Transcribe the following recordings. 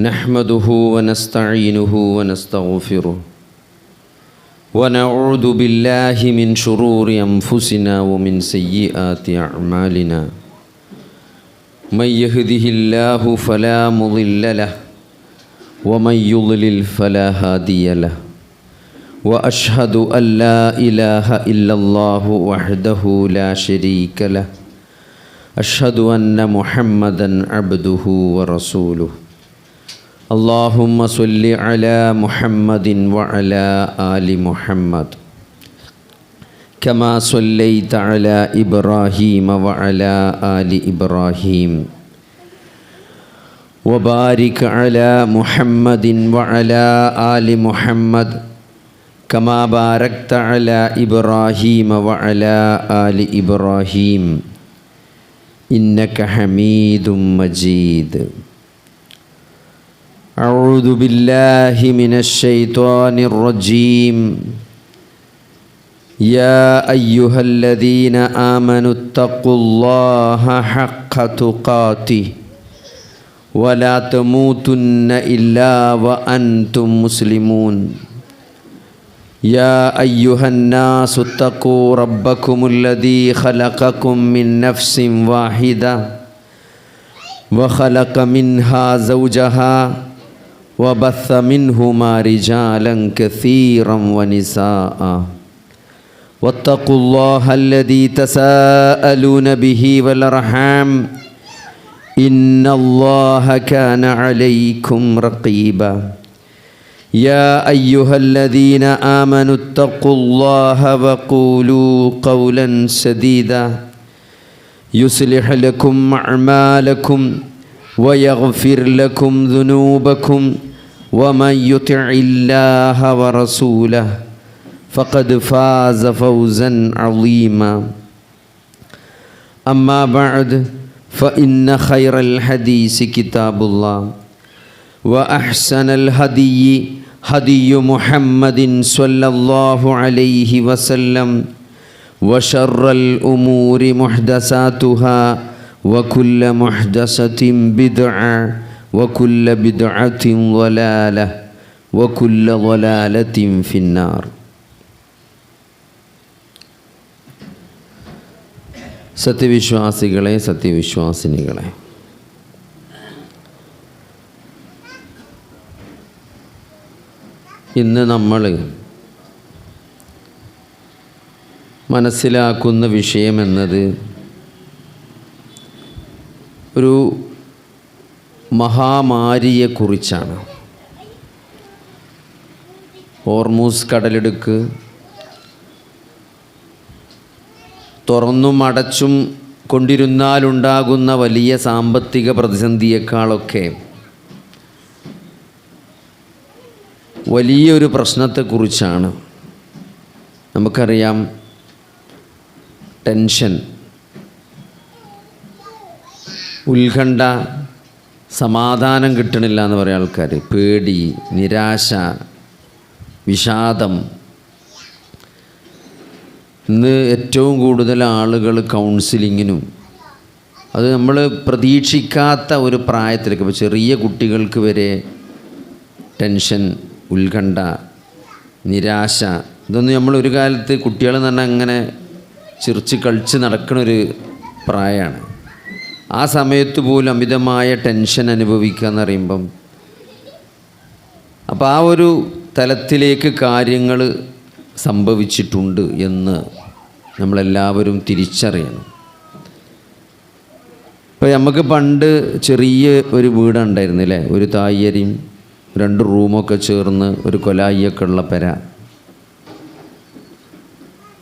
نحمده ونستعينه ونستغفره ونعوذ بالله من شرور أنفسنا ومن سيئات أعمالنا من يهده الله فلا مضل له ومن يضلل فلا هادي له وأشهد أن لا إله إلا الله وحده لا شريك له أشهد أن محمدا عبده ورسوله اللهم صل على محمد وعلى آل محمد كما صليت على إبراهيم وعلى آل إبراهيم وبارك على محمد وعلى آل محمد كما باركت على إبراهيم وعلى آل إبراهيم إنك حميد مجيد. أعوذ بالله من الشيطان الرجيم. يا أيها الذين آمنوا اتقوا الله حق تقاته ولا تموتن إلا وأنتم مسلمون. يا أيها الناس اتقوا ربكم الذي خلقكم من نفس واحدة وخلق منها زوجها وبث منهما رجالا كثيرا ونساء واتقوا الله الذي تساءلون به والأرحام إن الله كان عليكم رقيبا. يا أيها الذين آمنوا اتقوا الله وقولوا قولا سديدا يصلح لكم أعمالكم ويغفر لكم ذنوبكم ومن يطع الله ورسوله فقد فاز فوزا عظيما. أما بعد فإن خير الحديث كتاب الله وأحسن الهدي هدي محمد صلى الله عليه وسلم وشر الأمور محدثاتها وكل محدثة بدعة وكل بدعة ضلالة وكل ضلالة في النار. സത്യവിശ്വാസികളെ, സത്യവിശ്വാസിനികളെ, ഇന്ന് നമ്മൾ മനസ്സിലാക്കുന്ന വിഷയമെന്നത് ഒരു മഹാമാരിയെക്കുറിച്ചാണ്. ഹോർമൂസ് കടലിടുക്ക് തുറന്നും അടച്ചും കൊണ്ടിരുന്നാലുണ്ടാകുന്ന വലിയ സാമ്പത്തിക പ്രതിസന്ധിയേക്കാളൊക്കെ വലിയൊരു പ്രശ്നത്തെക്കുറിച്ചാണ്. നമുക്കറിയാം, ടെൻഷൻ, ഉത്കണ്ഠ, സമാധാനം കിട്ടണില്ല എന്ന് പറയുന്ന ആൾക്കാർ, പേടി, നിരാശ, വിഷാദം. ഇന്ന് ഏറ്റവും കൂടുതൽ ആളുകൾ കൗൺസിലിങ്ങിനും, അത് നമ്മൾ പ്രതീക്ഷിക്കാത്ത ഒരു പ്രായത്തിലേക്ക്, ഇപ്പോൾ ചെറിയ കുട്ടികൾക്ക് വരെ ടെൻഷൻ, ഉത്കണ്ഠ, നിരാശ, ഇതൊന്നും നമ്മൾ ഒരു കാലത്ത് കുട്ടികളെന്ന് പറഞ്ഞാൽ അങ്ങനെ ചിരിച്ച് കളിച്ച് നടക്കുന്നൊരു പ്രായമാണ്. ആ സമയത്ത് പോലും അമിതമായ ടെൻഷൻ അനുഭവിക്കുക എന്ന് പറയുമ്പം, അപ്പോൾ ആ ഒരു തലത്തിലേക്ക് കാര്യങ്ങൾ സംഭവിച്ചിട്ടുണ്ട് എന്ന് നമ്മളെല്ലാവരും തിരിച്ചറിയണം. ഇപ്പോൾ നമുക്ക് പണ്ട് ചെറിയ ഒരു വീടുണ്ടായിരുന്നില്ലേ, ഒരു തായ്യരിയും 2 റൂമൊക്കെ ചേർന്ന് ഒരു കൊലായിയൊക്കെ ഉള്ള പെര.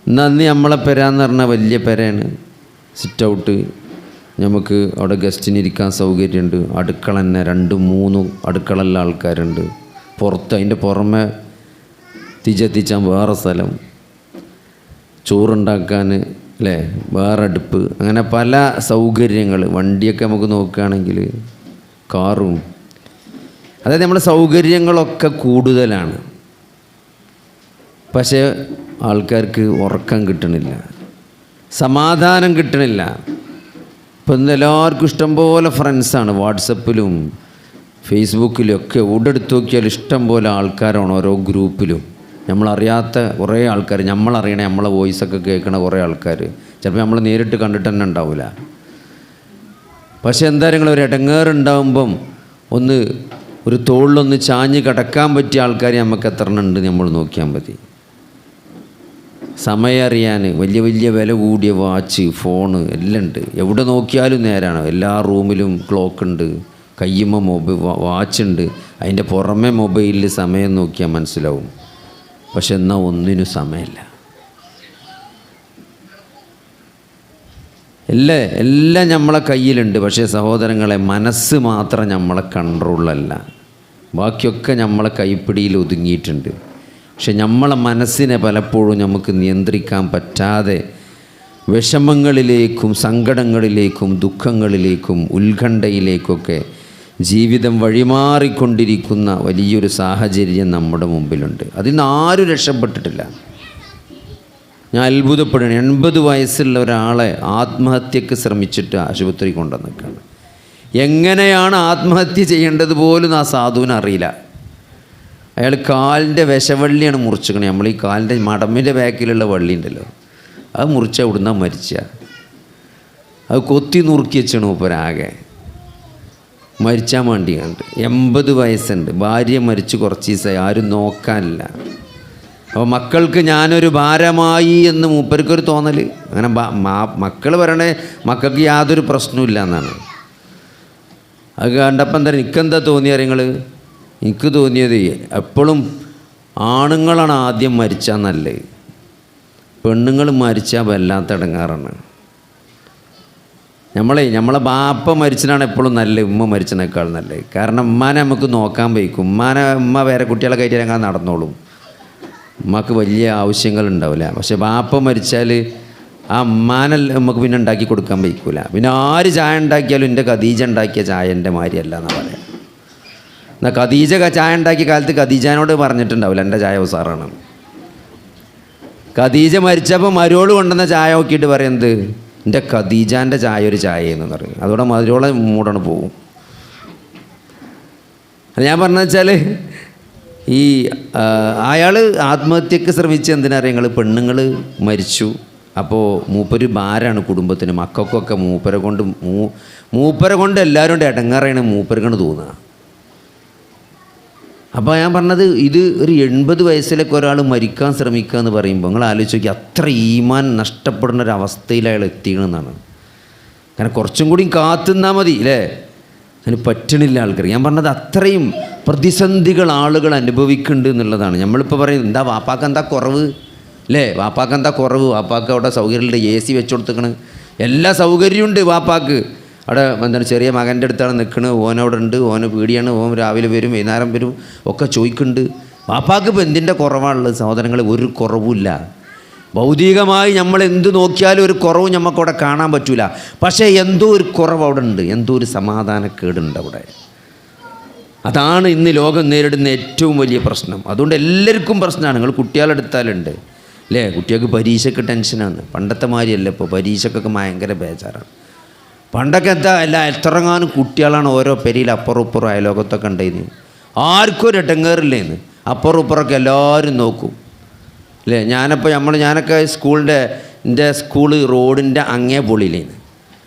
അന്ന് നമ്മളെ പെര എന്ന് പറഞ്ഞാൽ വലിയ പെരയാണ്. സിറ്റ് ഔട്ട്, നമുക്ക് അവിടെ ഗസ്റ്റിനിരിക്കാൻ സൗകര്യമുണ്ട്. അടുക്കള തന്നെ 2-3 അടുക്കളയുള്ള ആൾക്കാരുണ്ട്. പുറത്ത് അതിൻ്റെ പുറമെ തിജത്തിച്ചാൻ വേറെ സ്ഥലം, ചോറുണ്ടാക്കാൻ അല്ലേ വേറെ അടുപ്പ്, അങ്ങനെ പല സൗകര്യങ്ങൾ. വണ്ടിയൊക്കെ നമുക്ക് നോക്കുകയാണെങ്കിൽ കാറും, അതായത് നമ്മുടെ സൗകര്യങ്ങളൊക്കെ കൂടുതലാണ്. പക്ഷേ ആൾക്കാർക്ക് ഉറക്കം കിട്ടണില്ല, സമാധാനം കിട്ടണില്ല. ഇപ്പം ഇന്ന് എല്ലാവർക്കും ഇഷ്ടംപോലെ ഫ്രണ്ട്സാണ്. വാട്സപ്പിലും ഫേസ്ബുക്കിലൊക്കെ എവിടെടുത്ത് നോക്കിയാൽ ഇഷ്ടം പോലെ ആൾക്കാരാണ് ഓരോ ഗ്രൂപ്പിലും. നമ്മളറിയാത്ത കുറേ ആൾക്കാർ, നമ്മളറിയണ നമ്മളെ വോയിസൊക്കെ കേൾക്കണ കുറേ ആൾക്കാർ ചിലപ്പോൾ നമ്മൾ നേരിട്ട് കണ്ടിട്ട് തന്നെ ഉണ്ടാവില്ല. പക്ഷേ എന്തായാലും ഒരു ഇടങ്ങേറുണ്ടാകുമ്പം ഒരു തോളിലൊന്ന് ചാഞ്ഞ് കിടക്കാൻ പറ്റിയ ആൾക്കാർ നമുക്ക് എത്ര ഉണ്ട് നമ്മൾ നോക്കിയാൽ മതി. സമയം അറിയാൻ വലിയ വലിയ വില കൂടിയ വാച്ച്, ഫോണ് എല്ലാം ഉണ്ട്. എവിടെ നോക്കിയാലും നേരാണ്. എല്ലാ റൂമിലും ക്ലോക്ക് ഉണ്ട്, കയ്യുമ്മ വാച്ചുണ്ട്, അതിൻ്റെ പുറമെ മൊബൈലിൽ സമയം നോക്കിയാൽ മനസ്സിലാവും. പക്ഷെ എന്നാൽ ഒന്നിനും സമയമില്ല. എല്ലാം നമ്മളെ കയ്യിലുണ്ട്. പക്ഷേ സഹോദരങ്ങളെ, മനസ്സ് മാത്രം നമ്മളെ കൺട്രോളല്ല. ബാക്കിയൊക്കെ നമ്മളെ കൈപ്പിടിയിൽ ഒതുങ്ങിയിട്ടുണ്ട്. പക്ഷെ നമ്മളെ മനസ്സിനെ പലപ്പോഴും നമുക്ക് നിയന്ത്രിക്കാൻ പറ്റാതെ വിഷമങ്ങളിലേക്കും സങ്കടങ്ങളിലേക്കും ദുഃഖങ്ങളിലേക്കും ഉത്കണ്ഠയിലേക്കൊക്കെ ജീവിതം വഴിമാറിക്കൊണ്ടിരിക്കുന്ന വലിയൊരു സാഹചര്യം നമ്മുടെ മുമ്പിലുണ്ട്. അതിൽ നിന്ന് ആരും രക്ഷപ്പെട്ടിട്ടില്ല. ഞാൻ അത്ഭുതപ്പെടുകയാണ്. 80 വയസ്സുള്ള ഒരാളെ ആത്മഹത്യക്ക് ശ്രമിച്ചിട്ട് ആശുപത്രി കൊണ്ടുവന്നിരിക്കുകയാണ്. എങ്ങനെയാണ് ആത്മഹത്യ ചെയ്യേണ്ടത് പോലും ആ സാധുവിന് അറിയില്ല. അയാൾ കാലിൻ്റെ വിഷവള്ളിയാണ് മുറിച്ചിക്കണേ. നമ്മൾ ഈ കാലിൻ്റെ മടമ്പിൻ്റെ ബാക്കിലുള്ള വള്ളി ഉണ്ടല്ലോ, അത് മുറിച്ച അവിടുന്ന് മരിച്ച. അത് കൊത്തി നുറുക്കി വെച്ചാണ് മൂപ്പരാകെ മരിച്ചാൻ വേണ്ടി കണ്ട്. 80 വയസ്സുണ്ട്. ഭാര്യ മരിച്ച് കുറച്ച് ദിവസമായി, ആരും നോക്കാനില്ല. അപ്പോൾ മക്കൾക്ക് ഞാനൊരു ഭാരമായി എന്ന് മൂപ്പർക്കൊരു തോന്നൽ. അങ്ങനെ മക്കൾ പറയണേ മക്കൾക്ക് യാതൊരു പ്രശ്നമില്ല എന്നാണ്. അത് കണ്ടപ്പം എന്താ എനിക്കെന്താ തോന്നിയ നിങ്ങൾ? എനിക്ക് തോന്നിയത് എപ്പോഴും ആണുങ്ങളാണ് ആദ്യം മരിച്ചാൽ നല്ലത്. പെണ്ണുങ്ങൾ മരിച്ചാൽ വല്ലാത്ത ഇടങ്ങാറാണ്. നമ്മളെ ബാപ്പ മരിച്ചതാണ് എപ്പോഴും നല്ലത്, ഉമ്മ മരിച്ചതിനേക്കാൾ നല്ലത്. കാരണം ഉമ്മാനെ നമുക്ക് നോക്കാൻ വയ്ക്കും. ഉമ്മ വേറെ കുട്ടികളെ കയറ്റിയാൽ നടന്നോളും. ഉമ്മക്ക് വലിയ ആവശ്യങ്ങളുണ്ടാവില്ല. പക്ഷെ ബാപ്പ മരിച്ചാൽ ആ ഉമ്മാനെ നമുക്ക് പിന്നെ ഉണ്ടാക്കി കൊടുക്കാൻ വയ്ക്കില്ല. പിന്നെ ആര് ചായ ഉണ്ടാക്കിയാലും എൻ്റെ ഖദീജ ഉണ്ടാക്കിയ ചായ എൻ്റെ മാതിരിയല്ല എന്നാണ് പറയാം. എന്നാൽ ഖദീജ ചായ ഉണ്ടാക്കിയ കാലത്ത് ഖദീജാനോട് പറഞ്ഞിട്ടുണ്ടാവില്ല എൻ്റെ ചായ ഉസാറാണ്. ഖദീജ മരിച്ചപ്പോൾ മരോള് കൊണ്ടുവന്ന ചായ നോക്കിയിട്ട് പറയുന്നത് എൻ്റെ ഖദീജാൻ്റെ ചായ ഒരു ചായയെന്ന് പറയും. അതോടെ മരോളെ മൂടാണ് പോകും. ഞാൻ പറഞ്ഞു വെച്ചാൽ ഈ അയാൾ ആത്മഹത്യക്ക് ശ്രമിച്ച് എന്തിനറിയാം നിങ്ങൾ? പെണ്ണുങ്ങൾ മരിച്ചു. അപ്പോൾ മൂപ്പര് ഭാരമാണ് കുടുംബത്തിന്, മക്കൾക്കൊക്കെ മൂപ്പരെ കൊണ്ട് എല്ലാവരും ഇടങ്ങാറാണ് മൂപ്പർക്കാണ് തോന്നുക. അപ്പോൾ ഞാൻ പറഞ്ഞത് ഇത് ഒരു 80 വയസ്സിലൊക്കെ ഒരാൾ മരിക്കാൻ ശ്രമിക്കുക എന്ന് പറയുമ്പോൾ നിങ്ങൾ ആലോചിച്ച് നോക്കി, അത്ര ഈമാൻ നഷ്ടപ്പെടുന്ന ഒരവസ്ഥയിൽ അയാൾ എത്തിക്കണമെന്നാണ്. കാരണം കുറച്ചും കൂടി കാത്തുനിന്നാൽ മതി അല്ലേ? അതിന് പറ്റണില്ല ആൾക്കാർ. ഞാൻ പറഞ്ഞത് അത്രയും പ്രതിസന്ധികൾ ആളുകൾ അനുഭവിക്കുന്നുണ്ട് എന്നുള്ളതാണ്. നമ്മളിപ്പോൾ പറയും എന്താ വാപ്പാക്ക് എന്താ കുറവ് അല്ലേ? വാപ്പാക്ക് എന്താ കുറവ്? വാപ്പാക്ക് അവിടെ സൗകര്യമുണ്ട്, AC വെച്ച് കൊടുത്തേക്കണ്, എല്ലാ സൗകര്യമുണ്ട് വാപ്പാക്ക്. അവിടെ എന്താണ് ചെറിയ മകൻ്റെ അടുത്താണ് നിൽക്കുന്നത്, ഓനവിടെ ഉണ്ട്, ഓന് പീടിയാണ്, ഓൻ രാവിലെ വരും വൈകുന്നേരം വരും ഒക്കെ ചോദിക്കുന്നുണ്ട്. വാപ്പാക്ക് ഇപ്പോൾ എന്തിൻ്റെ കുറവാണുള്ളത്? സഹോദരങ്ങൾ, ഒരു കുറവുമില്ല. ഭൗതികമായി നമ്മൾ എന്ത് നോക്കിയാലും ഒരു കുറവും നമുക്കവിടെ കാണാൻ പറ്റില്ല. പക്ഷേ എന്തോ ഒരു കുറവ് അവിടെ ഉണ്ട്, എന്തോ ഒരു സമാധാനക്കേടുണ്ട് അവിടെ. അതാണ് ഇന്ന് ലോകം നേരിടുന്ന ഏറ്റവും വലിയ പ്രശ്നം. അതുകൊണ്ട് എല്ലാവർക്കും പ്രശ്നമാണ്. നിങ്ങൾ കുട്ടികളെടുത്താലുണ്ട് അല്ലേ? കുട്ടികൾക്ക് പരീക്ഷയ്ക്ക് ടെൻഷനാണ്. പണ്ടത്തെ മാതിരിയല്ല ഇപ്പോൾ. പരീക്ഷയ്ക്കൊക്കെ ഭയങ്കര ബേജാറാണ്. പണ്ടൊക്കെ എത്രങ്ങാനും കുട്ടികളാണ് ഓരോ പെരിയിൽ അപ്പുറം ഇപ്പുറം അയലോകത്തൊക്കെ ഉണ്ടായിരുന്നു. ആർക്കും ഒരു ഇടങ്ങേറില്ലേന്ന്. അപ്പുറം ഇപ്പുറമൊക്കെ എല്ലാവരും നോക്കും അല്ലേ? ഞാനൊക്കെ എൻ്റെ സ്കൂള് റോഡിൻ്റെ അങ്ങേ പൊളിയിലേന്ന്.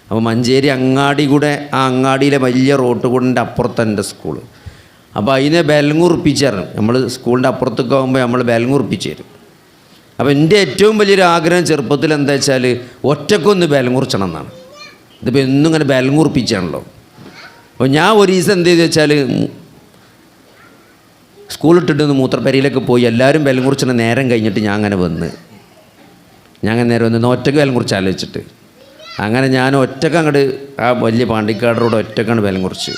അപ്പോൾ മഞ്ചേരി അങ്ങാടി കൂടെ, ആ അങ്ങാടിയിലെ വലിയ റോഡ് കൂടെ അപ്പുറത്ത് എൻ്റെ സ്കൂള്. അപ്പോൾ അതിനെ ബലങ്ങുറപ്പിച്ചായിരുന്നു. നമ്മൾ സ്കൂളിൻ്റെ അപ്പുറത്തൊക്കെ ആകുമ്പോൾ നമ്മൾ ബലങ്ങുറപ്പിച്ച് തരും. അപ്പോൾ എൻ്റെ ഏറ്റവും വലിയൊരു ആഗ്രഹം ചെറുപ്പത്തിൽ എന്താ വെച്ചാൽ ഒറ്റക്കൊന്ന് ബലങ്ങുറിച്ചണം എന്നാണ്. ഇതിപ്പോൾ എന്നും ഇങ്ങനെ ബലങ്ങുറപ്പിച്ചാണല്ലോ. അപ്പോൾ ഞാൻ ഒരു ദിവസം എന്ത് ചെയ്തു വെച്ചാൽ സ്കൂളിട്ടിട്ട് മൂത്രപ്പരയിലൊക്കെ പോയി എല്ലാവരും ബലങ്ങുറിച്ചണ നേരം കഴിഞ്ഞിട്ട് ഞാൻ അങ്ങനെ നേരെ വന്ന് ഒറ്റയ്ക്ക് ബലങ്ങുറിച്ച് ആലോചിച്ചിട്ട് അങ്ങനെ ഞാൻ ഒറ്റക്ക് അങ്ങോട്ട് ആ വലിയ പാണ്ടിക്കാട് റോഡ് ഒറ്റക്കാണ് ബലങ്ങുറിച്ച്.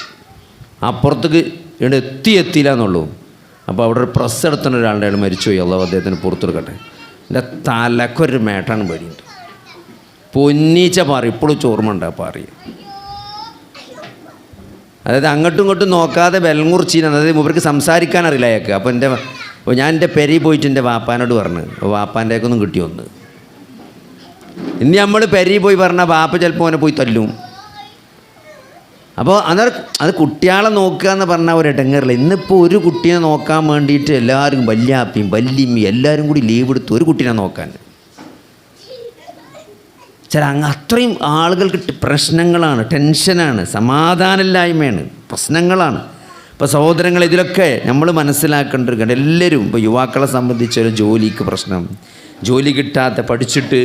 അപ്പുറത്തേക്ക് ഇവിടെ എത്തിയില്ല എന്നുള്ളൂ. അപ്പോൾ അവിടെ ഒരു പ്രസ് എടുത്തുന്ന ഒരാളുടെ അയാൾ മരിച്ചുപോയി, അള്ളാഹു അദ്ദേഹത്തിന് പുറത്തെടുക്കട്ടെ. എൻ്റെ തലക്കൊരു മേട്ടാണ് പേടിയുണ്ട്. പൊന്നീച്ച പാറി ഇപ്പോഴും ചോർമ്മയുണ്ട് ആ പാറി. അതായത് അങ്ങോട്ടും ഇങ്ങോട്ടും നോക്കാതെ ബലങ്ങുറിച്ചീന്. അതായത് ഇവർക്ക് സംസാരിക്കാൻ അറിയില്ല അയാൾക്ക്. അപ്പോൾ ഞാൻ എൻ്റെ പെരയിൽ പോയിട്ട് എൻ്റെ വാപ്പാനോട് പറഞ്ഞു. അപ്പോൾ വാപ്പാൻ്റെയൊക്കൊന്നും കിട്ടിയൊന്ന്. ഇനി നമ്മൾ പെരയിൽ പോയി പറഞ്ഞാൽ വാപ്പ ചിലപ്പോൾ അവനെ പോയി തല്ലും. അപ്പോൾ അത് കുട്ടികളെ നോക്കുക എന്ന് പറഞ്ഞാൽ ഒരു ഇടങ്ങേറില്ല. ഇന്നിപ്പോൾ ഒരു കുട്ടീനെ നോക്കാൻ വേണ്ടിയിട്ട് എല്ലാവരും വല്യാപ്പിയും വല്യമ്മയും എല്ലാവരും കൂടി ലീവ് എടുത്ത് ഒരു കുട്ടീനെ നോക്കാൻ. അത്രയും ആളുകൾക്ക് പ്രശ്നങ്ങളാണ്, ടെൻഷനാണ്, സമാധാനമില്ലായ്മയാണ്, പ്രശ്നങ്ങളാണ്. ഇപ്പോൾ സഹോദരങ്ങൾ, ഇതിലൊക്കെ നമ്മൾ മനസ്സിലാക്കേണ്ടിരിക്കണം. എല്ലാവരും ഇപ്പോൾ യുവാക്കളെ സംബന്ധിച്ചൊരു ജോലിക്ക് പ്രശ്നം, ജോലി കിട്ടാത്ത, പഠിച്ചിട്ട്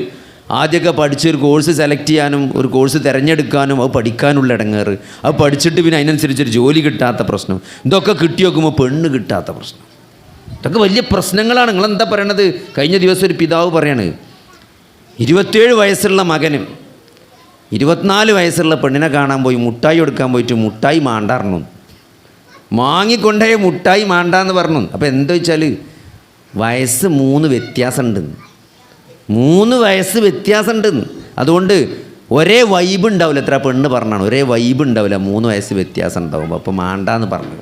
ആദ്യമൊക്കെ പഠിച്ച് ഒരു കോഴ്സ് സെലക്ട് ചെയ്യാനും ഒരു കോഴ്സ് തിരഞ്ഞെടുക്കാനും അത് പഠിക്കാനുള്ള ഇടങ്ങേറ്, അത് പഠിച്ചിട്ട് പിന്നെ അതിനനുസരിച്ചൊരു ജോലി കിട്ടാത്ത പ്രശ്നം, ഇതൊക്കെ കിട്ടി നോക്കുമ്പോൾ പെണ്ണ് കിട്ടാത്ത പ്രശ്നം, ഇതൊക്കെ വലിയ പ്രശ്നങ്ങളാണ്. നിങ്ങളെന്താ പറയണത്? കഴിഞ്ഞ ദിവസം ഒരു പിതാവ് പറയാണ്, 27 വയസ്സുള്ള മകന് 24 വയസ്സുള്ള പെണ്ണിനെ കാണാൻ പോയി, മുട്ടായി എടുക്കാൻ പോയിട്ട് മുട്ടായി മാണ്ടായിരുന്നു, വാങ്ങിക്കൊണ്ടേ മുട്ടായി മാണ്ടാന്ന് പറഞ്ഞു. അപ്പോൾ എന്താ വെച്ചാൽ വയസ്സ് 3 വ്യത്യാസമുണ്ട്, 3 വയസ്സ് വ്യത്യാസമുണ്ടെന്ന്. അതുകൊണ്ട് ഒരേ വൈബ് ഉണ്ടാവില്ല. എത്ര പെണ്ണ് പറഞ്ഞാണ്, ഒരേ വൈബ് ഉണ്ടാവില്ല, 3 വയസ്സ് വ്യത്യാസം ഉണ്ടാവും. അപ്പോൾ മാണ്ടാന്ന് പറഞ്ഞു.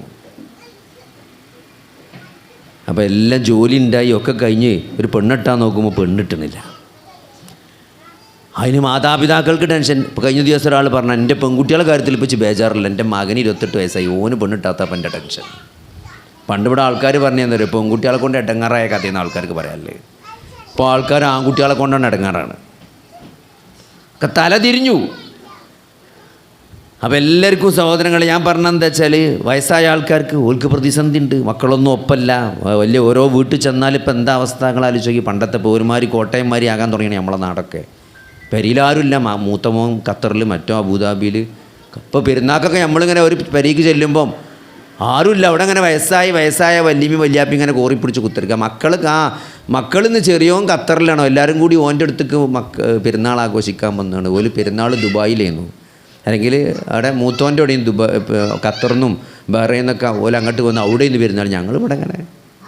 അപ്പോൾ എല്ലാം ജോലി ഉണ്ടായി ഒക്കെ കഴിഞ്ഞ് ഒരു പെണ്ണിട്ടാൻ നോക്കുമ്പോൾ പെണ്ണിട്ടണില്ല. അതിന് മാതാപിതാക്കൾക്ക് ടെൻഷൻ. ഇപ്പോൾ കഴിഞ്ഞ ദിവസം ഒരാൾ പറഞ്ഞു, എൻ്റെ പെൺകുട്ടികളുടെ കാര്യത്തിൽ ഇപ്പോൾ ബേജാറില്ല, എൻ്റെ മകന് 28 വയസ്സായി, ഓന് പെണ്ണിട്ടാത്തപ്പോൾ എൻ്റെ ടെൻഷൻ. പണ്ട് ഇവിടെ ആൾക്കാർ പറഞ്ഞു തന്നൊരു പെൺകുട്ടികളെ കൊണ്ട് ഇടങ്ങാറായ കഥയെന്ന് ആൾക്കാർക്ക് പറയാമല്ലേ. ഇപ്പോൾ ആൾക്കാർ ആൺകുട്ടികളെ കൊണ്ടാണ് ഇടങ്ങാറാണ്, ഒക്കെ തല തിരിഞ്ഞു. അപ്പോൾ എല്ലാവർക്കും സഹോദരങ്ങളെ ഞാൻ പറഞ്ഞെന്താ വെച്ചാൽ, വയസ്സായ ആൾക്കാർക്ക് ഓൾക്ക് പ്രതിസന്ധി ഉണ്ട്, മക്കളൊന്നും ഒപ്പല്ല, വലിയ ഓരോ വീട്ടിൽ ചെന്നാൽ ഇപ്പോൾ എന്താ അവസ്ഥകൾ ആലോചിച്ച്. പണ്ടത്തെ പൗരന്മാർ കോട്ടയന്മാരി ആകാൻ തുടങ്ങിയാണ് നമ്മളെ നാടൊക്കെ. പെരിയിലാരുമില്ല, മൂത്ത മോൻ ഖത്തറിൽ, മറ്റോ അബുദാബിയിൽ. ഇപ്പോൾ പെരുന്നാക്കൊക്കെ നമ്മളിങ്ങനെ ഒരു പെരീക്ക് ചെല്ലുമ്പം ആരുമില്ല, അവിടെ അങ്ങനെ വയസ്സായ വല്യമ്മയും വല്യാപ്പി ഇങ്ങനെ കോറിപ്പിടിച്ച് കുത്തിരിക്കുക. മക്കളിന്ന് ചെറിയോൻ ഖത്തറിലാണോ, എല്ലാവരും കൂടി ഓൻ്റെ അടുത്തേക്ക് പെരുന്നാൾ ആഘോഷിക്കാൻ വന്നതാണ്. ഒരു പെരുന്നാൾ ദുബായിലായിരുന്നു, അല്ലെങ്കിൽ അവിടെ മൂത്തോൻ്റെ അവിടെയും ഖത്തറിന്നും ബഹ്റൈനിന്നൊക്കെ ഓല അങ്ങോട്ട് വന്ന് അവിടെ നിന്ന് പെരുന്നാൾ. ഞങ്ങളിവിടെ ഇങ്ങനെ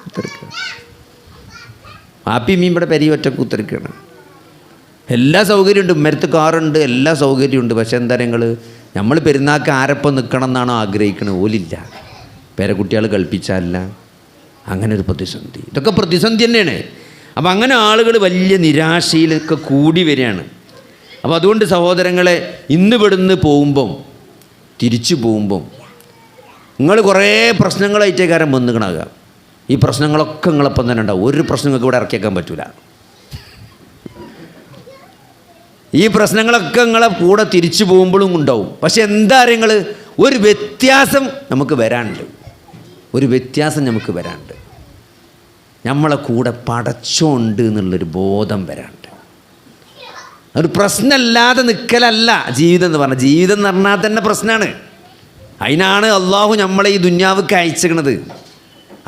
കുത്തിരിക്കുക, ആപ്പി മീൻ ഇവിടെ പെരി ഒറ്റക്ക് കുത്തിരിക്കുകയാണ്. എല്ലാ സൗകര്യമുണ്ട്, ഉമ്മരത്ത് കാറുണ്ട്, എല്ലാ സൗകര്യമുണ്ട്. പക്ഷേ എന്താ നമ്മൾ പെരുന്നാൾക്ക് ആരപ്പം നിൽക്കണം എന്നാണോ ആഗ്രഹിക്കുന്നത്, ഓലില്ല. പേരക്കുട്ടികൾ കളിപ്പിച്ചാലില്ല. അങ്ങനെ ഒരു പ്രതിസന്ധി, ഇതൊക്കെ പ്രതിസന്ധി തന്നെയാണ്. അപ്പം അങ്ങനെ ആളുകൾ വലിയ നിരാശയിലൊക്കെ കൂടി വരികയാണ്. അപ്പോൾ അതുകൊണ്ട് സഹോദരങ്ങളെ, ഇന്ന് ഇവിടുന്ന് പോകുമ്പം, തിരിച്ചു പോകുമ്പം നിങ്ങൾ കുറേ പ്രശ്നങ്ങളായിട്ടേക്കാരം വന്നുകണാകുക. ഈ പ്രശ്നങ്ങളൊക്കെ നിങ്ങളപ്പം തന്നെ ഉണ്ടാവും. ഒരു പ്രശ്നം നിങ്ങൾക്ക് ഇവിടെ ഇറക്കിയേക്കാൻ പറ്റില്ല. ഈ പ്രശ്നങ്ങളൊക്കെ നിങ്ങളെ കൂടെ തിരിച്ചു പോകുമ്പോഴും ഉണ്ടാവും. പക്ഷെ എന്താ നിങ്ങൾ, ഒരു വ്യത്യാസം നമുക്ക് വരാനുണ്ട്, ഒരു വ്യത്യാസം നമുക്ക് വരാനുണ്ട്. നമ്മളെ കൂടെ പടച്ചോണ്ട് എന്നുള്ളൊരു ബോധം വരാനുണ്ട്. ഒരു പ്രശ്നമല്ലാതെ നിൽക്കലല്ല ജീവിതം എന്ന് പറഞ്ഞാൽ. ജീവിതം എന്ന് പറഞ്ഞാൽ തന്നെ പ്രശ്നമാണ്. അതിനാണ് അള്ളാഹു നമ്മളെ ഈ ദുന്യാവുക്ക് അയച്ചിരിക്കുന്നത്.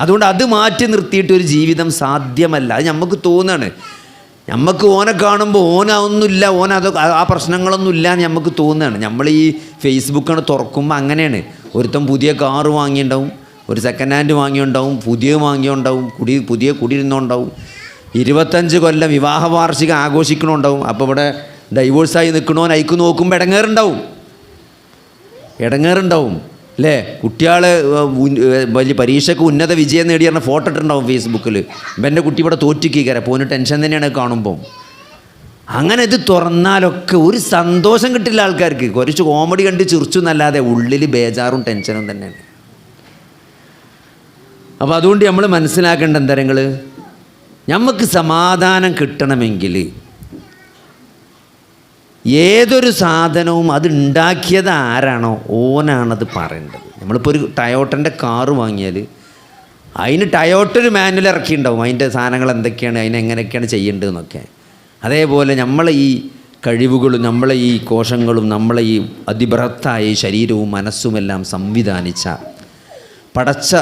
അതുകൊണ്ട് അത് മാറ്റി നിർത്തിയിട്ട് ഒരു ജീവിതം സാധ്യമല്ല. അത് നമുക്ക് തോന്നുകയാണ്. നമുക്ക് ഓനെ കാണുമ്പോൾ ഓനൊന്നുമില്ല, ആ പ്രശ്നങ്ങളൊന്നുമില്ല എന്ന് നമുക്ക് തോന്നുകയാണ്. നമ്മൾ ഈ ഫേസ്ബുക്കാണ് തുറക്കുമ്പോൾ അങ്ങനെയാണ്. ഒരുത്തൻ പുതിയ കാറ് വാങ്ങിയിട്ടുണ്ടാവും, ഒരു സെക്കൻഡ് ഹാൻഡ് വാങ്ങിയുണ്ടാവും, പുതിയ വാങ്ങിയുണ്ടാവും, പുതിയ കുടിയിരുന്നുണ്ടാവും, 25 കൊല്ലം വിവാഹ വാർഷികം ആഘോഷിക്കണമുണ്ടാവും. അപ്പോൾ ഇവിടെ ഡൈവോഴ്സായി നിൽക്കണോൻ അയക്ക് നോക്കുമ്പോൾ ഇടങ്ങേറുണ്ടാവും അല്ലേ. കുട്ടികൾ വലിയ പരീക്ഷയ്ക്ക് ഉന്നത വിജയം നേടി പറഞ്ഞ ഫോട്ടോ ഇട്ടുണ്ടാവും ഫേസ്ബുക്കിൽ. എൻ്റെ കുട്ടി ഇവിടെ തോറ്റിക്കാരം, അപ്പോൾ ഓന് ടെൻഷൻ തന്നെയാണ് കാണുമ്പം. അങ്ങനെ ഇത് തുറന്നാലൊക്കെ ഒരു സന്തോഷം കിട്ടില്ല ആൾക്കാർക്ക്. കുറച്ച് കോമഡി കണ്ട് ചിരിച്ചു എന്നല്ലാതെ ഉള്ളിൽ ബേജാറും ടെൻഷനും തന്നെയാണ്. അപ്പോൾ അതുകൊണ്ട് നമ്മൾ മനസ്സിലാക്കേണ്ട എന്തരങ്ങൾ, നമുക്ക് സമാധാനം കിട്ടണമെങ്കിൽ ഏതൊരു സാധനവും അത് ഉണ്ടാക്കിയത് ആരാണോ ഓനാണത് പറയേണ്ടത്. നമ്മളിപ്പോൾ ഒരു ടയോട്ടൻ്റെ കാറ് വാങ്ങിയാൽ അതിന് ടയോട്ട ഒരു മാനുവൽ ഇറക്കിയിട്ടുണ്ടാവും, അതിൻ്റെ സാധനങ്ങൾ എന്തൊക്കെയാണ്, അതിനെങ്ങനെയൊക്കെയാണ് ചെയ്യേണ്ടതെന്നൊക്കെ. അതേപോലെ നമ്മളെ ഈ കഴിവുകളും നമ്മളെ ഈ കോശങ്ങളും നമ്മളെ ഈ അതിബൃഹത്തായ ഈ ശരീരവും മനസ്സുമെല്ലാം സംവിധാനിച്ച പടച്ച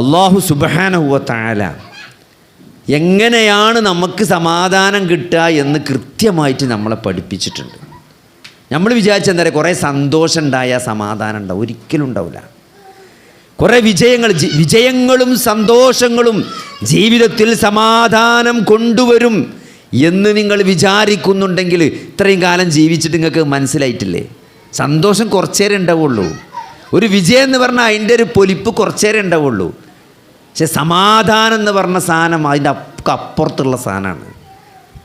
അല്ലാഹു സുബ്ഹാനഹു വ തആല എങ്ങനെയാണ് നമുക്ക് സമാധാനം കിട്ടുക എന്ന് കൃത്യമായിട്ട് നമ്മളെ പഠിപ്പിച്ചിട്ടുണ്ട്. നമ്മൾ വിചാരിച്ചെന്താ പറയുക, കുറേ സന്തോഷം ഉണ്ടായാൽ സമാധാനം ഉണ്ടാവും, ഒരിക്കലും ഉണ്ടാവില്ല. കുറേ വിജയങ്ങളും സന്തോഷങ്ങളും ജീവിതത്തിൽ സമാധാനം കൊണ്ടുവരും എന്ന് നിങ്ങൾ വിചാരിക്കുന്നുണ്ടെങ്കിൽ ഇത്രയും കാലം ജീവിച്ചിട്ട് നിങ്ങൾക്ക് മനസ്സിലായിട്ടില്ലേ? സന്തോഷം കുറച്ചേരം ഉണ്ടാവുള്ളൂ. ഒരു വിജയം എന്ന് പറഞ്ഞാൽ അതിൻ്റെ ഒരു പൊലിപ്പ് കുറച്ചേരം ഉണ്ടാവുള്ളൂ. പക്ഷെ സമാധാനം എന്ന് പറഞ്ഞ സാധനം അതിൻ്റെ അപ്പുറത്തുള്ള സാധനമാണ്.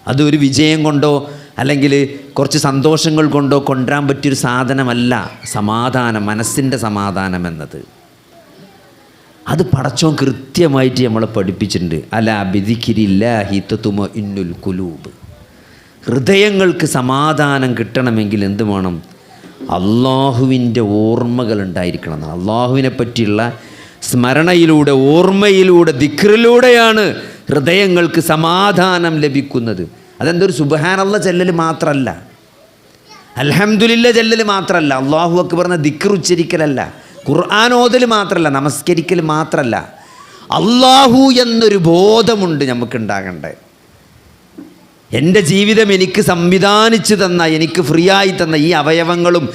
അതൊരു വിജയം കൊണ്ടോ അല്ലെങ്കിൽ കുറച്ച് സന്തോഷങ്ങൾ കൊണ്ടോ കൊണ്ടുവരാൻ പറ്റിയൊരു സാധനമല്ല സമാധാനം, മനസ്സിൻ്റെ സമാധാനം എന്നത്. അത് പടച്ചോൻ കൃത്യമായിട്ട് നമ്മളെ പഠിപ്പിച്ചിട്ടുണ്ട്. അലാ ബിദിക്രില്ലാഹി തത്മഇന്നുൽ ഖുലൂബ്. ഹൃദയങ്ങൾക്ക് സമാധാനം കിട്ടണമെങ്കിൽ എന്ത് വേണം? അള്ളാഹുവിൻ്റെ ഓർമ്മകൾ ഉണ്ടായിരിക്കണം. അള്ളാഹുവിനെ പറ്റിയുള്ള സ്മരണയിലൂടെ, ഓർമ്മയിലൂടെ, ദിക്റിലൂടെയാണ് ഹൃദയങ്ങൾക്ക് സമാധാനം ലഭിക്കുന്നത്. അതെന്തൊരു സുബ്ഹാനല്ലാഹ് ചെല്ലൽ മാത്രമല്ല, അൽഹംദുലില്ലാഹ് ചെല്ലൽ മാത്രമല്ല, അല്ലാഹു അക്ബർ എന്ന ദിക്ർ ഉച്ചരിക്കലല്ല, ഖുർആൻ ഓതൽ മാത്രമല്ല, നമസ്കരിക്കൽ മാത്രമല്ല, അള്ളാഹു എന്നൊരു ബോധമുണ്ട് നമുക്കുണ്ടാകേണ്ടത്. എൻ്റെ ജീവിതം എനിക്ക് സംവിധാനിച്ചു തന്ന, എനിക്ക് ഫ്രീ ആയി തന്ന ഈ അവയവങ്ങളും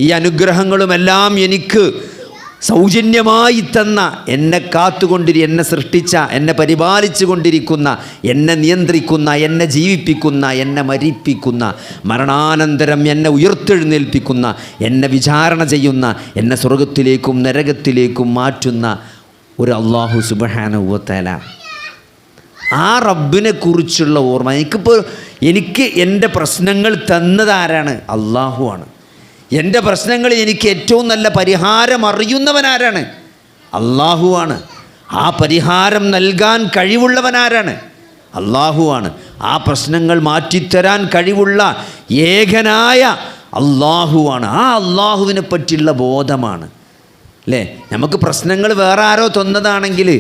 ഈ അനുഗ്രഹങ്ങളുമെല്ലാം എനിക്ക് സൗജന്യമായി തന്ന, എന്നെ എന്നെ സൃഷ്ടിച്ച, എന്നെ പരിപാലിച്ചു കൊണ്ടിരിക്കുന്ന, എന്നെ നിയന്ത്രിക്കുന്ന, എന്നെ ജീവിപ്പിക്കുന്ന, എന്നെ മരിപ്പിക്കുന്ന, മരണാനന്തരം എന്നെ ഉയർത്തെഴുന്നേൽപ്പിക്കുന്ന, എന്നെ വിചാരണ ചെയ്യുന്ന, എന്നെ സ്വർഗത്തിലേക്കും നരകത്തിലേക്കും മാറ്റുന്ന ഒരു അല്ലാഹു സുബ്ഹാനഹു വ തആല, ആ റബ്ബിനെ കുറിച്ചുള്ള ഓർമ്മ. എനിക്ക് എൻ്റെ പ്രശ്നങ്ങൾ തന്നതാരാണ്? അല്ലാഹു ആണ്. എൻ്റെ പ്രശ്നങ്ങളിൽ എനിക്ക് ഏറ്റവും നല്ല പരിഹാരം അറിയുന്നവനാരാണ്? അല്ലാഹു ആണ്. ആ പരിഹാരം നൽകാൻ കഴിവുള്ളവനാരാണ്? അല്ലാഹു ആണ്. ആ പ്രശ്നങ്ങൾ മാറ്റിത്തരാൻ കഴിവുള്ള ഏകനായ അല്ലാഹു ആണ്. ആ അല്ലാഹുവിനെ പറ്റിയുള്ള ബോധമാണ് അല്ലേ. നമുക്ക് പ്രശ്നങ്ങൾ വേറെ ആരോ തന്നതാണെങ്കിൽ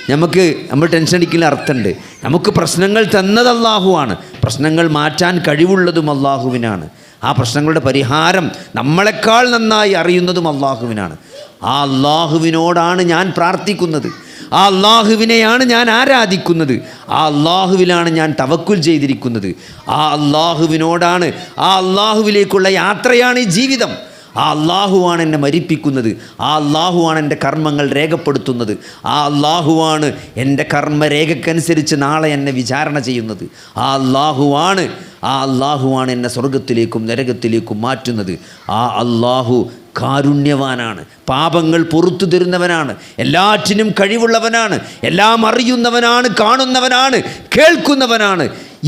നമ്മൾ ടെൻഷൻ അടിക്കുന്ന അർത്ഥമുണ്ട്. നമുക്ക് പ്രശ്നങ്ങൾ തന്നത് അല്ലാഹു ആണ്. പ്രശ്നങ്ങൾ മാറ്റാൻ കഴിവുള്ളതും അല്ലാഹുവിനാണ്. ആ പ്രശ്നങ്ങളുടെ പരിഹാരം നമ്മളെക്കാൾ നന്നായി അറിയുന്നതും അല്ലാഹുവിനാണ്. ആ അല്ലാഹുവിനോടാണ് ഞാൻ പ്രാർത്ഥിക്കുന്നത്, ആ അല്ലാഹുവിനെയാണ് ഞാൻ ആരാധിക്കുന്നത്, ആ അല്ലാഹുവിലാണ് ഞാൻ തവക്കുൽ ചെയ്തിരിക്കുന്നത്, ആ അല്ലാഹുവിനോടാണ്, ആ അല്ലാഹുവിലേക്കുള്ള യാത്രയാണ് ഈ ജീവിതം. ആ അല്ലാഹുവാണ് എന്നെ മരിപ്പിക്കുന്നത്, ആ അല്ലാഹുവാണ് എൻ്റെ കർമ്മങ്ങൾ രേഖപ്പെടുത്തുന്നത്, ആ അല്ലാഹുവാണ് എൻ്റെ കർമ്മരേഖക്കനുസരിച്ച് നാളെ എന്നെ വിചാരണ ചെയ്യുന്നത്, ആ അല്ലാഹുവാണ് എന്നെ സ്വർഗത്തിലേക്കും നരകത്തിലേക്കും മാറ്റുന്നത്. ആ അല്ലാഹു കാരുണ്യവാനാണ്, പാപങ്ങൾ പുറത്തു തരുന്നവനാണ്, എല്ലാറ്റിനും കഴിവുള്ളവനാണ്, എല്ലാം അറിയുന്നവനാണ്, കാണുന്നവനാണ്, കേൾക്കുന്നവനാണ്.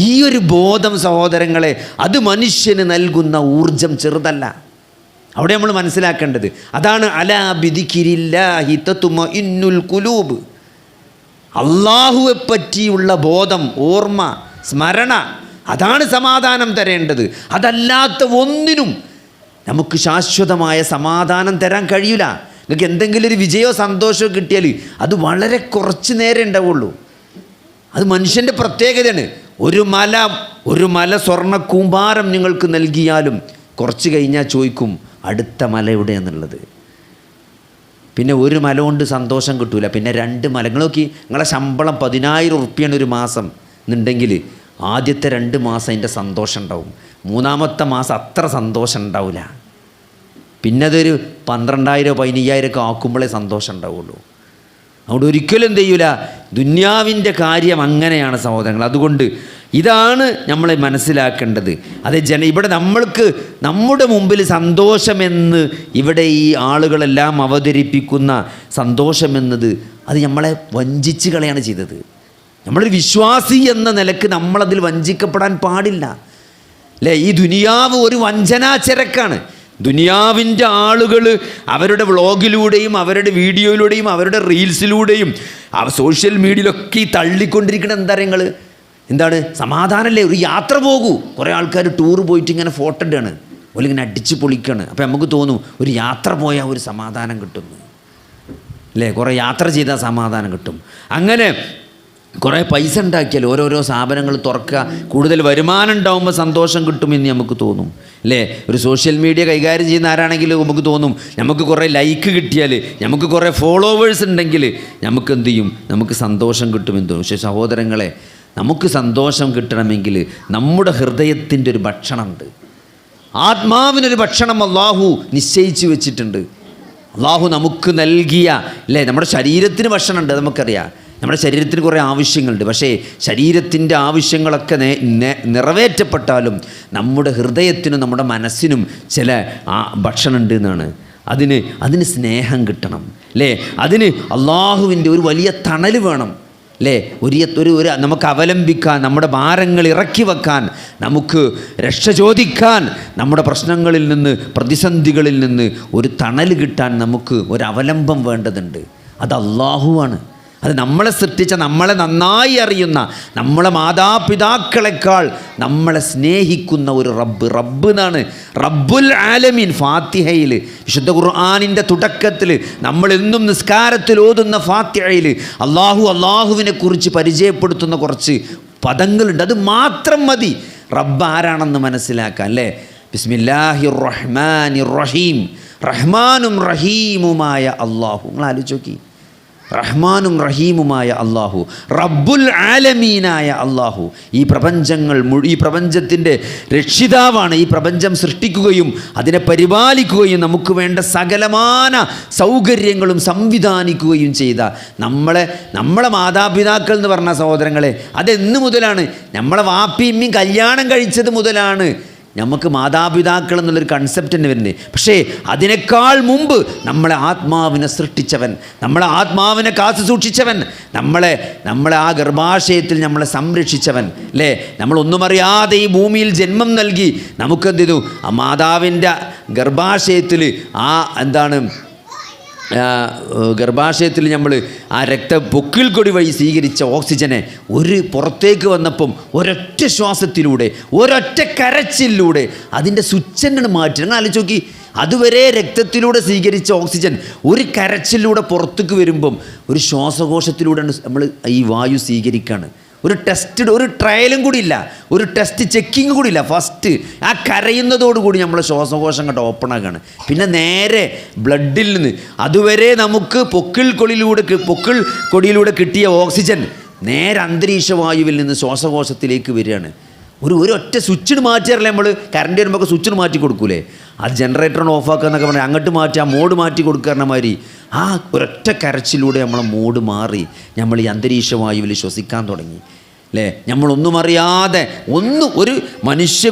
ഈ ഒരു ബോധം സഹോദരങ്ങളെ, അത് മനുഷ്യന് നൽകുന്ന ഊർജം ചെറുതല്ല. അവിടെ നമ്മൾ മനസ്സിലാക്കേണ്ടത് അതാണ്. അലാ ബിദിക്രില്ലാഹി തത്മഇന്നുൽ ഖുലൂബ്. അല്ലാഹുവെ പറ്റിയുള്ള ബോധം, ഓർമ്മ, സ്മരണ, അതാണ് സമാധാനം തരേണ്ടത്. അതല്ലാത്ത ഒന്നിനും നമുക്ക് ശാശ്വതമായ സമാധാനം തരാൻ കഴിയില്ല. നിങ്ങൾക്ക് എന്തെങ്കിലും ഒരു വിജയമോ സന്തോഷമോ കിട്ടിയാൽ അത് വളരെ കുറച്ച് നേരം ഉണ്ടാവുള്ളൂ. അത് മനുഷ്യൻ്റെ പ്രത്യേകതയാണ്. ഒരു മല സ്വർണ്ണ കൂമ്പാരം നിങ്ങൾക്ക് നൽകിയാലും കുറച്ച് കഴിഞ്ഞാൽ ചോദിക്കും അടുത്ത മല എവിടെയാണെന്നുള്ളത്. പിന്നെ ഒരു മല കൊണ്ട് സന്തോഷം കിട്ടൂല, പിന്നെ 2 മല. നോക്കി, നിങ്ങളെ ശമ്പളം 10,000 ഉറുപ്പ്യാണ് ഒരു മാസം എന്നുണ്ടെങ്കിൽ ആദ്യത്തെ 2 മാസം അതിൻ്റെ സന്തോഷം ഉണ്ടാവും, 3-ാമത്തെ മാസം അത്ര സന്തോഷം ഉണ്ടാവില്ല, പിന്നെ അതൊരു 12,000 15,000 ഒക്കെ ആക്കുമ്പോഴേ സന്തോഷം ഉണ്ടാവുള്ളൂ. അതുകൊണ്ട് ഒരിക്കലും എന്ത് ചെയ്യൂല, ദുന്യാവിൻ്റെ കാര്യം അങ്ങനെയാണ് സഹോദരങ്ങൾ. അതുകൊണ്ട് ഇതാണ് നമ്മൾ മനസ്സിലാക്കേണ്ടത്. അത് ഇവിടെ നമ്മൾക്ക് നമ്മുടെ മുമ്പിൽ സന്തോഷമെന്ന് ഇവിടെ ഈ ആളുകളെല്ലാം അവതരിപ്പിക്കുന്ന സന്തോഷമെന്നത് അത് നമ്മളെ വഞ്ചിച്ച് കളയാണ് ചെയ്തത്. നമ്മളൊരു വിശ്വാസി എന്ന നിലക്ക് നമ്മളതിൽ വഞ്ചിക്കപ്പെടാൻ പാടില്ല അല്ലേ. ഈ ദുനിയാവ് ഒരു വഞ്ചനാചരക്കാണ്. ദുനിയാവിൻ്റെ ആളുകൾ അവരുടെ വ്ളോഗിലൂടെയും അവരുടെ വീഡിയോയിലൂടെയും അവരുടെ റീൽസിലൂടെയും സോഷ്യൽ മീഡിയയിലൊക്കെ ഈ തള്ളിക്കൊണ്ടിരിക്കുന്ന എന്താണ് സമാധാനമല്ലേ, ഒരു യാത്ര പോകൂ. കുറേ ആൾക്കാർ ടൂർ പോയിട്ട് ഇങ്ങനെ ഫോട്ടോ ഇടുകയാണ്, ഓലിങ്ങനെ അടിച്ച് പൊളിക്കുകയാണ്. അപ്പോൾ നമുക്ക് തോന്നും ഒരു യാത്ര പോയാൽ ഒരു സമാധാനം കിട്ടുന്നു അല്ലേ, കുറേ യാത്ര ചെയ്താൽ സമാധാനം കിട്ടും. അങ്ങനെ കുറേ പൈസ ഉണ്ടാക്കിയാൽ ഓരോരോ സ്ഥാപനങ്ങൾ തുറക്കുക, കൂടുതൽ വരുമാനം ഉണ്ടാകുമ്പോൾ സന്തോഷം കിട്ടുമെന്ന് നമുക്ക് തോന്നും അല്ലേ. ഒരു സോഷ്യൽ മീഡിയ കൈകാര്യം ചെയ്യുന്ന ആരാണെങ്കിലും നമുക്ക് തോന്നും നമുക്ക് കുറേ ലൈക്ക് കിട്ടിയാൽ, നമുക്ക് കുറേ ഫോളോവേഴ്സ് ഉണ്ടെങ്കിൽ നമുക്ക് എന്ത് ചെയ്യും, നമുക്ക് സന്തോഷം കിട്ടുമെന്ന് തോന്നും. പക്ഷേ സഹോദരങ്ങളെ, നമുക്ക് സന്തോഷം കിട്ടണമെങ്കിൽ നമ്മുടെ ഹൃദയത്തിൻ്റെ ഒരു ഭക്ഷണമുണ്ട്, ആത്മാവിനൊരു ഭക്ഷണം അല്ലാഹു നിശ്ചയിച്ച് വെച്ചിട്ടുണ്ട്. അല്ലാഹു നമുക്ക് നൽകിയ അല്ലേ, നമ്മുടെ ശരീരത്തിന് ഭക്ഷണമുണ്ട്, നമുക്കറിയാം. നമ്മുടെ ശരീരത്തിന് കുറേ ആവശ്യങ്ങളുണ്ട്. പക്ഷേ ശരീരത്തിൻ്റെ ആവശ്യങ്ങളൊക്കെ നിറവേറ്റപ്പെട്ടാലും നമ്മുടെ ഹൃദയത്തിനും നമ്മുടെ മനസ്സിനും ചില ഭക്ഷണം ഉണ്ട് എന്നാണ്. അതിന് സ്നേഹം കിട്ടണം അല്ലേ, അതിന് അള്ളാഹുവിൻ്റെ ഒരു വലിയ തണൽ വേണം. അല്ലേ? ഒരു നമുക്ക് അവലംബിക്കാൻ, നമ്മുടെ ഭാരങ്ങൾ ഇറക്കി വെക്കാൻ, നമുക്ക് രക്ഷ ചോദിക്കാൻ, നമ്മുടെ പ്രശ്നങ്ങളിൽ നിന്ന്, പ്രതിസന്ധികളിൽ നിന്ന് ഒരു തണൽ കിട്ടാൻ നമുക്ക് ഒരു അവലംബം വേണ്ടതുണ്ട്. അത് അള്ളാഹുവാണ്. അത് നമ്മളെ സൃഷ്ടിച്ച, നമ്മളെ നന്നായി അറിയുന്ന, നമ്മളെ മാതാപിതാക്കളെക്കാൾ നമ്മളെ സ്നേഹിക്കുന്ന ഒരു റബ്ബ് എന്നാണ് റബ്ബുൽ ആലമീൻ. ഫാത്തിഹയിൽ, വിശുദ്ധ ഖുർആനിൻ്റെ തുടക്കത്തിൽ, നമ്മളെന്നും നിസ്കാരത്തിൽ ഓതുന്ന ഫാത്തിഹയിൽ അള്ളാഹുവിനെ കുറിച്ച് പരിചയപ്പെടുത്തുന്ന കുറച്ച് പദങ്ങളുണ്ട്. അത് മാത്രം മതി റബ്ബ് ആരാണെന്ന് മനസ്സിലാക്കാൻ, അല്ലേ? ബിസ്മില്ലാഹിർ റഹ്മാനിർ റഹീം. റഹ്മാനും റഹീമുമായ അള്ളാഹു. നിങ്ങൾ ആലോചിച്ച് നോക്കി, റഹ്മാനും റഹീമുമായ അള്ളാഹു, റബ്ബുൽ ആലമീനായ അള്ളാഹു, ഈ പ്രപഞ്ചത്തിൻ്റെ രക്ഷിതാവാണ്. ഈ പ്രപഞ്ചം സൃഷ്ടിക്കുകയും അതിനെ പരിപാലിക്കുകയും നമുക്ക് വേണ്ട സകലമാന സൗകര്യങ്ങളും സംവിധാനിക്കുകയും ചെയ്ത നമ്മളെ മാതാപിതാക്കൾ എന്ന് പറഞ്ഞ സഹോദരങ്ങളെ, അതെന്ന് മുതലാണ്? നമ്മളെ വാപ്പിയമ്മയും കല്യാണം കഴിച്ചത് മുതലാണ് നമുക്ക് മാതാപിതാക്കൾ എന്നുള്ളൊരു കൺസെപ്റ്റ് തന്നെ വരുന്നത്. പക്ഷേ അതിനേക്കാൾ മുമ്പ് നമ്മളെ ആത്മാവിനെ സൃഷ്ടിച്ചവൻ, നമ്മളെ ആത്മാവിനെ കാത്തു സൂക്ഷിച്ചവൻ, നമ്മളെ ആ ഗർഭാശയത്തിൽ നമ്മളെ സംരക്ഷിച്ചവൻ, അല്ലേ? നമ്മളൊന്നും അറിയാതെ ഈ ഭൂമിയിൽ ജന്മം നൽകി നമുക്കെന്ത് ചെയ്തു? ആ മാതാവിൻ്റെ ഗർഭാശയത്തിൽ ഗർഭാശയത്തിൽ നമ്മൾ ആ പൊക്കിൾ കൊടി വഴി സ്വീകരിച്ച ഓക്സിജനെ പുറത്തേക്ക് വന്നപ്പം ഒരൊറ്റ ശ്വാസത്തിലൂടെ, ഒരൊറ്റ കരച്ചിലൂടെ അതിൻ്റെ സ്വിച്ചെന്നെ മാറ്റി. നിങ്ങൾ ആലോചിച്ച് നോക്കി, അതുവരെ രക്തത്തിലൂടെ സ്വീകരിച്ച ഓക്സിജൻ ഒരു കരച്ചിലൂടെ പുറത്തേക്ക് വരുമ്പം ഒരു ശ്വാസകോശത്തിലൂടെ നമ്മൾ ഈ വായു സ്വീകരിക്കുകയാണ്. ഒരു ട്രയലും കൂടി ഇല്ല, ഒരു ടെസ്റ്റ് ചെക്കിങ് കൂടി ഇല്ല. ഫസ്റ്റ് ആ കരയുന്നതോടുകൂടി നമ്മളെ ശ്വാസകോശം കണ്ട് ഓപ്പൺ ആക്കുകയാണ്. പിന്നെ നേരെ ബ്ലഡിൽ നിന്ന് അതുവരെ നമുക്ക് പൊക്കിൾ കൊടിയിലൂടെ കിട്ടിയ ഓക്സിജൻ നേരെ അന്തരീക്ഷ വായുവിൽ നിന്ന് ശ്വാസകോശത്തിലേക്ക് വരികയാണ്. ഒരൊറ്റ സ്വിച്ചിന് മാറ്റിയാറല്ലേ നമ്മൾ കറണ്ട് വരുമ്പോൾ സ്വിച്ചിന് മാറ്റി കൊടുക്കൂലേ? അത് ജനറേറ്ററിന് ഓഫാക്കുക എന്നൊക്കെ പറഞ്ഞാൽ അങ്ങോട്ട് മാറ്റി ആ മോഡ് മാറ്റി കൊടുക്കുന്ന മാതിരി ആ ഒരൊറ്റ കരച്ചിലൂടെ നമ്മളെ മോഡ് മാറി നമ്മൾ ഈ അന്തരീക്ഷ വായുവിൽ ശ്വസിക്കാൻ തുടങ്ങി, അല്ലേ? നമ്മളൊന്നും അറിയാതെ ഒരു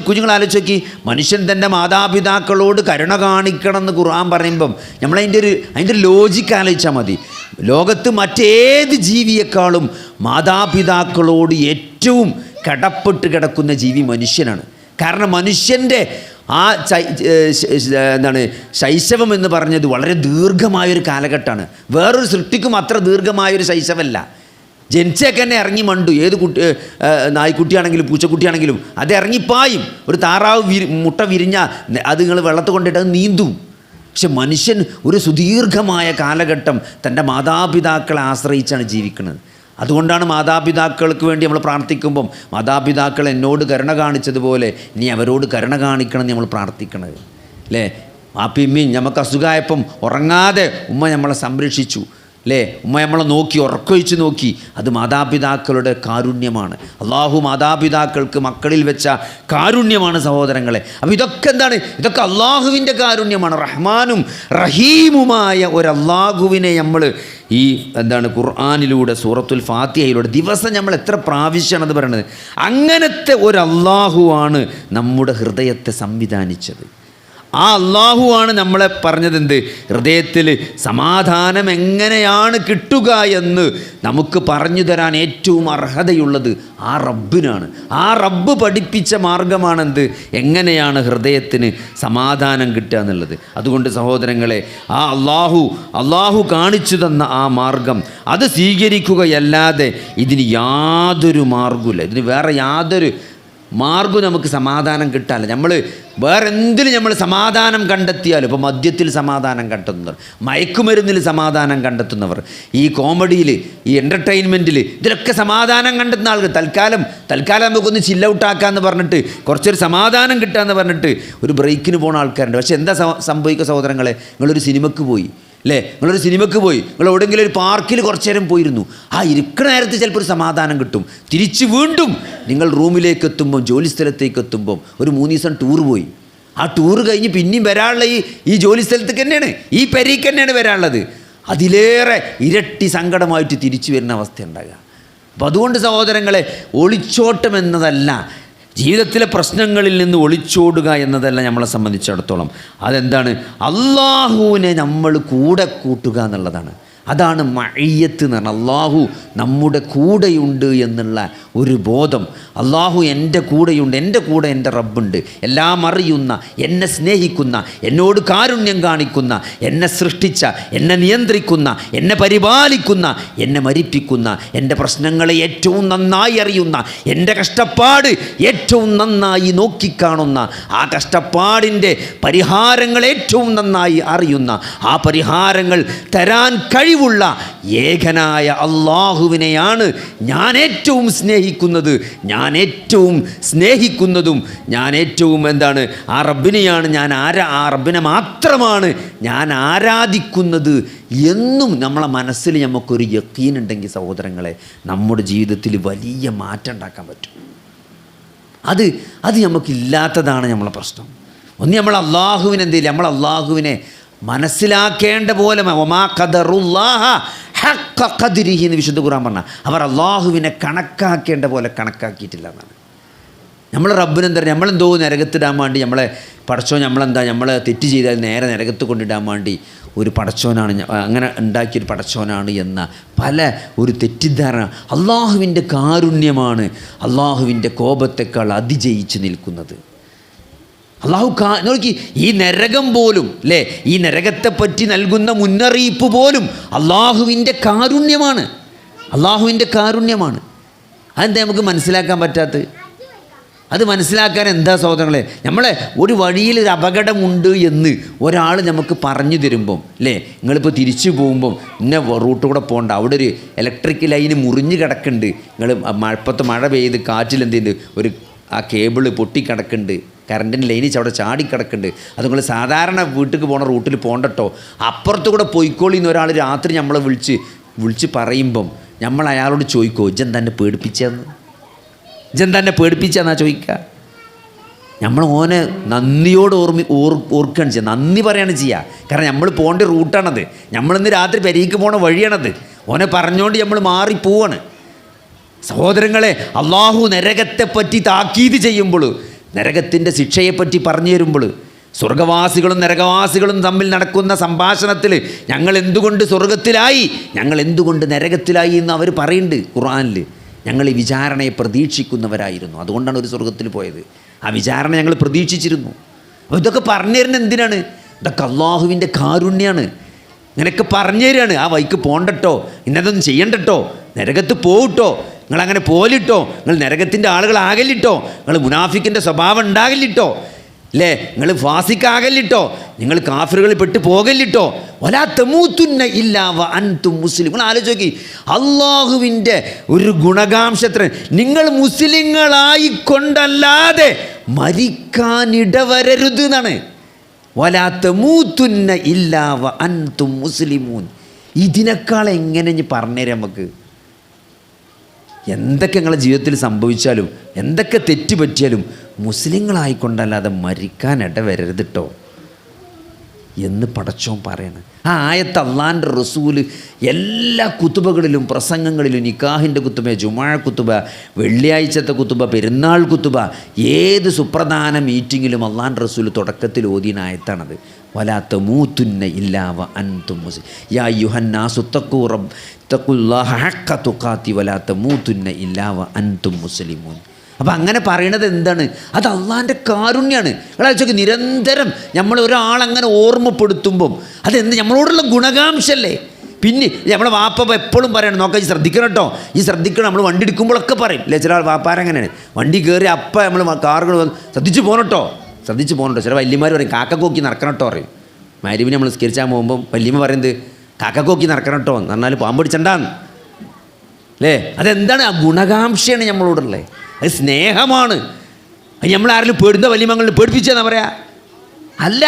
കുഞ്ഞുങ്ങൾ ആലോചിച്ച് നോക്കി, മനുഷ്യൻ തൻ്റെ മാതാപിതാക്കളോട് കരുണ കാണിക്കണം എന്ന് ഖുർആൻ പറയുമ്പം നമ്മളതിൻ്റെ ഒരു ലോജിക്ക് ആലോചിച്ചാൽ മതി. ലോകത്ത് മറ്റേത് ജീവിയെക്കാളും മാതാപിതാക്കളോട് ഏറ്റവും കടപ്പെട്ട് കിടക്കുന്ന ജീവി മനുഷ്യനാണ്. കാരണം മനുഷ്യൻ്റെ ആ ശൈശവം എന്ന് പറഞ്ഞത് വളരെ ദീർഘമായൊരു കാലഘട്ടമാണ്. വേറൊരു സൃഷ്ടിക്കും അത്ര ദീർഘമായൊരു ശൈശവമല്ല. ജനിച്ചൊക്കെ തന്നെ ഇറങ്ങി മണ്ടു. ഏത് നായ്ക്കുട്ടിയാണെങ്കിലും പൂച്ചക്കുട്ടിയാണെങ്കിലും അത് ഇറങ്ങിപ്പായും. ഒരു താറാവ് മുട്ട വിരിഞ്ഞാൽ അത് നിങ്ങൾ വെള്ളത്തിൽ കൊണ്ടിട്ട് അത് നീന്തും. പക്ഷെ മനുഷ്യൻ ഒരു സുദീർഘമായ കാലഘട്ടം തൻ്റെ മാതാപിതാക്കളെ ആശ്രയിച്ചാണ് ജീവിക്കുന്നത്. അതുകൊണ്ടാണ് മാതാപിതാക്കൾക്ക് വേണ്ടി നമ്മൾ പ്രാർത്ഥിക്കുമ്പം മാതാപിതാക്കൾ എന്നോട് കരുണ കാണിച്ചതുപോലെ നീ അവരോട് കരുണ കാണിക്കണം എന്ന് നമ്മൾ പ്രാർത്ഥിക്കണത്, അല്ലേ? വാപ്പിയമ്മയും നമുക്ക് അസുഖമായപ്പം ഉറങ്ങാതെ ഉമ്മ നമ്മളെ സംരക്ഷിച്ചു, അല്ലേ? ഉമ്മ നമ്മളെ നോക്കി, ഉറക്കൊഴിച്ച് നോക്കി. അത് മാതാപിതാക്കളുടെ കാരുണ്യമാണ്. അള്ളാഹു മാതാപിതാക്കൾക്ക് മക്കളിൽ വെച്ച കാരുണ്യമാണ് സഹോദരങ്ങളെ. അപ്പോൾ ഇതൊക്കെ എന്താണ്? ഇതൊക്കെ അള്ളാഹുവിൻ്റെ കാരുണ്യമാണ്. റഹ്മാനും റഹീമുമായ ഒരു അള്ളാഹുവിനെ നമ്മൾ ഈ ഖുർആനിലൂടെ, സൂറത്തുൽ ഫാത്തിഹയിലൂടെ ദിവസം നമ്മൾ എത്ര പ്രാവശ്യമാണത് പറയുന്നത്. അങ്ങനത്തെ ഒരു അള്ളാഹുവാണ് നമ്മുടെ ഹൃദയത്തെ സംവിധാനിച്ചത്. ആ അള്ളാഹുവാണ് നമ്മളെ പറഞ്ഞതെന്ത്? ഹൃദയത്തിൽ സമാധാനം എങ്ങനെയാണ് കിട്ടുക എന്ന് നമുക്ക് പറഞ്ഞു തരാൻ ഏറ്റവും അർഹതയുള്ളത് ആ റബ്ബിനാണ്. ആ റബ്ബ് പഠിപ്പിച്ച മാർഗമാണെന്ത്? എങ്ങനെയാണ് ഹൃദയത്തിന് സമാധാനം കിട്ടുക എന്നുള്ളത്. അതുകൊണ്ട് സഹോദരങ്ങളെ, ആ അള്ളാഹു കാണിച്ചു തന്ന ആ മാർഗം അത് സ്വീകരിക്കുകയല്ലാതെ ഇതിന് യാതൊരു മാർഗമില്ല. ഇതിന് വേറെ യാതൊരു മാർഗം നമുക്ക് സമാധാനം കിട്ടാനില്ല. നമ്മൾ വേറെ എന്തിനും നമ്മൾ സമാധാനം കണ്ടെത്തിയാലും, ഇപ്പോൾ മദ്യത്തിൽ സമാധാനം കണ്ടെത്തുന്നവർ, മയക്കുമരുന്നിൽ സമാധാനം കണ്ടെത്തുന്നവർ, ഈ കോമഡിയിൽ, ഈ എൻ്റർടൈൻമെൻറ്റിൽ, ഇതിലൊക്കെ സമാധാനം കണ്ടെത്തുന്ന ആളുകൾ തൽക്കാലം നമുക്കൊന്ന് ചില്ലൗട്ടാക്കാമെന്ന് പറഞ്ഞിട്ട്, കുറച്ചൊരു സമാധാനം കിട്ടാമെന്ന് പറഞ്ഞിട്ട് ഒരു ബ്രേക്കിന് പോകുന്ന ആൾക്കാരുണ്ട്. പക്ഷേ എന്താ സംഭവിക്കുക സഹോദരങ്ങളെ? നിങ്ങളൊരു സിനിമയ്ക്ക് പോയി, അല്ലേ? നിങ്ങൾ എവിടെയെങ്കിലും ഒരു പാർക്കിൽ കുറച്ച് നേരം പോയിരുന്നു. ആ ഇരിക്കുന്ന നേരത്ത് ചിലപ്പോൾ ഒരു സമാധാനം കിട്ടും. തിരിച്ച് വീണ്ടും നിങ്ങൾ റൂമിലേക്ക് എത്തുമ്പം, ജോലി സ്ഥലത്തേക്ക് എത്തുമ്പം ഒരു 3 ദിവസം ടൂർ പോയി. ആ ടൂർ കഴിഞ്ഞ് പിന്നെയും വരാനുള്ള ഈ ജോലി സ്ഥലത്തേക്ക് തന്നെയാണ്, ഈ പെരീക്ക് തന്നെയാണ് വരാനുള്ളത്. അതിലേറെ ഇരട്ടി സങ്കടമായിട്ട് തിരിച്ചു വരുന്ന അവസ്ഥ ഉണ്ടാകുക. അപ്പോൾ അതുകൊണ്ട് സഹോദരങ്ങളെ, ഒളിച്ചോട്ടം എന്നതല്ല, ജീവിതത്തിലെ പ്രശ്നങ്ങളിൽ നിന്ന് ഒളിച്ചോടുക എന്നതല്ല നമ്മളെ സംബന്ധിച്ചിടത്തോളം. അതെന്താണ്? അള്ളാഹുവിനെ നമ്മൾ കൂടെ കൂട്ടുക എന്നുള്ളതാണ്. അതാണ് മഅയ്യത്ത് എന്ന് പറഞ്ഞാൽ അള്ളാഹു നമ്മുടെ കൂടെയുണ്ട് എന്നുള്ള ഒരു ബോധം. അള്ളാഹു എൻ്റെ കൂടെയുണ്ട്, എൻ്റെ കൂടെ എൻ്റെ റബ്ബുണ്ട്, എല്ലാം അറിയുന്ന, എന്നെ സ്നേഹിക്കുന്ന, എന്നോട് കാരുണ്യം കാണിക്കുന്ന, എന്നെ സൃഷ്ടിച്ച, എന്നെ നിയന്ത്രിക്കുന്ന, എന്നെ പരിപാലിക്കുന്ന, എന്നെ മരിപ്പിക്കുന്ന, എൻ്റെ പ്രശ്നങ്ങളെ ഏറ്റവും നന്നായി അറിയുന്ന, എൻ്റെ കഷ്ടപ്പാട് ഏറ്റവും നന്നായി നോക്കിക്കാണുന്ന, ആ കഷ്ടപ്പാടിൻ്റെ പരിഹാരങ്ങൾ ഏറ്റവും നന്നായി അറിയുന്ന, ആ പരിഹാരങ്ങൾ തരാൻ കഴിവുള്ള ഏകനായ അള്ളാഹുവിനെയാണ് ഞാൻ ഏറ്റവും സ്നേഹിക്കുന്നത്, ഞാൻ ഏറ്റവും സ്നേഹിക്കുന്നതും, ഞാൻ ഏറ്റവും ആ റബ്ബിനെയാണ് ഞാൻ ആ റബ്ബിനെ മാത്രമാണ് ഞാൻ ആരാധിക്കുന്നത് എന്നും നമ്മളെ മനസ്സിൽ നമുക്കൊരു യഖീനുണ്ടെങ്കിൽ സഹോദരങ്ങളെ, നമ്മുടെ ജീവിതത്തിൽ വലിയ മാറ്റം ഉണ്ടാക്കാൻ പറ്റും. അത് നമുക്കില്ലാത്തതാണ് നമ്മളെ പ്രശ്നം. ഒന്ന് നമ്മൾ അള്ളാഹുവിനെ എന്തെങ്കിലും നമ്മൾ അള്ളാഹുവിനെ മനസ്സിലാക്കേണ്ട പോലെ വമാ ഖദറുല്ലാഹ ഹഖ്ഖ ഖദ്രിഹി എന്ന് വിശുദ്ധ ഖുർആൻ പറഞ്ഞ, അവർ അള്ളാഹുവിനെ കണക്കാക്കേണ്ട പോലെ കണക്കാക്കിയിട്ടില്ല എന്നാണ്. നമ്മൾ റബ്ബിനെന്താ പറയുക, നമ്മളെന്തോ നരകത്തിടാൻ വേണ്ടി നമ്മളെ പടച്ചോൻ നമ്മൾ തെറ്റ് ചെയ്താൽ നേരെ നരകത്ത് കൊണ്ടിടാൻ വേണ്ടി ഒരു പടച്ചോനാണ്, അങ്ങനെ ഉണ്ടാക്കിയൊരു പടച്ചോനാണ് എന്ന പല ഒരു തെറ്റിദ്ധാരണ. അള്ളാഹുവിൻ്റെ കാരുണ്യമാണ് അള്ളാഹുവിൻ്റെ കോപത്തെക്കാൾ അതിജയിച്ച് നിൽക്കുന്നത്. അള്ളാഹു നോക്കി, ഈ നരകം പോലും അല്ലേ, ഈ നരകത്തെപ്പറ്റി നൽകുന്ന മുന്നറിയിപ്പ് പോലും അള്ളാഹുവിൻ്റെ കാരുണ്യമാണ്, അള്ളാഹുവിൻ്റെ കാരുണ്യമാണ്. അതെന്താ നമുക്ക് മനസ്സിലാക്കാൻ പറ്റാത്തത്? അത് മനസ്സിലാക്കാൻ എന്താ സഹോദരങ്ങളെ, നമ്മളെ ഒരു വഴിയിൽ ഒരു അപകടമുണ്ട് എന്ന് ഒരാൾ നമുക്ക് പറഞ്ഞു തരുമ്പം അല്ലേ, നിങ്ങളിപ്പോൾ തിരിച്ചു പോകുമ്പം ഇന്ന റൂട്ട് കൂടെ പോകണ്ട, അവിടെ ഒരു ഇലക്ട്രിക് ലൈന് മുറിഞ്ഞ് കിടക്കുന്നുണ്ട്, നിങ്ങൾ മഴപ്പത്ത് മഴ പെയ്ത് കാറ്റിൽ എന്ത് ചെയ്യുന്നുണ്ട്, ഒരു ആ കേബിള് പൊട്ടിക്കിടക്കുന്നുണ്ട്, കറണ്ടിൻ്റെ ലൈനിൽ അവിടെ ചാടിക്കിടക്കുന്നുണ്ട്, അത് നിങ്ങൾ സാധാരണ വീട്ടിലേക്ക് പോണ റൂട്ടിൽ പോകണ്ടട്ടോ, അപ്പുറത്ത് കൂടെ പോയിക്കോളി എന്ന് ഒരാൾ രാത്രി നമ്മളെ വിളിച്ച് പറയുമ്പം നമ്മൾ അയാളോട് ചോദിക്കുമോ, ഇജെന്താ പേടിപ്പിച്ചെന്നാ ചോദിക്കുക. നമ്മൾ ഓനെ നന്ദിയോട് ഓർക്കുകയാണ് ചെയ്യുക, നന്ദി പറയുകയാണ് ചെയ്യുക. കാരണം നമ്മൾ പോകേണ്ട റൂട്ടാണത്, നമ്മളിന്ന് രാത്രി പെരീക്ക് പോണ വഴിയാണത്. ഓനെ പറഞ്ഞുകൊണ്ട് നമ്മൾ മാറിപ്പോവാണ്. സഹോദരങ്ങളെ, അള്ളാഹു നരകത്തെപ്പറ്റി താക്കീത് ചെയ്യുമ്പോൾ, നരകത്തിൻ്റെ ശിക്ഷയെപ്പറ്റി പറഞ്ഞു തരുമ്പോൾ, സ്വർഗവാസികളും നരകവാസികളും തമ്മിൽ നടക്കുന്ന സംഭാഷണത്തിൽ ഞങ്ങൾ എന്തുകൊണ്ട് സ്വർഗത്തിലായി, ഞങ്ങൾ എന്തുകൊണ്ട് നരകത്തിലായി എന്ന് അവർ പറയുന്നുണ്ട് ഖുർആനിൽ. ഞങ്ങൾ ഈ വിചാരണയെ പ്രതീക്ഷിക്കുന്നവരായിരുന്നു, അതുകൊണ്ടാണ് ഒരു സ്വർഗത്തിൽ പോയത്. ആ വിചാരണ ഞങ്ങൾ പ്രതീക്ഷിച്ചിരുന്നു. അപ്പോൾ ഇതൊക്കെ പറഞ്ഞു തരുന്നത് എന്തിനാണ്? ഇതൊക്കെ അള്ളാഹുവിൻ്റെ കാരുണ്യമാണ്. ഇങ്ങനെയൊക്കെ പറഞ്ഞു തരികയാണ്, ആ വഴിക്ക് പോകണ്ടട്ടോ, ഇന്നതൊന്നും ചെയ്യണ്ടട്ടോ, നരകത്ത് പോകട്ടോ, നിങ്ങളങ്ങനെ പോലിട്ടോ, നിങ്ങൾ നരകത്തിൻ്റെ ആളുകളാകല്ലിട്ടോ, നിങ്ങൾ മുനാഫിക്കിൻ്റെ സ്വഭാവം ഉണ്ടാകല്ലിട്ടോ, അല്ലേ, നിങ്ങൾ ഫാസിക്കാകല്ലിട്ടോ, നിങ്ങൾ കാഫിറുകളിൽ പെട്ട് പോകല്ലിട്ടോ, വലാ തമൂതുന്ന ഇല്ലാ വഅൻതും മുസ്ലിം. നിങ്ങൾ ആലോചിച്ച്, അള്ളാഹുവിൻ്റെ ഒരു ഗുണകാംശത്തിന് നിങ്ങൾ മുസ്ലിങ്ങളായിക്കൊണ്ടല്ലാതെ മരിക്കാനിടവരരുത് എന്നാണ്. വലാ തമൂതുന്ന ഇല്ലാ വഅൻതും മുസ്ലിമൂൻ. ഇതിനേക്കാൾ എങ്ങനെ ഇനി പറഞ്ഞുതരാം നമുക്ക്? എന്തൊക്കെ നിങ്ങളുടെ ജീവിതത്തിൽ സംഭവിച്ചാലും, എന്തൊക്കെ തെറ്റ് പറ്റിയാലും മുസ്ലിങ്ങളായിക്കൊണ്ടല്ലാതെ മരിക്കാനിട വരരുത് കേട്ടോ എന്ന് പടച്ചോൻ പറയണം. ആ ആയത്ത് അള്ളാൻ്റെ റസൂല് എല്ലാ കുത്തുബകളിലും പ്രസംഗങ്ങളിലും, നിക്കാഹിൻ്റെ കുത്തുബ, ജുമാ കുത്തുബ, വെള്ളിയാഴ്ചത്തെ കുത്തുബ, പെരുന്നാൾ കുത്തുബ, ഏത് സുപ്രധാന മീറ്റിങ്ങിലും അള്ളാൻ്റെ റസൂല് തുടക്കത്തിൽ ഓതിയ ആയത്താണത്. വലാ തമൂതുന്ന ഇല്ലാ വഅൻതും മുസ്ലിമൂൻ യാ അയ്യുഹന്നാസു തഖുല്ലാഹ ഹഖ്ഖ തുഖാതി വലാ തമൂതുന്ന ഇല്ലാ വഅൻതും മുസ്ലിമൂൻ. അപ്പം അങ്ങനെ പറയണത് എന്താണ്? അത് അള്ളാൻ്റെ കാരുണ്യമാണ്. നിങ്ങളാഴ്ചക്ക് നിരന്തരം നമ്മൾ ഒരാളങ്ങനെ ഓർമ്മപ്പെടുത്തുമ്പം അതെന്ത് നമ്മളോടുള്ള ഗുണകാംശല്ലേ. പിന്നെ നമ്മളെ വാപ്പ എപ്പോഴും പറയണം, നോക്കാം ഈ ശ്രദ്ധിക്കണം കേട്ടോ, ഈ ശ്രദ്ധിക്കണം. നമ്മൾ വണ്ടി എടുക്കുമ്പോഴൊക്കെ പറയും അല്ലേ, ചില വാപ്പാരങ്ങനെയാണ്, വണ്ടി കയറി അപ്പം നമ്മൾ കാറുകൾ ശ്രദ്ധിച്ച് പോകണട്ടോ, ശ്രദ്ധിച്ച് പോകണട്ടോ. ചില വല്യമാർ പറയും കാക്കക്കോക്കി നടക്കണം കേട്ടോ പറയും. മരുവിനെ നമ്മൾ സ്കരിച്ചാൽ പോകുമ്പം വല്യമ്മ പറയുന്നത് കാക്കക്കോക്കി നടക്കണം കേട്ടോ എന്ന് പറഞ്ഞാൽ പാമ്പ് പിടിച്ചണ്ടാന്ന് അല്ലേ. അതെന്താണ്? ആ ഗുണകാംക്ഷയാണ് നമ്മളോടുള്ളത്, അത് സ്നേഹമാണ്. അത് നമ്മളാരെങ്കിലും പേടുന്ന വല്യമ്മങ്ങളിൽ പേടിപ്പിച്ചെന്നാ പറയാ അല്ല.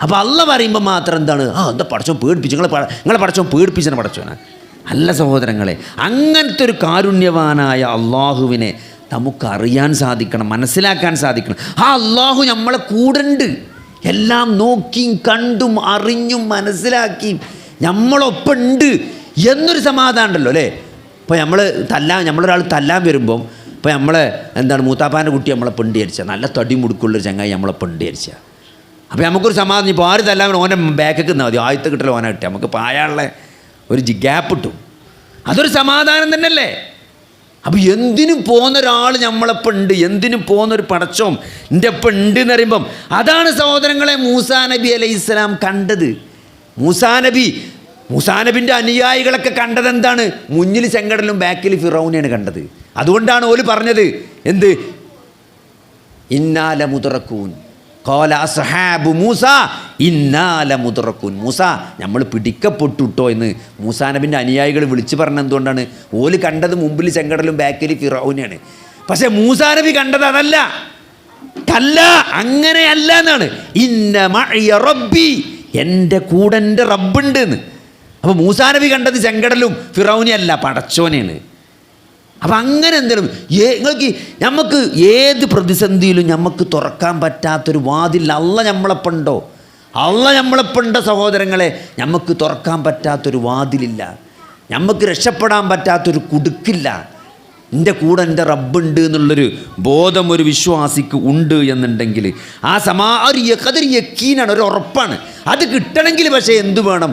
അപ്പോൾ അള്ള പറയുമ്പോൾ മാത്രം എന്താണ്, എന്താ പടച്ചോൻ പേടിപ്പിച്ചു, നിങ്ങളെ പടച്ചോൻ പേടിപ്പിച്ചെന്ന പടച്ചോനാ അല്ല സഹോദരങ്ങളെ. അങ്ങനത്തെ ഒരു കാരുണ്യവാനായ അള്ളാഹുവിനെ നമുക്കറിയാൻ സാധിക്കണം, മനസ്സിലാക്കാൻ സാധിക്കണം. ആ അള്ളാഹു നമ്മളെ കൂടെയുണ്ട്, എല്ലാം നോക്കിയും കണ്ടും അറിഞ്ഞും മനസ്സിലാക്കിയും നമ്മളൊപ്പം ഉണ്ട് എന്നൊരു സമാധാനം ഉണ്ടല്ലോ അല്ലേ. ഇപ്പോൾ നമ്മളൊരാൾ തല്ലാൻ വരുമ്പം, ഇപ്പോൾ നമ്മളെ മൂത്താപ്പാൻ്റെ കുട്ടി നമ്മളെ പെണ്ടിയരിച്ച, നല്ല തടി മുടുക്കുള്ളൊരു ചങ്ങായി നമ്മളെ പെണ്ടിയരിച്ച, അപ്പോൾ നമുക്കൊരു സമാധാനം. ഇപ്പോൾ ആര് തല്ലാൻ ഓനെ ബാക്കൊക്കെ നിന്നാൽ മതി, ആദ്യത്തെ കിട്ടൽ ഓനെ കിട്ടുക, നമുക്ക് പായാളെ ഒരു ഗ്യാപ്പ് ഇട്ടു. അതൊരു സമാധാനം തന്നെയല്ലേ? അപ്പോൾ എന്തിനും പോകുന്നൊരാൾ നമ്മളെപ്പം ഉണ്ട്, എന്തിനും പോകുന്നൊരു പടച്ചോം എൻ്റെ ഒപ്പം ഉണ്ട് എന്ന് പറയുമ്പം അതാണ് സഹോദരങ്ങളെ മൂസാ നബി അലൈഹിസ്സലാം കണ്ടത്. മൂസാ നബിൻ്റെ അനുയായികളൊക്കെ കണ്ടത് എന്താണ്? മുന്നിൽ ചെങ്കടലും ബാക്കിൽ ഫിറൗനെയാണ് കണ്ടത്. അതുകൊണ്ടാണ് ഓല് പറഞ്ഞത് എന്ത്? ഇന്നാല മുദ്റക്കൂൻ ഖാല അസ്ഹാബു മൂസ ഇന്നാല മുദ്റക്കൂൻ. മൂസ നമ്മൾ പിടിക്കപ്പെട്ടുട്ടോ എന്ന് മൂസാ നബിൻ്റെ അനുയായികൾ വിളിച്ചു പറഞ്ഞത് എന്തുകൊണ്ടാണ്? ഓല് കണ്ടത് മുമ്പിൽ ചെങ്കടലും ബാക്കിൽ ഫിറൗനെയാണ്. പക്ഷെ മൂസാ നബി കണ്ടത് അതല്ല. കല്ല, അങ്ങനെയല്ല എന്നാണ്. ഇന്ന മഅയ റബ്ബി, എൻ്റെ കൂടെ എൻ്റെ റബ്ബുണ്ട് എന്ന്. അപ്പോൾ മൂസാ നബി കണ്ടത് ചെങ്കടലും ഫിറൗനെയല്ല, പടച്ചോനെയാണ്. അപ്പം അങ്ങനെ എന്തെങ്കിലും നിങ്ങൾക്ക് നമുക്ക് ഏത് പ്രതിസന്ധിയിലും നമുക്ക് തുറക്കാൻ പറ്റാത്തൊരു വാതിൽ അള്ള നമ്മളെപ്പുണ്ടോ? അള്ള നമ്മളെപ്പുണ്ടോ സഹോദരങ്ങളെ? നമുക്ക് തുറക്കാൻ പറ്റാത്തൊരു വാതിലില്ല, നമുക്ക് രക്ഷപ്പെടാൻ പറ്റാത്തൊരു കുടുക്കില്ല. എൻ്റെ കൂടെ എൻ്റെ റബ്ബുണ്ട് എന്നുള്ളൊരു ബോധം ഒരു വിശ്വാസിക്ക് ഉണ്ട് എന്നുണ്ടെങ്കിൽ ഒരു യക്കീനാണ്, ഒരു ഉറപ്പാണ്. അത് കിട്ടണമെങ്കിൽ പക്ഷേ എന്തു വേണം?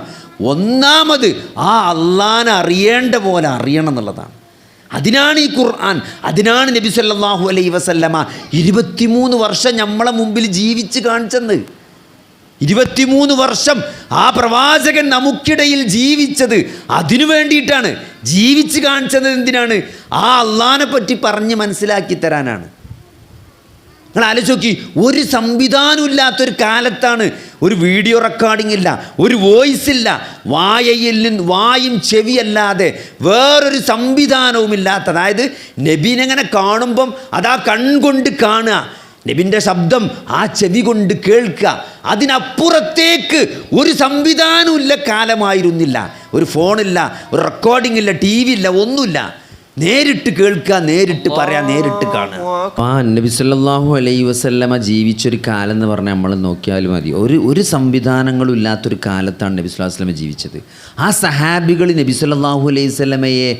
ഒന്നാമത് ആ അള്ളാനെ അറിയേണ്ട പോലെ അറിയണം എന്നുള്ളതാണ്. അതിനാണ് ഈ ഖുർആൻ, അതിനാണ് നബി സല്ലല്ലാഹു അലൈഹി വസല്ലമ 23 വർഷം നമ്മളെ മുമ്പിൽ ജീവിച്ച് കാണിച്ചെന്ന്. 23 വർഷം ആ പ്രവാചകൻ നമുക്കിടയിൽ ജീവിച്ചത് അതിനു വേണ്ടിയിട്ടാണ്. ജീവിച്ച് കാണിച്ചത് എന്തിനാണ്? ആ അള്ളാനെ പറ്റി പറഞ്ഞ് മനസ്സിലാക്കി തരാനാണ്. നിങ്ങൾ ആലോചിച്ച് നോക്കി, ഒരു സംവിധാനം ഇല്ലാത്തൊരു കാലത്താണ്. ഒരു വീഡിയോ റെക്കോർഡിംഗ് ഇല്ല, ഒരു വോയിസ് ഇല്ല, വായും ചെവിയല്ലാതെ വേറൊരു സംവിധാനവും ഇല്ലാത്ത, അതായത് നബീനെങ്ങനെ കാണുമ്പം അതാ കൺകൊണ്ട് കാണുക, നബിൻ്റെ ശബ്ദം ആ ചെവി കൊണ്ട് കേൾക്കുക, അതിനപ്പുറത്തേക്ക് ഒരു സംവിധാനവും ഇല്ല കാലമായിരുന്നില്ല. ഒരു ഫോണില്ല, ഒരു റെക്കോർഡിംഗ് ഇല്ല, ടി വി ഇല്ല, ഒന്നുമില്ല. നേരിട്ട് കേൾക്കുക, നേരിട്ട് പറയാം, നേരിട്ട് കാണുക. ആ നബി സല്ലല്ലാഹു അലൈഹി വസല്ലമ ജീവിച്ചൊരു കാലം എന്ന് പറഞ്ഞാൽ നമ്മൾ നോക്കിയാലും മതി. ഒരു സംവിധാനങ്ങളും ഇല്ലാത്തൊരു കാലത്താണ് നബി സല്ലല്ലാഹു അലൈഹി വസല്ലമ ജീവിച്ചത്. ആ സഹാബികൾ നബി സല്ലല്ലാഹു അലൈഹി വസല്ലമയെ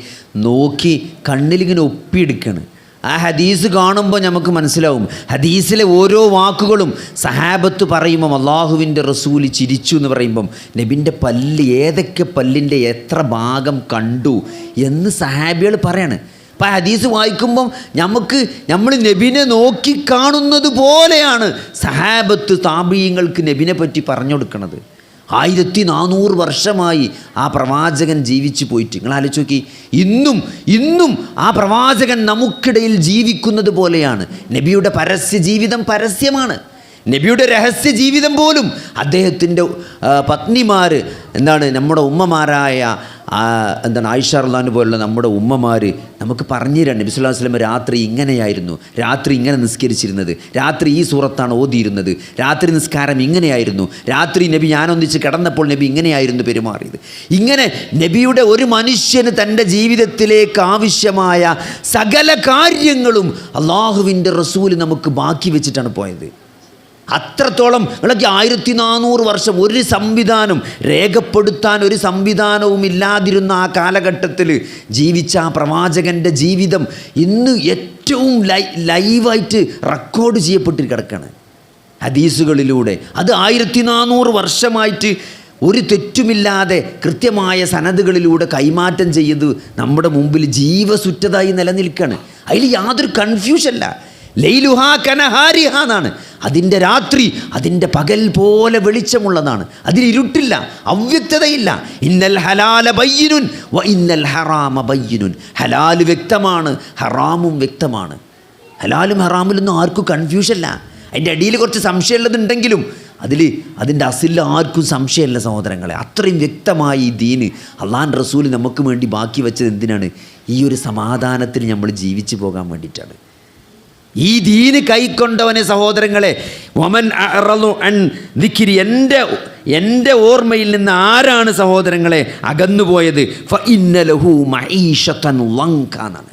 നോക്കി കണ്ണിലിങ്ങനെ ഒപ്പിയെടുക്കുകയാണ്. ആ ഹദീസ് കാണുമ്പോൾ നമുക്ക് മനസ്സിലാവും. ഹദീസിലെ ഓരോ വാക്കുകളും സഹാബത്ത് പറയുമ്പം അള്ളാഹുവിൻ്റെ റസൂല് ചിരിച്ചു എന്ന് പറയുമ്പം നബിൻ്റെ പല്ല്, ഏതൊക്കെ പല്ലിൻ്റെ എത്ര ഭാഗം കണ്ടു എന്ന് സഹാബികൾ പറയാണ്. അപ്പം ഹദീസ് വായിക്കുമ്പം നമ്മൾ നബിനെ നോക്കി കാണുന്നത് പോലെയാണ് സഹാബത്ത് താബീങ്ങൾക്ക് നബിനെ പറ്റി പറഞ്ഞു കൊടുക്കുന്നത്. 1400 വർഷമായി ആ പ്രവാചകൻ ജീവിച്ചു പോയിട്ട് നിങ്ങൾ ആലോചിച്ച് നോക്കി. ഇന്നും ആ പ്രവാചകൻ നമുക്കിടയിൽ ജീവിക്കുന്നത് പോലെയാണ്. നബിയുടെ പരസ്യ ജീവിതം പരസ്യമാണ്. നബിയുടെ രഹസ്യ ജീവിതം പോലും അദ്ദേഹത്തിൻ്റെ പത്നിമാർ നമ്മുടെ ഉമ്മമാരായ ആയിഷ റളിയല്ലാഹു പോലുള്ള നമ്മുടെ ഉമ്മമാർ നമുക്ക് പറഞ്ഞു തരാൻ. നബി സല്ലല്ലാഹു അലൈഹി വസല്ലം രാത്രി ഇങ്ങനെയായിരുന്നു, രാത്രി ഇങ്ങനെ നിസ്കരിച്ചിരുന്നത്, രാത്രി ഈ സൂറത്താണ് ഓതിയിരുന്നത്, രാത്രി നിസ്കാരം ഇങ്ങനെയായിരുന്നു, രാത്രി നബി ഞാനൊന്നിച്ച് കിടന്നപ്പോൾ നബി ഇങ്ങനെയായിരുന്നു പെരുമാറിയത്. ഇങ്ങനെ നബിയുടെ ഒരു മനുഷ്യന് തൻ്റെ ജീവിതത്തിലേക്ക് ആവശ്യമായ സകല കാര്യങ്ങളും അള്ളാഹുവിൻ്റെ റസൂൽ നമുക്ക് ബാക്കി വെച്ചിട്ടാണ് പോയത്. അത്രത്തോളം 1400 വർഷം ഒരു സംവിധാനം രേഖപ്പെടുത്താൻ ഒരു സംവിധാനവും ഇല്ലാതിരുന്ന ആ കാലഘട്ടത്തിൽ ജീവിച്ച ആ പ്രവാചകൻ്റെ ജീവിതം ഇന്ന് ഏറ്റവും ലൈവായിട്ട് റെക്കോർഡ് ചെയ്യപ്പെട്ട് കിടക്കുകയാണ് ഹദീസുകളിലൂടെ. അത് 1400 വർഷമായിട്ട് ഒരു തെറ്റുമില്ലാതെ കൃത്യമായ സനദുകളിലൂടെ കൈമാറ്റം ചെയ്ത് നമ്മുടെ മുമ്പിൽ ജീവസുറ്റതായി നിലനിൽക്കുകയാണ്. അതിൽ യാതൊരു കൺഫ്യൂഷനല്ല. ലൈലുഹാ കനഹാരിഹ എന്നാണ്. അതിൻ്റെ രാത്രി അതിൻ്റെ പകൽ പോലെ വെളിച്ചമുള്ളതാണ്. അതിൽ ഇരുട്ടില്ല, അവ്യക്തതയില്ല. ഇന്നൽ ഹലാല ബയ്യിനുൻ വ ഇന്നൽ ഹറാമ ബയ്യിനുൻ. ഹലാൽ വ്യക്തമാണ്, ഹറാമും വ്യക്തമാണ്. ഹലാലും ഹറാമിലൊന്നും ആർക്കും കൺഫ്യൂഷനല്ല. അതിൻ്റെ അടിയിൽ കുറച്ച് സംശയമുള്ളതുണ്ടെങ്കിലും അതിൻ്റെ അസിൽ ആർക്കും സംശയമില്ല സഹോദരങ്ങളെ. അത്രയും വ്യക്തമായി ഈ ദീന് അള്ളാഹുവിൻ്റെ റസൂൽ നമുക്ക് വേണ്ടി ബാക്കി വെച്ചത് എന്തിനാണ്? ഈ ഒരു സമാധാനത്തിൽ നമ്മൾ ജീവിച്ചു പോകാൻ വേണ്ടിയിട്ടാണ്. ഈ ദീന് കൈക്കൊണ്ടവനെ സഹോദരങ്ങളെ, വമൻ അഅറളു അൻ ദിക്രി, എൻ്റെ ഓർമ്മയിൽ നിന്ന് ആരാണ് സഹോദരങ്ങളെ അകന്നുപോയത്? ഫഇന്ന ലഹു മഈശതൻ ലങ്ക എന്നാണ്.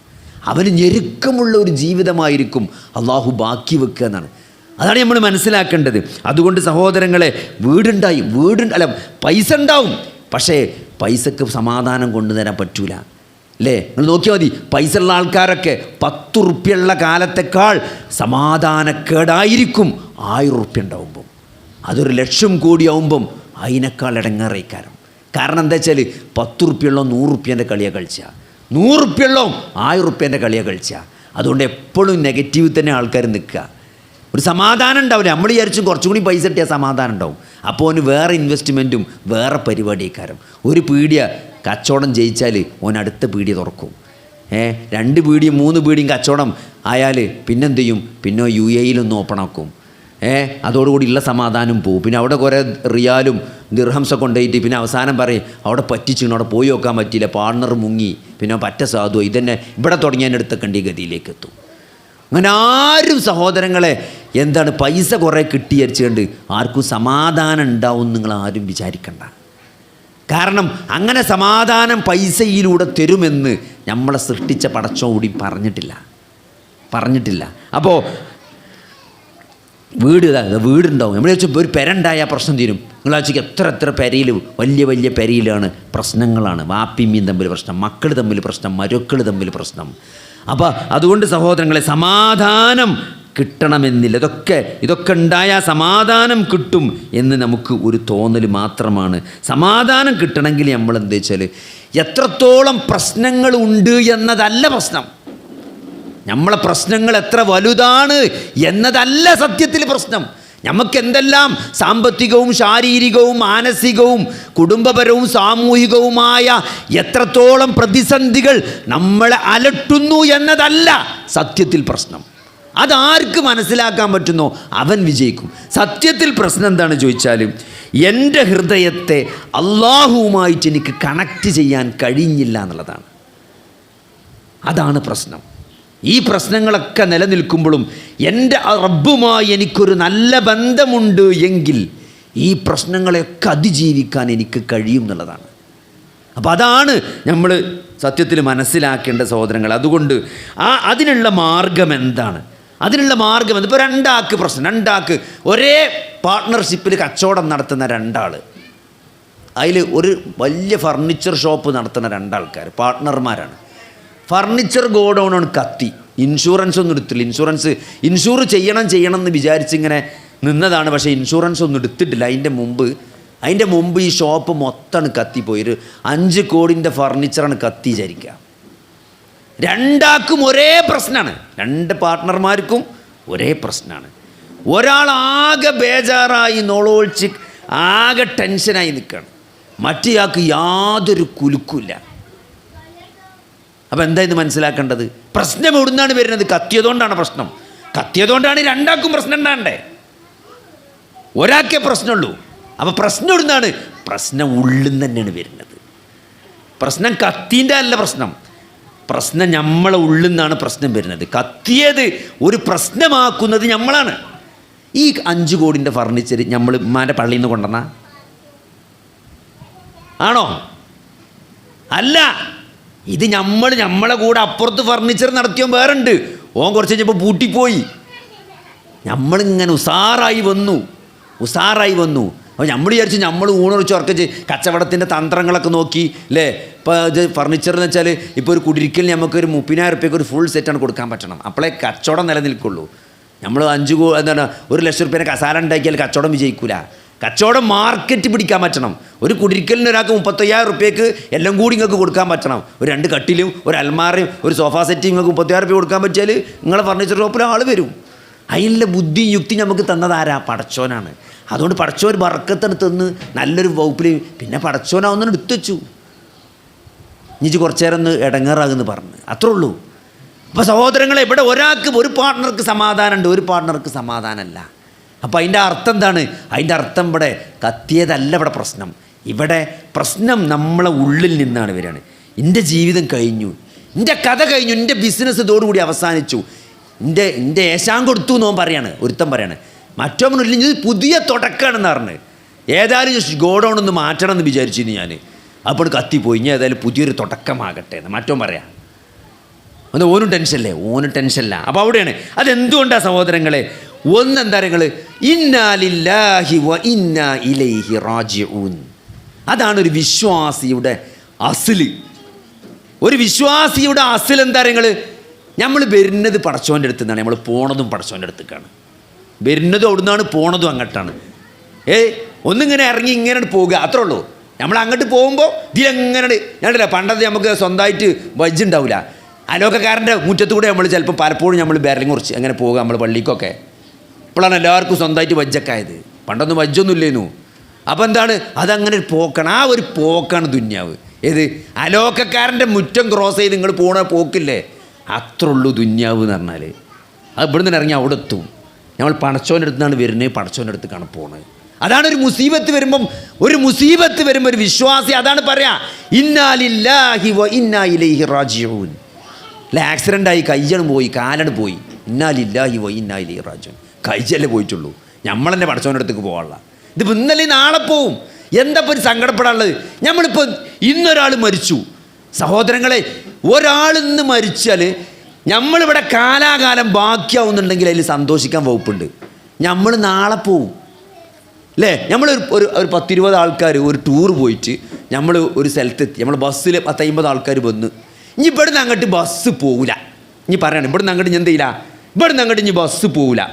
അവന് ഞെരുക്കമുള്ള ഒരു ജീവിതമായിരിക്കും അള്ളാഹു ബാക്കി വെക്കുക എന്നാണ്. അതാണ് നമ്മൾ മനസ്സിലാക്കേണ്ടത്. അതുകൊണ്ട് സഹോദരങ്ങളെ, പൈസ ഉണ്ടാവും, പക്ഷേ പൈസക്ക് സമാധാനം കൊണ്ടുതരാൻ പറ്റൂല. അല്ലേ? നിങ്ങൾ നോക്കിയാൽ മതി, പൈസ ഉള്ള ആൾക്കാരൊക്കെ 10 റുപ്യുള്ള കാലത്തേക്കാൾ സമാധാനക്കേടായിരിക്കും 1000 റുപ്യ ഉണ്ടാവുമ്പം. അതൊരു 1,00,000 കോടി ആവുമ്പം അതിനേക്കാൾ ഇടങ്ങേറേക്കാരം. കാരണം എന്താ വെച്ചാൽ 10 റുപ്യുള്ള 100 റുപ്യേൻ്റെ കളിയാണ് കളിച്ചാൽ, 100 റുപ്യുള്ള 1000 റുപ്യേൻ്റെ കളിയാണ് കളിച്ചാൽ. അതുകൊണ്ട് എപ്പോഴും നെഗറ്റീവ് തന്നെ ആൾക്കാർ നിൽക്കുക. ഒരു സമാധാനം ഉണ്ടാവില്ല. നമ്മൾ വിചാരിച്ചും കുറച്ചും കൂടി പൈസ കിട്ടിയാൽ സമാധാനം ഉണ്ടാവും. അപ്പോൾ ഓന് വേറെ ഇൻവെസ്റ്റ്മെൻറ്റും വേറെ പരിപാടിക്കാരും. ഒരു പീടിയ കച്ചവടം ജയിച്ചാൽ ഓൻ അടുത്ത പീടിയ തുറക്കും. 2 പീടിയും 3 പീടിയും കച്ചവടം ആയാൽ പിന്നെന്ത് ചെയ്യും? പിന്നെ UAE-ലൊന്ന് ഓപ്പൺ ആക്കും. അതോടുകൂടി ഉള്ള സമാധാനം പോവും. പിന്നെ അവിടെ കുറേ റിയാലും ദിർഹംസൊക്കെ കൊണ്ടുപോയിട്ട് പിന്നെ അവസാനം പറയും അവിടെ പറ്റിച്ചിങ്ങനെ അവിടെ പോയി നോക്കാൻ പറ്റിയില്ല, പാർട്ണർ മുങ്ങി, പിന്നെ പറ്റ സാധു ഇതന്നെ ഇവിടെ തുടങ്ങിയതിനടുത്തൊക്കെ ഈ ഗതിയിലേക്ക് എത്തും. അങ്ങനെ ആരും സഹോദരങ്ങളെ എന്താണ് പൈസ കുറേ കിട്ടിയരിച്ചുകൊണ്ട് ആർക്കും സമാധാനം ഉണ്ടാവും നിങ്ങൾ ആരും വിചാരിക്കണ്ട. കാരണം അങ്ങനെ സമാധാനം പൈസയിലൂടെ തരുമെന്ന് നമ്മളെ സൃഷ്ടിച്ച പടച്ചോൻ കൂടി പറഞ്ഞിട്ടില്ല. അപ്പോൾ വീടുണ്ടാവും. നമ്മൾ ചോദിച്ചാൽ ഒരു പെരണ്ടായാൽ പ്രശ്നം തീരും. നിങ്ങൾ ചോദിച്ചാൽ എത്ര പെരയിൽ വലിയ പെരയിലാണ് പ്രശ്നങ്ങളാണ്. വാപ്പിമ്മയും തമ്മിൽ പ്രശ്നം, മക്കൾ തമ്മിൽ പ്രശ്നം, മരുക്കൾ തമ്മിൽ പ്രശ്നം. അപ്പോൾ അതുകൊണ്ട് സഹോദരങ്ങളെ സമാധാനം കിട്ടണമെന്നില്ല. ഇതൊക്കെ ഉണ്ടായാൽ സമാധാനം കിട്ടും എന്ന് നമുക്ക് ഒരു തോന്നൽ മാത്രമാണ്. സമാധാനം കിട്ടണമെങ്കിൽ നമ്മൾ എന്താ വെച്ചാൽ എത്രത്തോളം പ്രശ്നങ്ങളുണ്ട് എന്നതല്ല പ്രശ്നം. നമ്മളെ പ്രശ്നങ്ങൾ എത്ര വലുതാണ് എന്നതല്ല സത്യത്തിൽ പ്രശ്നം. നമുക്ക് എന്തെല്ലാം സാമ്പത്തികവും ശാരീരികവും മാനസികവും കുടുംബപരവും സാമൂഹികവുമായ എത്രത്തോളം പ്രതിസന്ധികൾ നമ്മളെ അലട്ടുന്നു എന്നതല്ല സത്യത്തിൽ പ്രശ്നം. അതാർക്ക് മനസ്സിലാക്കാൻ പറ്റുന്നോ അവൻ വിജയിക്കും. സത്യത്തിൽ പ്രശ്നം എന്താണ് ചോദിച്ചാൽ എൻ്റെ ഹൃദയത്തെ അള്ളാഹുവുമായിട്ട് എനിക്ക് കണക്റ്റ് ചെയ്യാൻ കഴിഞ്ഞില്ല എന്നുള്ളതാണ്. അതാണ് പ്രശ്നം. ഈ പ്രശ്നങ്ങളൊക്കെ നിലനിൽക്കുമ്പോഴും എൻ്റെ റബ്ബുമായി എനിക്കൊരു നല്ല ബന്ധമുണ്ട് എങ്കിൽ ഈ പ്രശ്നങ്ങളെയൊക്കെ അതിജീവിക്കാൻ എനിക്ക് കഴിയും എന്നുള്ളതാണ്. അപ്പോൾ അതാണ് നമ്മൾ സത്യത്തിൽ മനസ്സിലാക്കേണ്ട സഹോദരങ്ങൾ. അതുകൊണ്ട് അതിനുള്ള മാർഗം എന്താണ്? ഇപ്പോൾ 2 ആൾക്ക് പ്രശ്നം, 2 ആൾക്ക് ഒരേ പാർട്ട്ണർഷിപ്പിൽ കച്ചവടം നടത്തുന്ന 2 ആൾ, അതിൽ ഒരു വലിയ ഫർണിച്ചർ ഷോപ്പ് നടത്തുന്ന 2 ആൾക്കാർ പാർട്ട്ണർമാരാണ്. ഫർണിച്ചർ ഗോഡൗണാണ് കത്തി. ഇൻഷുറൻസ് ഒന്നും എടുത്തില്ല. ഇൻഷൂർ ചെയ്യണം എന്ന് വിചാരിച്ചിങ്ങനെ നിന്നതാണ്. പക്ഷേ ഇൻഷുറൻസ് ഒന്നും എടുത്തിട്ടില്ല. അതിൻ്റെ മുമ്പ് ഈ ഷോപ്പ് മൊത്തമാണ് കത്തിപ്പോയി. ഒരു 5 കോടിൻ്റെ ഫർണിച്ചറാണ് കത്തി വിചാരിക്കുക. 2 ആൾക്കും ഒരേ പ്രശ്നമാണ്. 2 പാർട്ട്ണർമാർക്കും ഒരേ പ്രശ്നമാണ്. ഒരാൾ ആകെ ബേജാറായി നോളോളിച്ച് ആകെ ടെൻഷനായി നിൽക്കുകയാണ്, മറ്റേയാൾക്ക് യാതൊരു കുലുക്കില്ല. അപ്പോൾ എന്താ ഇത് മനസ്സിലാക്കേണ്ടത്? പ്രശ്നം എവിടുന്നാണ് വരുന്നത്? കത്തിയതുകൊണ്ടാണ് പ്രശ്നം. കത്തിയതുകൊണ്ടാണ് 2 ആൾക്കും പ്രശ്നം ഉണ്ടാകണ്ടേ. ഒരാൾക്കേ പ്രശ്നമുള്ളൂ. അപ്പോൾ പ്രശ്നം എവിടുന്നാണ്? പ്രശ്നം ഉള്ളിൽ നിന്ന് തന്നെയാണ് വരുന്നത്. പ്രശ്നം കത്തീൻ്റെ അല്ല പ്രശ്നം നമ്മളെ ഉള്ളിൽ നിന്നാണ് പ്രശ്നം വരുന്നത്. കത്തിയത് ഒരു പ്രശ്നമാക്കുന്നത് നമ്മളാണ്. ഈ 5 കോടിൻ്റെ ഫർണിച്ചർ നമ്മൾ ഉമ്മാൻ്റെ പള്ളിയിൽ നിന്ന് കൊണ്ടുവന്ന ആണോ? അല്ല. ഇത് നമ്മളെ കൂടെ അപ്പുറത്ത് ഫർണിച്ചർ നടത്തിയോ വേറുണ്ട്. ഓൻ കുറച്ച് കഴിഞ്ഞപ്പോൾ പൂട്ടിപ്പോയി. നമ്മളിങ്ങനെ ഉസാറായി വന്നു. അപ്പോൾ നമ്മൾ വിചാരിച്ചു നമ്മൾ ഊണുറച്ച് ഉറക്കിച്ച് കച്ചവടത്തിൻ്റെ തന്ത്രങ്ങളൊക്കെ നോക്കി അല്ലേ. ഇപ്പോൾ ഇത് ഫർണിച്ചർ എന്ന് വെച്ചാൽ ഇപ്പോൾ ഒരു കുടിരിക്കൽ നമുക്കൊരു 30,000 റുപ്യക്ക് ഒരു ഫുൾ സെറ്റാണ് കൊടുക്കാൻ പറ്റണം. അപ്പോഴേ കച്ചവടം നിലനിൽക്കുള്ളൂ. നമ്മൾ 1 ലക്ഷം റുപ്യേനെ കസാല ഉണ്ടാക്കിയാൽ കച്ചവടം വിജയിക്കില്ല. കച്ചവടം മാർക്കറ്റ് പിടിക്കാൻ പറ്റണം. ഒരു കുടിരിക്കലിന് ഒരാൾക്ക് 35,000 റുപ്യക്ക് എല്ലാം കൂടി നിങ്ങൾക്ക് കൊടുക്കാൻ പറ്റണം. ഒരു 2 കട്ടിലും ഒരു അൽമാറയും ഒരു സോഫ സെറ്റും നിങ്ങൾക്ക് 36,000 റുപ്യ കൊടുക്കാൻ പറ്റിയാൽ നിങ്ങളെ ഫർണിച്ചർ ഷോപ്പിൽ ആൾ വരും. അതിനുള്ള ബുദ്ധിയും യുക്തി നമുക്ക് തന്നതാരാ? പടച്ചോനാണ്. അതുകൊണ്ട് പടച്ചോൻ ബർക്കത്തിന് തന്ന് നല്ലൊരു വകുപ്പിൽ പിന്നെ പടച്ചോനാവുന്ന എടുത്തുവെച്ചു. ഇനി കുറച്ചു നേരം ഒന്ന് ഇടങ്ങേറാകുമെന്ന് പറഞ്ഞു, അത്രേ ഉള്ളൂ. അപ്പോൾ സഹോദരങ്ങളെ, ഇവിടെ ഒരാൾക്ക് ഒരു പാർട്ട്ണർക്ക് സമാധാനമുണ്ട്, ഒരു പാർട്ട്ണർക്ക് സമാധാനമല്ല. അപ്പോൾ അതിൻ്റെ അർത്ഥം എന്താണ്? അതിൻ്റെ അർത്ഥം ഇവിടെ കത്തിയതല്ല ഇവിടെ പ്രശ്നം. ഇവിടെ പ്രശ്നം നമ്മളെ ഉള്ളിൽ നിന്നാണ് വരികയാണ്. എൻ്റെ ജീവിതം കഴിഞ്ഞു, എൻ്റെ കഥ കഴിഞ്ഞു, എൻ്റെ ബിസിനസ് ഇതോടുകൂടി അവസാനിച്ചു, എൻ്റെ ഏശാൻ കൊടുത്തു എന്നോ പറയാണ് ഒരുത്തൻ പറയാണ്. മറ്റൊന്നില്ല, ഇത് പുതിയ തുടക്കമാണെന്ന് പറഞ്ഞ് ഏതായാലും ഗോഡൗൺ ഒന്ന് മാറ്റണം എന്ന് വിചാരിച്ചിരുന്നു ഞാൻ. അപ്പോൾ കത്തിപ്പോയി. ഇനി ഏതായാലും പുതിയൊരു തുടക്കമാകട്ടെ എന്ന് മറ്റോ പറയാം. അത് ഓനും ടെൻഷനില്ല. അപ്പോൾ അവിടെയാണ് അതെന്തുകൊണ്ടാണ് സഹോദരങ്ങളെ? ഒന്നെന്താ നിങ്ങൾ ഇന്നാ ലില്ലാഹി വ ഇന്നാ ഇലൈഹി റാജിഊൻ. അതാണ് ഒരു വിശ്വാസിയുടെ അസില്. ഒരു വിശ്വാസിയുടെ അസിൽ എന്താ നിങ്ങൾ? നമ്മൾ വരുന്നത് പടച്ചോൻ്റെ അടുത്ത് നിന്നാണ്, നമ്മൾ പോണതും പടച്ചോൻ്റെ അടുത്തേക്കാണ്. വരുന്നതും അവിടുന്നാണ്, പോണതും അങ്ങോട്ടാണ്. ഒന്നിങ്ങനെ ഇറങ്ങി ഇങ്ങനെ പോകുക, അത്രേ ഉള്ളൂ. നമ്മൾ അങ്ങോട്ട് പോകുമ്പോൾ ഇതിലെങ്ങനെ ഞാനില്ല പണ്ടത്തെ നമുക്ക് സ്വന്തമായിട്ട് വജ്ജ് ഉണ്ടാവില്ല. അലോക്കക്കാരൻ്റെ മുറ്റത്ത് കൂടെ നമ്മൾ ചിലപ്പോൾ പലപ്പോഴും നമ്മൾ ബേരലിങ് കുറിച്ച് അങ്ങനെ പോകുക നമ്മൾ പള്ളിക്കൊക്കെ. ഇപ്പോഴാണ് എല്ലാവർക്കും സ്വന്തമായിട്ട് വജ്ജൊക്കെ ആയത്. പണ്ടൊന്നും വജ്ജൊന്നും ഇല്ലേന്നു. അപ്പോൾ എന്താണ് അതങ്ങനെ ഒരു പോക്കാണ്. ആ ഒരു പോക്കാണ് ദുന്യാവ്. ഏത് അലോക്കക്കാരൻ്റെ മുറ്റം ക്രോസ് ചെയ്ത് നിങ്ങൾ പോണ പോക്കില്ലേ, അത്ര ഉള്ളൂ ദുന്യാവ് എന്ന് പറഞ്ഞാൽ. അത് ഇവിടെ നിന്ന് ഇറങ്ങി അവിടെ എത്തും. നമ്മൾ പടച്ചോൻ്റെ അടുത്താണ് വരുന്നത്, പടച്ചോൻ്റെ അടുത്തേക്കാണ് പോണത്. അതാണ് ഒരു മുസീബത്ത് വരുമ്പം ഒരു വിശ്വാസി അതാണ് പറയാ ഇന്നാ ലില്ലാഹി വ ഇന്നാ ഇലൈഹി റാജിഊൻ. അല്ല, ആക്സിഡൻ്റായി കയ്യാണ് പോയി, കാലാണ് പോയി, ഇന്നാ ലില്ലാഹി വ ഇന്നാ ഇലൈഹി റാജിഊൻ. കൈജല്ലേ പോയിട്ടുള്ളൂ, നമ്മളെന്നെ പടച്ചോൻ്റെ അടുത്തേക്ക് പോകാനുള്ള. ഇതിപ്പോൾ ഇന്നലെ നാളെ പോവും. എന്താ ഇപ്പോൾ ഒരു സങ്കടപ്പെടാനുള്ളത്? നമ്മളിപ്പോൾ ഇന്നൊരാൾ മരിച്ചു സഹോദരങ്ങളെ, ഒരാളിന്ന് മരിച്ചാൽ നമ്മളിവിടെ കാലാകാലം ബാക്കിയാവുന്നുണ്ടെങ്കിൽ അതിൽ സന്തോഷിക്കാൻ വകുപ്പുണ്ട്. നമ്മൾ നാളെ പോവും അല്ലേ? നമ്മൾ ഒരു 10-20 ആൾക്കാർ ഒരു ടൂർ പോയിട്ട് നമ്മൾ ഒരു സ്ഥലത്തെത്തി. നമ്മൾ ബസ്സിൽ 10-50 ആൾക്കാർ വന്ന് ഇനി ഇവിടുന്ന് അങ്ങോട്ട് ബസ് പോവില്ല. ഇനി പറയണം ഇവിടുന്ന് അങ്ങോട്ട് ഞാൻ എന്തെയില്ല, ഇവിടുന്ന് അങ്ങോട്ട് ഇനി ബസ് പോവില്ല.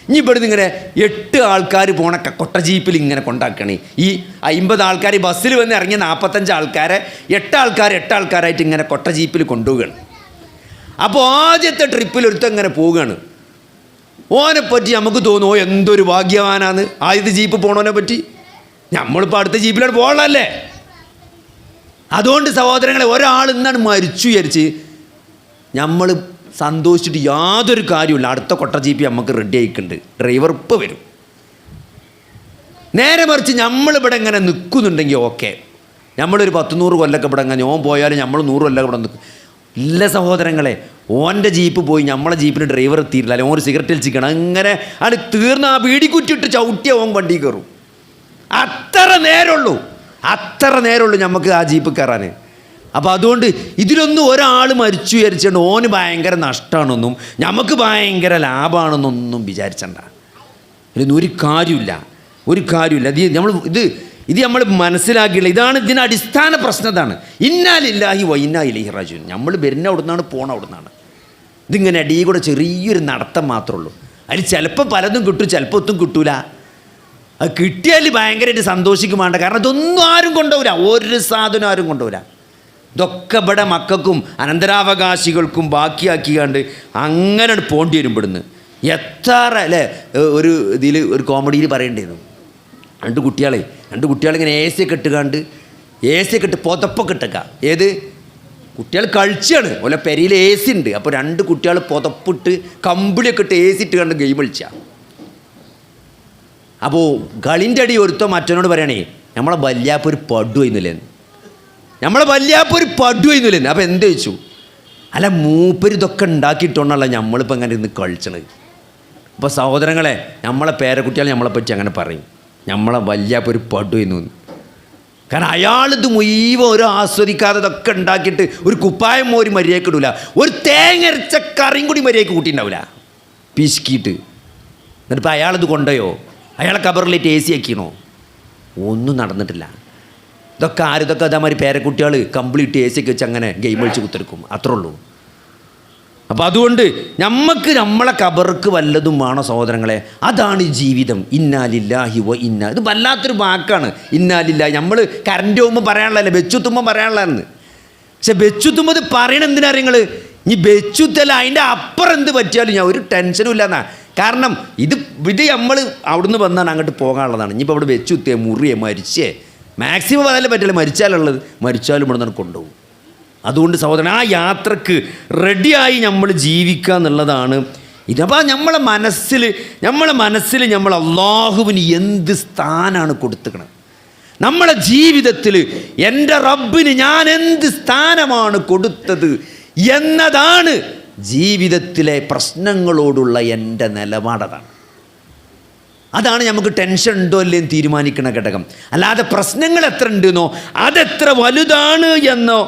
ഇനി ഇവിടുന്ന് ഇങ്ങനെ 8 ആൾക്കാർ പോണ കൊട്ട ജീപ്പിൽ ഇങ്ങനെ കൊണ്ടാക്കണേ. ഈ 50 ആൾക്കാർ ബസ്സിൽ വന്ന് ഇറങ്ങിയ 45 ആൾക്കാരെ 8 ആൾക്കാരായിട്ട് ഇങ്ങനെ കൊട്ട ജീപ്പിൽ കൊണ്ടുപോവുകയാണ്. അപ്പോൾ ആദ്യത്തെ ട്രിപ്പിൽ ഒരുത്തം ഇങ്ങനെ പോവുകയാണ്. ഓനെപ്പറ്റി നമുക്ക് തോന്നുമോ എന്തൊരു ഭാഗ്യവാനാണ് ആദ്യത്തെ ജീപ്പ് പോണോനെ പറ്റി. നമ്മളിപ്പോൾ അടുത്ത ജീപ്പിലാണ് പോകണല്ലേ. അതുകൊണ്ട് സഹോദരങ്ങളെ, ഒരാൾ ഇന്നാണ് മരിച്ചു വിചാരിച്ച് നമ്മൾ സന്തോഷിച്ചിട്ട് യാതൊരു കാര്യമില്ല. അടുത്ത കൊട്ട ജീപ്പ് നമുക്ക് റെഡി ആയിക്കുന്നുണ്ട്, ഡ്രൈവർ ഇപ്പോൾ വരും. നേരെ മറിച്ച് നമ്മളിവിടെ ഇങ്ങനെ നിൽക്കുന്നുണ്ടെങ്കിൽ ഓക്കെ, നമ്മളൊരു 10-100 കൊല്ലൊക്കെ ഇവിടെ അങ്ങനെ ഓൻ പോയാലും നമ്മൾ 100 കൊല്ലം ഇവിടെ നിൽക്കും. ഇല്ല സഹോദരങ്ങളെ, ഓൻ്റെ ജീപ്പ് പോയി നമ്മളെ ജീപ്പിന് ഡ്രൈവർ എത്തിയില്ല, അല്ലെങ്കിൽ ഓൻ സിഗരറ്റ് വലിച്ചിക്കണം, അങ്ങനെ ആണ് തീർന്ന് ആ വീടിക്കുറ്റിട്ട് ചവിട്ടിയ ഓൻ വണ്ടി കയറും. അത്ര നേരമുള്ളൂ നമുക്ക് ആ ജീപ്പ് കയറാൻ. അപ്പോൾ അതുകൊണ്ട് ഇതിലൊന്നും ഒരാൾ മരിച്ചു വിചാരിച്ചുകൊണ്ട് ഓന് ഭയങ്കര നഷ്ടമാണെന്നും നമുക്ക് ഭയങ്കര ലാഭമാണെന്നൊന്നും വിചാരിച്ചണ്ട. ഇതിലൊന്നും ഒരു കാര്യമില്ല. ഇത് നമ്മൾ മനസ്സിലാക്കിയില്ല. ഇതാണ് ഇതിൻ്റെ അടിസ്ഥാന പ്രശ്നം. ഇതാണ് ഇന്നാ ലില്ലാഹി വ ഇന്നാ ഇലൈഹി റാജിഊൻ. നമ്മൾ വരുന്ന അവിടുന്നാണ് പോണ അവിടുന്നാണ്. ഇതിങ്ങനെ അടിയിൽ കൂടെ ചെറിയൊരു നടത്തം മാത്രമേ ഉള്ളൂ. അതിൽ ചിലപ്പോൾ പലതും കിട്ടും, ചിലപ്പോൾ ഒത്തും കിട്ടൂല. അത് കിട്ടിയാൽ ഭയങ്കരമായിട്ട് സന്തോഷിക്കും വേണ്ട. കാരണം ഇതൊന്നും ആരും കൊണ്ടുപോകില്ല, ഒരു സാധനം ആരും കൊണ്ടുപോകില്ല. ഇതൊക്കെ ഇവിടെ മക്കൾക്കും അനന്തരാവകാശികൾക്കും ബാക്കിയാക്കിയാണ്ട് അങ്ങനെ പോണ്ടി വരും ഇവിടുന്ന്. എത്ര അല്ലേ ഒരു ഇതിൽ ഒരു കോമഡിയിൽ പറയേണ്ടിയിരുന്നു. രണ്ട് കുട്ടികളിങ്ങനെ എ സി ഒക്കെ ഇട്ട് പുതപ്പൊക്കെ ഇട്ടേക്ക. ഏത് കുട്ടികൾ കളിച്ചാണ് ഓലെ പെരയിൽ എ സി ഉണ്ട്. അപ്പോൾ 2 കുട്ടികൾ പുതപ്പിട്ട് കമ്പിളിയൊക്കെ ഇട്ട് എ സി ഇട്ട് കണ്ട് ഗെയിം കളിച്ച. അപ്പോൾ കളിൻ്റെ അടി ഒരുത്തോ മറ്റവനോട് പറയണേ നമ്മളെ വല്യാപ്പൊരു പടുവെന്നില്ലെന്ന്. അപ്പോൾ എന്ത് വെച്ചു? അല്ല മൂപ്പര് ഇതൊക്കെ ഉണ്ടാക്കിയിട്ടുണ്ടല്ല നമ്മളിപ്പോൾ അങ്ങനെ ഇന്ന് കളിച്ചണത്. അപ്പോൾ സഹോദരങ്ങളെ, നമ്മളെ പേരക്കുട്ടികൾ നമ്മളെപ്പറ്റി അങ്ങനെ പറയും, നമ്മളെ വല്യാപ്പൊരു പടുവെന്നു. കാരണം അയാളിത് മുഴുവൻ ഒരു ആസ്വദിക്കാതെ ഇതൊക്കെ ഉണ്ടാക്കിയിട്ട് ഒരു കുപ്പായം മോരി മര്യാദയ്ക്ക് ഇടൂല, ഒരു തേങ്ങരച്ച കറിയും കൂടി മര്യാദയ്ക്ക് കൂട്ടിയിട്ടുണ്ടാവില്ല, പിശുക്കിയിട്ട്. എന്നിട്ടിപ്പോൾ അയാളിത് കൊണ്ടുപോയോ? അയാളെ കബറിലേറ്റ് എ സി ആക്കിയണോ? ഒന്നും നടന്നിട്ടില്ല. ഇതൊക്കെ അതേമാതിരി പേരക്കുട്ടികൾ കംപ്ലീറ്റ് എ സി ഒക്കെ വെച്ച് അങ്ങനെ ഗെയിം കളിച്ച് കുത്തിരിക്കും, അത്രേ ഉള്ളൂ. അപ്പോൾ അതുകൊണ്ട് നമുക്ക് നമ്മളെ കബർക്ക് വല്ലതും വേണോ സഹോദരങ്ങളെ? അതാണ് ജീവിതം. ഇന്നാ ലില്ലാഹി വ ഇന്നാ. ഇത് വല്ലാത്തൊരു വാക്കാണ് ഇന്നാ ലില്ലാഹി. നമ്മൾ കറണ്ട് പോകുമ്പോൾ പറയാനുള്ളതല്ലേ, വെച്ചുത്തുമ്പോൾ പറയാനുള്ളതെന്ന്. പക്ഷെ വെച്ചുത്തുമ്പോൾ ഇത് പറയണ എന്തിനാ നിങ്ങൾ? ഇനി വെച്ചുത്തല്ല, അതിൻ്റെ അപ്പുറം എന്ത് പറ്റിയാലും ഞാൻ ഒരു ടെൻഷനും ഇല്ലെന്നാ. കാരണം ഇത് നമ്മൾ അവിടുന്ന് വന്നാണ് അങ്ങോട്ട് പോകാനുള്ളതാണ്. ഇനിയിപ്പോൾ അവിടെ വെച്ചുത്തേ മുറിയേ മരിച്ചേ മാക്സിമം അതല്ലേ പറ്റില്ല, മരിച്ചാലും ഇവിടെ നിന്ന് കൊണ്ടുപോകും. അതുകൊണ്ട് സഹോദരൻ, ആ യാത്രക്ക് റെഡിയായി നമ്മൾ ജീവിക്കുക എന്നുള്ളതാണ് ഇതപ്പോൾ നമ്മളെ മനസ്സിൽ നമ്മൾ അള്ളാഹുവിന് എന്ത് സ്ഥാനമാണ് കൊടുത്തിക്കണത്, നമ്മളെ ജീവിതത്തിൽ എൻ്റെ റബ്ബിന് ഞാൻ എന്ത് സ്ഥാനമാണ് കൊടുത്തത് എന്നതാണ് ജീവിതത്തിലെ പ്രശ്നങ്ങളോടുള്ള എൻ്റെ നിലപാടതാണ്. അതാണ് നമുക്ക് ടെൻഷൻ ഉണ്ടോ അല്ലേന്ന് തീരുമാനിക്കുന്ന ഘടകം. അല്ലാതെ പ്രശ്നങ്ങൾ എത്ര ഉണ്ടെന്നോ അതെത്ര വലുതാണ് എന്നോ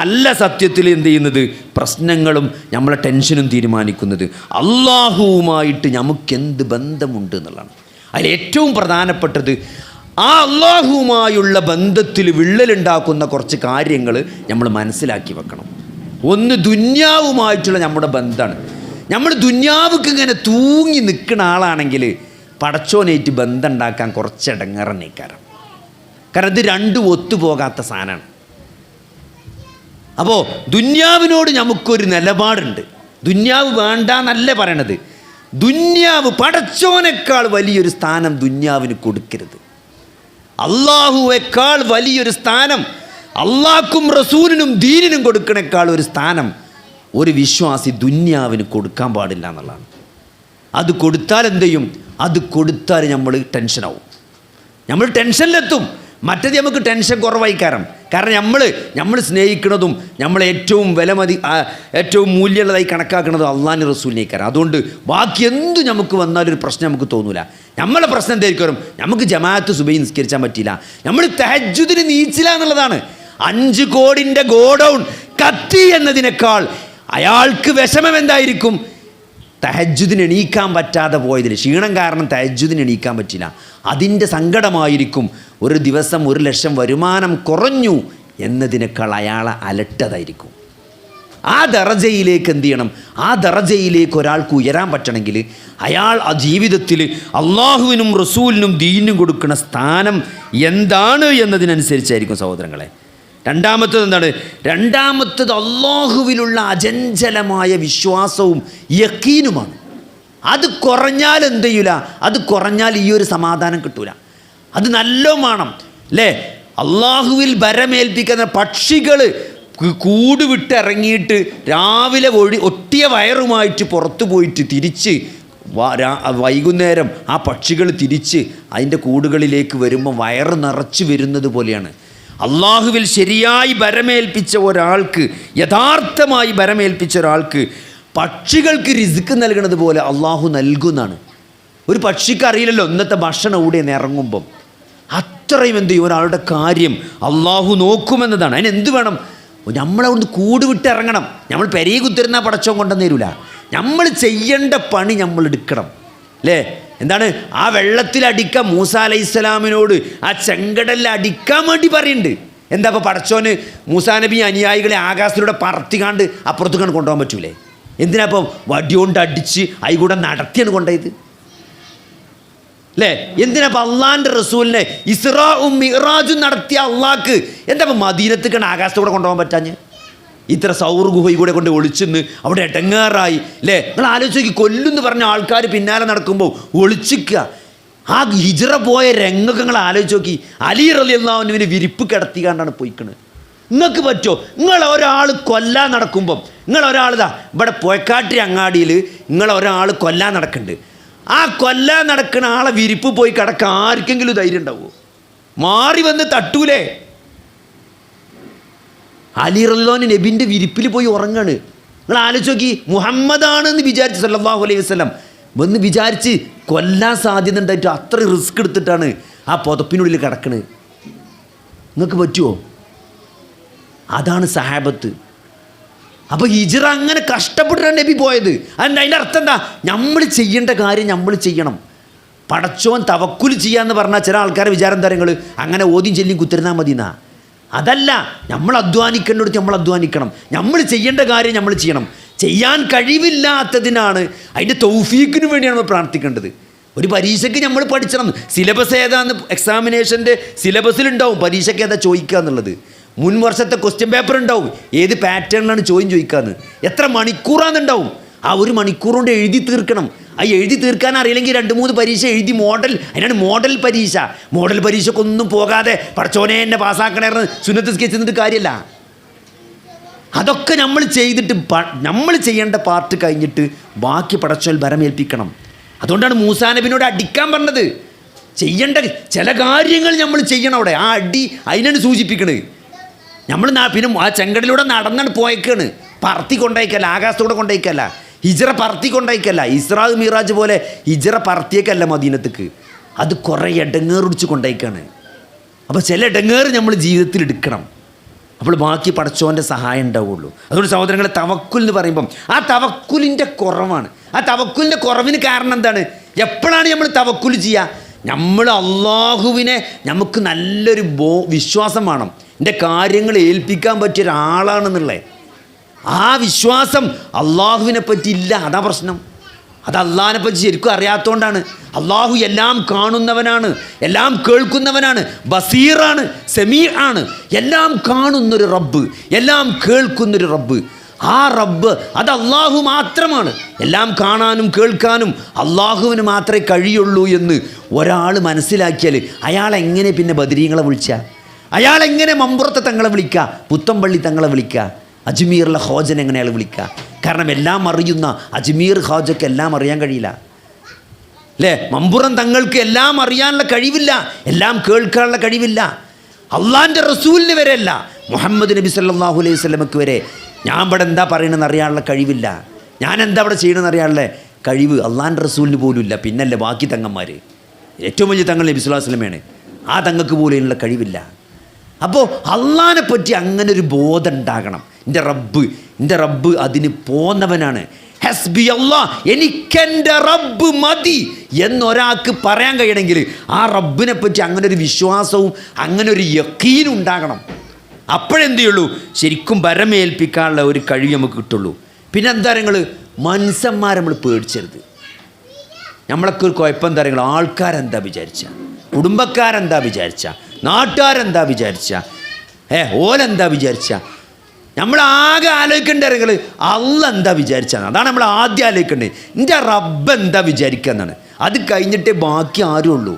അല്ല സത്യത്തിൽ എന്ത് ചെയ്യുന്നത്. പ്രശ്നങ്ങളും നമ്മളെ ടെൻഷനും തീരുമാനിക്കുന്നത് അള്ളാഹുവുമായിട്ട് നമുക്കെന്ത് ബന്ധമുണ്ട് എന്നുള്ളതാണ്. അതിൽ ഏറ്റവും പ്രധാനപ്പെട്ടത് ആ അള്ളാഹുവുമായുള്ള ബന്ധത്തിൽ വിള്ളലുണ്ടാക്കുന്ന കുറച്ച് കാര്യങ്ങൾ നമ്മൾ മനസ്സിലാക്കി വെക്കണം. ഒന്ന് ദുന്യാവുമായിട്ടുള്ള നമ്മുടെ ബന്ധമാണ്. നമ്മൾ ദുന്യാവുക്ക് ഇങ്ങനെ തൂങ്ങി നിൽക്കുന്ന ആളാണെങ്കിൽ പടച്ചോനായിട്ട് ബന്ധം ഉണ്ടാക്കാൻ കുറച്ച് ഇടങ്ങേറന്നേക്കാരം. കാരണം ഇത് രണ്ടും ഒത്തുപോകാത്ത സാധനമാണ്. അപ്പോൾ ദുന്യാവിനോട് നമുക്കൊരു നിലപാടുണ്ട്. ദുന്യാവ് വേണ്ട എന്നല്ല പറയണത്. ദുന്യാവ് പടച്ചോനേക്കാൾ വലിയൊരു സ്ഥാനം ദുന്യാവിന് കൊടുക്കരുത്. അള്ളാഹുവേക്കാൾ വലിയൊരു സ്ഥാനം, അള്ളാഹ്ക്കും റസൂലിനും ദീനിനും കൊടുക്കണേക്കാൾ ഒരു സ്ഥാനം ഒരു വിശ്വാസി ദുന്യാവിന് കൊടുക്കാൻ പാടില്ല എന്നുള്ളതാണ്. അത് കൊടുത്താൽ എന്ത് ചെയ്യും? അത് കൊടുത്താൽ നമ്മൾ ടെൻഷനാവും, നമ്മൾ ടെൻഷനിലെത്തും. മറ്റേത് നമുക്ക് ടെൻഷൻ കുറവായി. കാരണം നമ്മൾ സ്നേഹിക്കുന്നതും നമ്മൾ ഏറ്റവും ഏറ്റവും മൂല്യമുള്ളതായി കണക്കാക്കുന്നതും അള്ളാഹുവിൻ്റെ റസൂലിനേക്കാരം. അതുകൊണ്ട് ബാക്കി എന്തു നമുക്ക് വന്നാലൊരു പ്രശ്നം നമുക്ക് തോന്നൂല. നമ്മളെ പ്രശ്നം എന്തായിരിക്കും? നമുക്ക് ജമാഅത്ത് സുബഹി നിസ്കരിച്ചാൻ പറ്റില്ല, നമ്മൾ തഹജ്ജുദിന് നീച്ചില്ല എന്നുള്ളതാണ്. 5 കോടിൻ്റെ ഗോഡൗൺ കത്തി എന്നതിനേക്കാൾ അയാൾക്ക് വിഷമം എന്തായിരിക്കും? തഹജ്ജുദിന് എണീക്കാൻ പറ്റാതെ പോയതിൽ, ക്ഷീണം കാരണം തഹജ്ജുദിന് എണീക്കാൻ പറ്റില്ല, അതിൻ്റെ സങ്കടമായിരിക്കും. ഒരു ദിവസം 1 ലക്ഷം വരുമാനം കുറഞ്ഞു എന്നതിനേക്കാൾ അയാളെ അലട്ടതായിരിക്കും. ആ ദറജയിലേക്ക് എന്ത് ചെയ്യണം? ആ ദറജയിലേക്ക് ഒരാൾക്ക് ഉയരാൻ പറ്റണമെങ്കിൽ അയാൾ ആ ജീവിതത്തിൽ അള്ളാഹുവിനും റസൂലിനും ദീനിനും കൊടുക്കുന്ന സ്ഥാനം എന്താണ് എന്നതിനനുസരിച്ചായിരിക്കും സഹോദരങ്ങളെ. രണ്ടാമത്തത് എന്താണ്? രണ്ടാമത്തത് അള്ളാഹുവിലുള്ള അചഞ്ചലമായ വിശ്വാസവും യഖീനുമാണ്. അത് കുറഞ്ഞാൽ എന്ത് ചെയ്യൂല? അത് കുറഞ്ഞാൽ ഈ ഒരു സമാധാനം കിട്ടൂല. അത് നല്ലോ വേണം അല്ലേ? അള്ളാഹുവിൽ ഭരമേൽപ്പിക്കുന്ന പക്ഷികൾ കൂട് വിട്ടിറങ്ങിയിട്ട് രാവിലെ ഒട്ടിയ വയറുമായിട്ട് പുറത്തു പോയിട്ട് തിരിച്ച് വൈകുന്നേരം ആ പക്ഷികൾ തിരിച്ച് അതിൻ്റെ കൂടുകളിലേക്ക് വരുമ്പോൾ വയറ് നിറച്ച് വരുന്നത് പോലെയാണ്. അള്ളാഹുവിൽ ശരിയായി ഭരമേൽപ്പിച്ച ഒരാൾക്ക്, യഥാർത്ഥമായി ഭരമേൽപ്പിച്ച ഒരാൾക്ക് പക്ഷികൾക്ക് റിസ്ക് നൽകുന്നത് പോലെ അള്ളാഹു നൽകുന്നതാണ്. ഒരു പക്ഷിക്ക് അറിയില്ലല്ലോ ഇന്നത്തെ ഭക്ഷണം ഇവിടെ നിന്ന് ഇറങ്ങുമ്പം. അത്രയും എന്ത് ചെയ്യും? ഒരാളുടെ കാര്യം അള്ളാഹു നോക്കുമെന്നതാണ്. അതിനെന്ത് വേണം? നമ്മളവിടുന്ന് കൂട് വിട്ട് ഇറങ്ങണം. നമ്മൾ പെരയെ കുത്തിരുന്നാൽ പടച്ചോൻ കൊണ്ടുവന്ന് തരൂല. നമ്മൾ ചെയ്യേണ്ട പണി നമ്മൾ എടുക്കണം അല്ലേ? എന്താണ്? ആ വെള്ളത്തിൽ അടിക്കാൻ മൂസാ അലൈഹിസ്സലാമിനോട് ആ ചെങ്കടലിൽ അടിക്കാൻ വേണ്ടി പറയുന്നുണ്ട്. എന്താ ഇപ്പോൾ പടച്ചോന് മൂസാ നബി അനുയായികളെ ആകാശത്തിലൂടെ പറത്തിക്കാണ്ട് അപ്പുറത്തേക്കാണ് കൊണ്ടുപോകാൻ പറ്റൂലേ? എന്തിനാ ഇപ്പോൾ വടിയോണ്ട് അടിച്ച് അതികൂടെ നടത്തിയാണ് കൊണ്ടുപോയത് അല്ലേ? എന്തിനാ ഇപ്പോൾ അള്ളാഹിൻ്റെ റസൂലിനെ ഇസ്റാഉം മിഅ്റാജും നടത്തിയ അള്ളാഹ്ക്ക് എന്താ ഇപ്പോൾ മദീനത്തേക്കാണ് ആകാശത്തൂടെ കൊണ്ടുപോകാൻ പറ്റാഞ്ഞ്? ഇത്ര സൗർ ഗുഹയിൽ കൂടെ കൊണ്ട് ഒളിച്ചെന്ന് അവിടെ ഇടങ്ങാറായി അല്ലേ? നിങ്ങൾ ആലോചിച്ച് നോക്കി, കൊല്ലുന്ന് പറഞ്ഞ ആൾക്കാർ പിന്നാലെ നടക്കുമ്പോൾ ഒളിച്ചിക്കുക. ആ ഹിജ്റ പോയ രംഗങ്ങൾ നിങ്ങൾ ആലോചിച്ച് നോക്കി. അലി റളിയല്ലാഹു അൻഹുവിനെ വിരിപ്പ് കിടത്തിക്കാണ്ടാണ് പോയിക്കണത്. നിങ്ങൾക്ക് പറ്റുമോ? നിങ്ങളൊരാൾ കൊല്ലാൻ നടക്കുമ്പം, നിങ്ങളൊരാളിതാ ഇവിടെ പൊയക്കാട്ടി അങ്ങാടിയിൽ നിങ്ങളൊരാൾ കൊല്ലാൻ നടക്കുന്നുണ്ട്. ആ കൊല്ലാൻ നടക്കുന്ന ആളെ വിരിപ്പ് പോയി കിടക്കാൻ ആർക്കെങ്കിലും ധൈര്യം ഉണ്ടാവുമോ? മാറി വന്ന് തട്ടൂലേ? അലി റളിയല്ലാഹു നബിൻ്റെ വിരിപ്പിൽ പോയി ഉറങ്ങാണ്. നിങ്ങൾ ആലോചിച്ച് നോക്കി. മുഹമ്മദാണെന്ന് വിചാരിച്ച് സല്ലല്ലാഹു അലൈഹി വസല്ലം വന്ന് വിചാരിച്ച് കൊല്ലാൻ സാധ്യത ഉണ്ടായിട്ട് അത്ര റിസ്ക് എടുത്തിട്ടാണ് ആ പുതപ്പിനുള്ളിൽ കിടക്കണത്. നിങ്ങൾക്ക് പറ്റുമോ? അതാണ് സഹാബത്ത്. അപ്പോൾ ഹിജ്റ അങ്ങനെ കഷ്ടപ്പെട്ടിട്ടാണ് നബി പോയത്. അതിൻ്റെ അർത്ഥം എന്താ? നമ്മൾ ചെയ്യേണ്ട കാര്യം നമ്മൾ ചെയ്യണം. പടച്ചോൻ തവക്കുൽ ചെയ്യാന്ന് പറഞ്ഞാൽ ചില ആൾക്കാരെ വിചാരം എന്താ? നിങ്ങൾ അങ്ങനെ ഓദ്യം ചൊല്ലിയും കുത്തിരുന്നാൽ മതി എന്നാ. അതല്ല, നമ്മൾ അധ്വാനിക്കേണ്ടടുത്ത് നമ്മൾ അധ്വാനിക്കണം. നമ്മൾ ചെയ്യേണ്ട കാര്യം നമ്മൾ ചെയ്യണം. ചെയ്യാൻ കഴിവില്ലാത്തതിനാണ്, അതിൻ്റെ തൗഫീക്കിന് വേണ്ടിയാണ് നമ്മൾ പ്രാർത്ഥിക്കേണ്ടത്. ഒരു പരീക്ഷയ്ക്ക് നമ്മൾ പഠിച്ചണം. സിലബസ് ഏതാന്ന് എക്സാമിനേഷൻ്റെ സിലബസിലുണ്ടാവും പരീക്ഷയ്ക്ക് ഏതാ ചോദിക്കുക എന്നുള്ളത്. മുൻ വർഷത്തെ ക്വസ്റ്റ്യൻ പേപ്പർ ഉണ്ടാവും, ഏത് പാറ്റേണിലാണ് ചോദിക്കാന്ന്. എത്ര മണിക്കൂറാണെന്നുണ്ടാവും. ആ 1 മണിക്കൂർ കൊണ്ട് എഴുതി തീർക്കണം. ആ എഴുതി തീർക്കാൻ അറിയില്ലെങ്കിൽ 2-3 പരീക്ഷ എഴുതി അതിനാണ് മോഡൽ പരീക്ഷ. മോഡൽ പരീക്ഷക്കൊന്നും പോകാതെ പടച്ചോനെ എന്നെ പാസ്സാക്കണേന്ന് സുന്നത്ത് സ്കെച്ച് എന്നിട്ട് കാര്യമല്ല. അതൊക്കെ നമ്മൾ ചെയ്തിട്ട് നമ്മൾ ചെയ്യേണ്ട പാർട്ട് കഴിഞ്ഞിട്ട് ബാക്കി പടച്ചോൽ ഭരമേൽപ്പിക്കണം. അതുകൊണ്ടാണ് മൂസാ നബിനോട് അടിക്കാൻ പറഞ്ഞത്. ചെയ്യേണ്ട ചില കാര്യങ്ങൾ നമ്മൾ ചെയ്യണം. അവിടെ ആ അടി അതിനാണ് സൂചിപ്പിക്കണത്. നമ്മൾ പിന്നെ ആ ചെങ്കടിലൂടെ നടന്നാണ് പോയേക്കാണ്. പറത്തി കൊണ്ടേക്കല്ല, ആകാശത്തൂടെ കൊണ്ടേക്കല്ല, ഹിജ്റ പറത്തി കൊണ്ടേക്കല്ല. ഇസ്രാ മിറാജ് പോലെ ഹിജ്റ പറത്തിയേക്കല്ല മദീനത്തേക്ക്. അത് കുറേ ഇടങ്ങേറിടിച്ച് കൊണ്ടേക്കാണ്. അപ്പോൾ ചില ഇടങ്ങേറ് നമ്മൾ ജീവിതത്തിൽ എടുക്കണം. അപ്പോൾ ബാക്കി പടച്ചോൻ്റെ സഹായം ഉണ്ടാവുള്ളൂ. അതുകൊണ്ട് സഹോദരങ്ങളെ, തവക്കുൽ എന്ന് പറയുമ്പം ആ തവക്കുലിൻ്റെ കുറവാണ്. ആ തവക്കുലിൻ്റെ കുറവിന് കാരണം എന്താണ്? എപ്പോഴാണ് നമ്മൾ തവക്കുൽ ചെയ്യുക? നമ്മൾ അള്ളാഹുവിനെ നമുക്ക് നല്ലൊരു വിശ്വാസം വേണം. എൻ്റെ കാര്യങ്ങൾ ഏൽപ്പിക്കാൻ പറ്റിയ ഒരാളാണെന്നുള്ളത് ആ വിശ്വാസം അള്ളാഹുവിനെ പറ്റി ഇല്ല. അതാ പ്രശ്നം. അത് അള്ളാഹിനെ പറ്റി ശരിക്കും അറിയാത്തതുകൊണ്ടാണ്. അള്ളാഹു എല്ലാം കാണുന്നവനാണ്, എല്ലാം കേൾക്കുന്നവനാണ്, ബസീറാണ്, സമീ ആണ്. എല്ലാം കാണുന്നൊരു റബ്ബ്, എല്ലാം കേൾക്കുന്നൊരു റബ്ബ്. ആ റബ്ബ് അത് അള്ളാഹു മാത്രമാണ്. എല്ലാം കാണാനും കേൾക്കാനും അള്ളാഹുവിന് മാത്രമേ കഴിയുള്ളൂ എന്ന് ഒരാൾ മനസ്സിലാക്കിയാൽ അയാളെങ്ങനെ പിന്നെ ബദരീങ്ങളെ വിളിക്കുക? അയാളെങ്ങനെ മമ്പുറത്തെ തങ്ങളെ വിളിക്കുക? പുത്തമ്പള്ളി തങ്ങളെ വിളിക്കുക? അജ്മീറിലെ ഹോജൻ എങ്ങനെ അയാൾ വിളിക്കുക? കാരണം എല്ലാം അറിയുന്ന അജ്മീർ ഖാജയ്ക്ക് എല്ലാം അറിയാൻ കഴിയില്ല അല്ലേ? മമ്പുറം തങ്ങൾക്ക് എല്ലാം അറിയാനുള്ള കഴിവില്ല, എല്ലാം കേൾക്കാനുള്ള കഴിവില്ല. അള്ളാഹിൻ്റെ റസൂലിന് വരെ അല്ല, മുഹമ്മദ് നബി സല്ലല്ലാഹു അലൈഹി വസല്ലമക്ക് വരെ ഞാൻ ഇവിടെ എന്താ പറയണമെന്ന് അറിയാനുള്ള കഴിവില്ല, ഞാൻ എന്താ ഇവിടെ ചെയ്യണമെന്ന് അറിയാനുള്ള കഴിവ് അള്ളാഹിൻ്റെ റസൂലിന് പോലും ഇല്ല. പിന്നല്ലേ ബാക്കി തങ്ങന്മാർ, ഏറ്റവും വലിയ തങ്ങൾ നബി സല്ലല്ലാഹു അലൈഹി വസല്ലമയാണ്. ആ തങ്ങൾക്ക് പോലും ഇതിനുള്ള കഴിവില്ല. അപ്പോൾ അള്ളാഹിനെ പറ്റി അങ്ങനെ ഒരു ബോധം ഉണ്ടാകണം. എൻ്റെ റബ്ബ് അതിന് പോന്നവനാണ്. ഹസ്ബി അല്ലാഹ്, എനിക്കെൻ്റെ റബ്ബ് മതി എന്നൊരാൾക്ക് പറയാൻ കഴിയണമെങ്കിൽ ആ റബ്ബിനെ പറ്റി അങ്ങനെ ഒരു വിശ്വാസവും അങ്ങനെ ഒരു യഖീനും ഉണ്ടാകണം. അപ്പോഴെന്ത് ചെയ്യുള്ളൂ? ശരിക്കും ഭരമേൽപ്പിക്കാനുള്ള ഒരു കഴിവ് നമുക്ക് കിട്ടുള്ളൂ. പിന്നെ എന്താ നിങ്ങൾ മനുഷ്യന്മാരെ നമ്മൾ പേടിച്ചരുത്. നമ്മളൊക്കെ ഒരു കുഴപ്പം എന്താ പറയുക? ആൾക്കാരെന്താ വിചാരിച്ച, കുടുംബക്കാരെന്താ വിചാരിച്ച, നാട്ടുകാരെന്താ വിചാരിച്ച, ഓലെന്താ വിചാരിച്ച. നമ്മളാകെ ആലോചിക്കേണ്ട നിങ്ങൾ അള്ളാഹ് എന്താ വിചാരിച്ചാണ്. അതാണ് നമ്മൾ ആദ്യം ആലോചിക്കേണ്ടത്. എൻ്റെ റബ്ബ് എന്താ വിചാരിക്കുക എന്നാണ്. അത് കഴിഞ്ഞിട്ടേ ബാക്കി ആരും ഉള്ളൂ.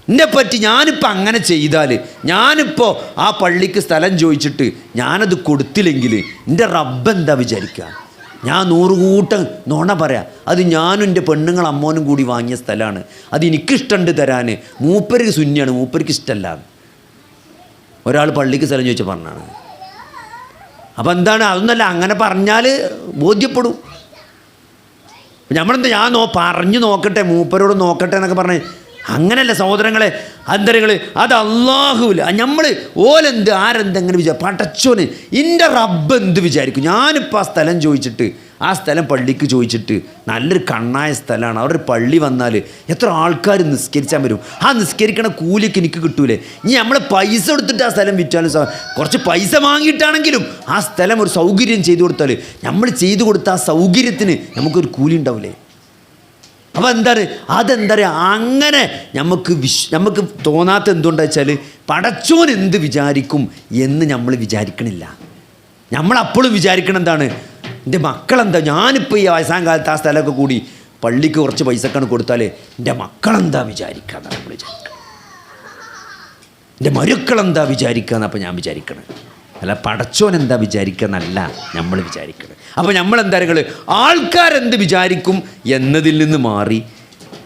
എന്നെ പറ്റി ഞാനിപ്പോൾ അങ്ങനെ ചെയ്താൽ, ഞാനിപ്പോൾ ആ പള്ളിക്ക് സ്ഥലം ചോദിച്ചിട്ട് ഞാനത് കൊടുത്തില്ലെങ്കിൽ എൻ്റെ റബ്ബ് എന്താ വിചാരിക്കുക? ഞാൻ 100 കൂട്ടം നുണ പറയാം. അത് ഞാനും എൻ്റെ പെണ്ണുങ്ങൾ അമ്മോനും കൂടി വാങ്ങിയ സ്ഥലമാണ്, അത് എനിക്കിഷ്ടമുണ്ട് തരാൻ, മൂപ്പർക്ക് സുന്നിയാണ്, മൂപ്പർക്ക് ഇഷ്ടമല്ല. ഒരാൾ പള്ളിക്ക് സ്ഥലം ചോദിച്ചാൽ പറഞ്ഞാണ്. അപ്പോൾ എന്താണ്? അതൊന്നല്ല, അങ്ങനെ പറഞ്ഞാൽ ബോധ്യപ്പെടും. നമ്മളെന്താ ഞാൻ പറഞ്ഞു നോക്കട്ടെ, മൂപ്പരോട് നോക്കട്ടെ എന്നൊക്കെ പറഞ്ഞ് അങ്ങനെയല്ല സഹോദരങ്ങളെ. അന്തരങ്ങൾ അത് അള്ളാഹുവില്ല. നമ്മൾ ഓലെന്ത് ആരെന്തെങ്ങനെ പടച്ചോന് എൻ്റെ റബ്ബ് എന്ത് വിചാരിക്കും? ഞാനിപ്പോൾ ആ സ്ഥലം ചോദിച്ചിട്ട്, ആ സ്ഥലം പള്ളിക്ക് ചോദിച്ചിട്ട് നല്ലൊരു കണ്ണായ സ്ഥലമാണ്, അവരുടെ പള്ളി വന്നാൽ എത്ര ആൾക്കാർ നിസ്കരിച്ചാൽ വരും. ആ നിസ്കരിക്കണ കൂലിക്ക് എനിക്ക് കിട്ടൂലേ? ഇനി നമ്മൾ പൈസ കൊടുത്തിട്ട് ആ സ്ഥലം വിറ്റാലും കുറച്ച് പൈസ വാങ്ങിയിട്ടാണെങ്കിലും ആ സ്ഥലം ഒരു സൗകര്യം ചെയ്തു കൊടുത്താൽ, നമ്മൾ ചെയ്തു കൊടുത്ത ആ സൗകര്യത്തിന് നമുക്കൊരു കൂലി ഉണ്ടാവില്ലേ? അപ്പോൾ എന്താണ് അതെന്താ പറയുക? അങ്ങനെ നമുക്ക് തോന്നാത്ത എന്തുകൊണ്ടാ വെച്ചാൽ പടച്ചോൻ എന്ത് വിചാരിക്കും എന്ന് നമ്മൾ വിചാരിക്കണില്ല. നമ്മളപ്പോഴും വിചാരിക്കണം എന്താണ്, എൻ്റെ മക്കളെന്താ, ഞാനിപ്പോൾ ഈ വയസ്സാം കാലത്ത് ആ സ്ഥലമൊക്കെ കൂടി പള്ളിക്ക് കുറച്ച് പൈസക്കാണ് കൊടുത്താൽ എൻ്റെ മക്കളെന്താ വിചാരിക്കുക എന്നാണ് നമ്മൾ വിചാരിക്കണം. എൻ്റെ മരുക്കളെന്താ വിചാരിക്കുക എന്നപ്പോൾ ഞാൻ വിചാരിക്കണം. അല്ല, പടച്ചോൻ എന്താ വിചാരിക്കുക എന്നല്ല നമ്മൾ വിചാരിക്കണം. അപ്പോൾ നമ്മളെന്താ നിങ്ങൾ ആൾക്കാരെന്ത് വിചാരിക്കും എന്നതിൽ നിന്ന് മാറി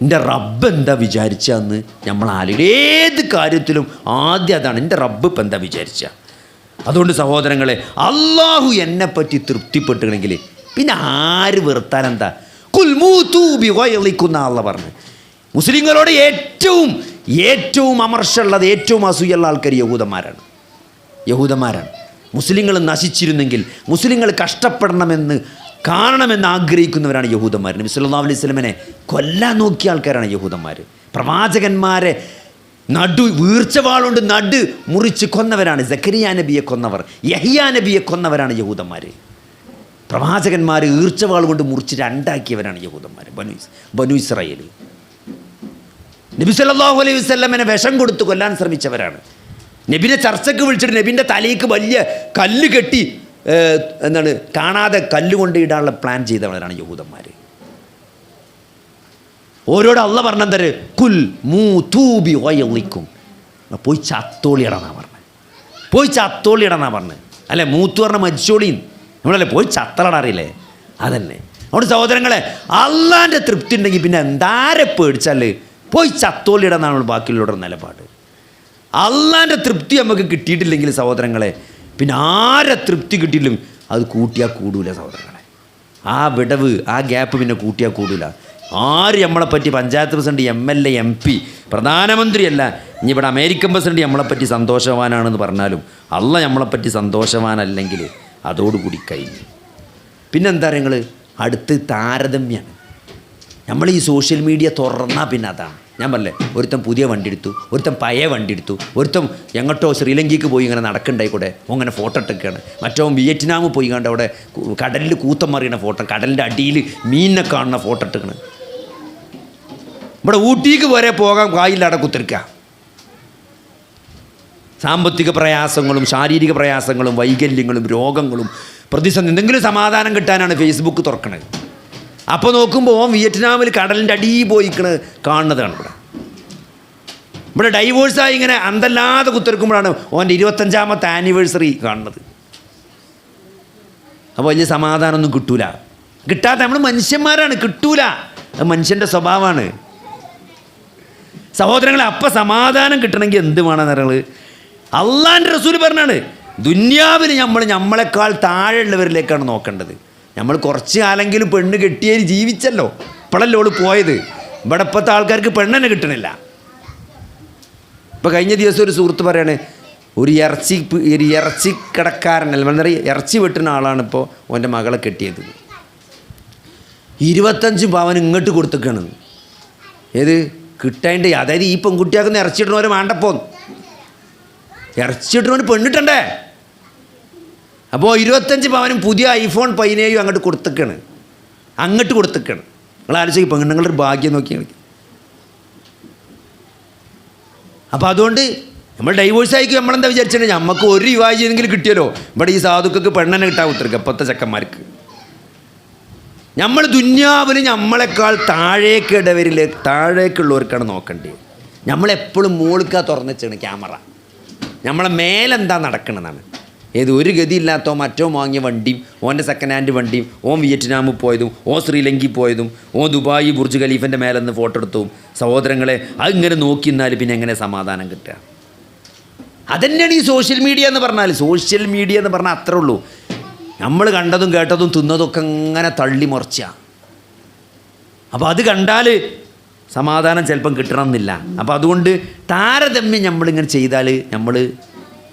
എൻ്റെ റബ്ബ് എന്താ വിചാരിച്ചതെന്ന് നമ്മൾ ഏത് കാര്യത്തിലും ആദ്യം അതാണ്, എൻ്റെ റബ്ബ് ഇപ്പം എന്താ വിചാരിച്ച. അതുകൊണ്ട് സഹോദരങ്ങളെ, അള്ളാഹു എന്നെപ്പറ്റി തൃപ്തിപ്പെട്ടുകണമെങ്കിൽ പിന്നെ ആര് വെറുത്താനെന്താ? കുൽമൂത്തൂബി വയലിക്കുന്ന ആളെ പറഞ്ഞ് മുസ്ലിങ്ങളോട് ഏറ്റവും അമർഷമുള്ളത്, ഏറ്റവും അസൂയുള്ള ആൾക്കാർ യഹൂദന്മാരാണ്. മുസ്ലിങ്ങൾ നശിച്ചിരുന്നെങ്കിൽ, മുസ്ലിങ്ങൾ കഷ്ടപ്പെടണമെന്ന് കാണണമെന്ന് ആഗ്രഹിക്കുന്നവരാണ് യഹൂദന്മാർ. നബി സല്ലല്ലാഹു അലൈഹി വസല്ലമനെ കൊല്ലാൻ നോക്കിയ ആൾക്കാരാണ് യഹൂദന്മാർ. പ്രവാചകന്മാരെ വീർച്ചവാളുകൊണ്ട് മുറിച്ച് കൊന്നവരാണ്. സക്കരിയ നബിയെ കൊന്നവർ, യഹ്യാ നബിയെ കൊന്നവരാണ് യഹൂദന്മാർ. പ്രവാചകന്മാർ ഈർച്ചവാൾ കൊണ്ട് മുറിച്ച് രണ്ടാക്കിയവരാണ് യഹൂദന്മാർ, ബനു ഇസ്രായേൽ. നബി സല്ലല്ലാഹു അലൈഹി വസല്ലമനെ വിഷം കൊടുത്ത് കൊല്ലാൻ ശ്രമിച്ചവരാണ്. നബിനെ ചർച്ചയ്ക്ക് വിളിച്ചിട്ട് നബിൻ്റെ തലയ്ക്ക് വലിയ കല്ല് കെട്ടി കാണാതെ കല്ലുകൊണ്ട് ഇടാനുള്ള പ്ലാൻ ചെയ്തവരാണ് യഹൂദന്മാർ. ഓരോട് അള്ളാഹ് പറഞ്ഞെന്തര്? കുൽ മൂതൂബി വയലിക്കും, പോയി ചത്തോളിയിടന്നാ പറഞ്ഞത്. അല്ലേ, മൂത്ത് പറഞ്ഞ മരിച്ചോളീൻ, നമ്മളല്ലേ പോയി ചത്തളട അറിയില്ലേ? അതന്നെ. അതുകൊണ്ട് സഹോദരങ്ങളെ, അള്ളാൻ്റെ തൃപ്തി ഉണ്ടെങ്കിൽ പിന്നെ എന്താരെ പേടിച്ചല്ലേ? പോയി ചത്തോളിയിടന്നാണ് ബാക്കിയുള്ളവരുടെ നിലപാട്. അള്ളാൻ്റെ തൃപ്തി നമുക്ക് കിട്ടിയിട്ടില്ലെങ്കിൽ സഹോദരങ്ങളെ, പിന്നെ ആരെ തൃപ്തി കിട്ടിയില്ലും അത് കൂട്ടിയാൽ കൂടൂല സഹോദരങ്ങളെ. ആ വിടവ്, ആ ഗ്യാപ്പ് പിന്നെ കൂട്ടിയാൽ കൂടൂല. ആര് നമ്മളെപ്പറ്റി പഞ്ചായത്ത് പ്രസിഡന്റ്, MLA, MP, പ്രധാനമന്ത്രിയല്ല, ഇനി ഇവിടെ അമേരിക്കൻ പ്രസിഡന്റ് നമ്മളെപ്പറ്റി സന്തോഷവാനാണെന്ന് പറഞ്ഞാലും അള്ളാഹ് നമ്മളെപ്പറ്റി സന്തോഷവാനല്ലെങ്കിൽ അതോടുകൂടി കഴിഞ്ഞു. പിന്നെന്താ നിങ്ങൾ അടുത്ത് താരതമ്യമാണ്. നമ്മൾ ഈ സോഷ്യൽ മീഡിയ തുറന്നാൽ പിന്നെ അതാണ് ഞാൻ പറഞ്ഞില്ലേ, ഒരുത്തൻ പുതിയ വണ്ടി എടുത്തു, ഒരുത്തൻ പഴയ വണ്ടി എടുത്തു, ഒരുത്തൻ എങ്ങോട്ടോ ശ്രീലങ്കയ്ക്ക് പോയി ഇങ്ങനെ നടക്കണ്ടായിക്കൂടെ അങ്ങനെ ഫോട്ടോ ഇട്ടൊക്കെയാണ്. മറ്റോ വിയറ്റ്നാമിൽ പോയി കണ്ട് അവിടെ കടലിൽ കൂത്തം മറിയണ ഫോട്ടോ, കടലിൻ്റെ അടിയിൽ മീനിനെ കാണുന്ന ഫോട്ടോ ഇട്ടിക്കണ്. ഇവിടെ ഊട്ടിക്ക് വരെ പോകാൻ കായില്ലാടെ കുത്തിരിക്കുക. സാമ്പത്തിക പ്രയാസങ്ങളും ശാരീരിക പ്രയാസങ്ങളും വൈകല്യങ്ങളും രോഗങ്ങളും പ്രതിസന്ധി, എന്തെങ്കിലും സമാധാനം കിട്ടാനാണ് ഫേസ്ബുക്ക് തുറക്കണത്. അപ്പോൾ നോക്കുമ്പോൾ വിയറ്റ്നാമിൽ കടലിൻ്റെ അടിയിൽ പോയിക്കണ് കാണുന്നതാണ്. ഇവിടെ ഡൈവേഴ്സായി ഇങ്ങനെ അന്തല്ലാതെ കുത്തിരിക്കുമ്പോഴാണ് ഓൻ്റെ 25ാമത്തെ ആനിവേഴ്സറി കാണുന്നത്. അപ്പോൾ വലിയ സമാധാനമൊന്നും കിട്ടൂല. കിട്ടാത്ത നമ്മൾ മനുഷ്യന്മാരാണ്, കിട്ടൂല. അത് മനുഷ്യൻ്റെ സ്വഭാവമാണ്. സഹോദരങ്ങളെ, അപ്പം സമാധാനം കിട്ടണമെങ്കിൽ എന്ത് വേണമെന്ന് പറയുന്നത് അള്ളാൻ്റെ റസൂൽ പറഞ്ഞാണ്, ദുന്യാവിൽ നമ്മളെക്കാൾ താഴെയുള്ളവരിലേക്കാണ് നോക്കേണ്ടത്. നമ്മൾ കുറച്ച് കാലെങ്കിലും പെണ്ണ് കെട്ടിയതിൽ ജീവിച്ചല്ലോ, ഇപ്പോഴല്ലേ ഓള് പോയത്. ഇവിടെ ഇപ്പോഴത്തെ ആൾക്കാർക്ക് പെണ്ണെന്നെ കിട്ടണില്ല. ഇപ്പോൾ കഴിഞ്ഞ ദിവസം ഒരു സുഹൃത്ത് പറയാണ്, ഒരു ഇറച്ചി കടക്കാരനല്ല, വളരെ ഇറച്ചി വെട്ടുന്ന ആളാണ് ഇപ്പോൾ ഓൻ്റെ മകളെ കെട്ടിയത്. 25 പവൻ ഇങ്ങോട്ട് കൊടുത്തേക്കാണ്. ഏത് കിട്ടേണ്ട, അതായത് ഈ പെൺകുട്ടിയാക്കുന്ന ഇറച്ചിയിടണവരെ വേണ്ടപ്പോൾ ഇറച്ചിയിട്ടവന് പെണ്ണിട്ടണ്ടേ. അപ്പോൾ 25 പവനും പുതിയ iPhone 17 അങ്ങോട്ട് കൊടുത്തേക്കാണ്. നിങ്ങൾ ആലോചിക്കും, പെണ്ണുങ്ങളുടെ ഒരു ഭാഗ്യം നോക്കിയാണ്. അപ്പോൾ അതുകൊണ്ട് നമ്മൾ ഡൈവോഴ്സ് ആയിരിക്കും. നമ്മളെന്താ വിചാരിച്ചിട്ടുണ്ടെങ്കിൽ നമുക്ക് ഒരു വിവാഹം ചെയ്തെങ്കിലും കിട്ടിയല്ലോ. ഇവിടെ ഈ സാധുക്കൾക്ക് പെണ്ണെന്നെ കിട്ടാൻ കുത്തിരിക്കുക ഇപ്പോഴത്തെ ചെക്കന്മാർക്ക്. നമ്മൾ ദുന്യാവിൽ നമ്മളെക്കാൾ താഴേക്കുള്ളവർക്കാണ് നോക്കേണ്ടത്. നമ്മളെപ്പോഴും മോളിക്കാ തുറന്നിച്ചാണ് ക്യാമറ. നമ്മളെ മേലെന്താ നടക്കണമെന്നാണ്. ഏത് ഒരു ഗതിയില്ലാത്തോ മറ്റോ വാങ്ങിയ വണ്ടിയും ഓൻ്റെ സെക്കൻഡ് ഹാൻഡ് വണ്ടിയും ഓൻ വിയറ്റ്നാമിൽ പോയതും ഓൻ ശ്രീലങ്കയിൽ പോയതും ഓൻ ദുബായ് ബുർജ് ഖലീഫിൻ്റെ മേലെ നിന്ന് ഫോട്ടോ എടുത്തതും. സഹോദരങ്ങളെ, അതിങ്ങനെ നോക്കി നിന്നാൽ പിന്നെ എങ്ങനെ സമാധാനം കിട്ടുക? അതന്നെയാണ് ഈ സോഷ്യൽ മീഡിയ എന്ന് പറഞ്ഞാൽ. സോഷ്യൽ മീഡിയ എന്ന് പറഞ്ഞാൽ അത്രേ ഉള്ളൂ. നമ്മൾ കണ്ടതും കേട്ടതും തിന്നതൊക്കെ ഇങ്ങനെ തള്ളി മറിച്ച. അപ്പോൾ അത് കണ്ടാൽ സമാധാനം ചിലപ്പം കിട്ടണമെന്നില്ല. അപ്പോൾ അതുകൊണ്ട് താരതമ്യം നമ്മളിങ്ങനെ ചെയ്താൽ നമ്മൾ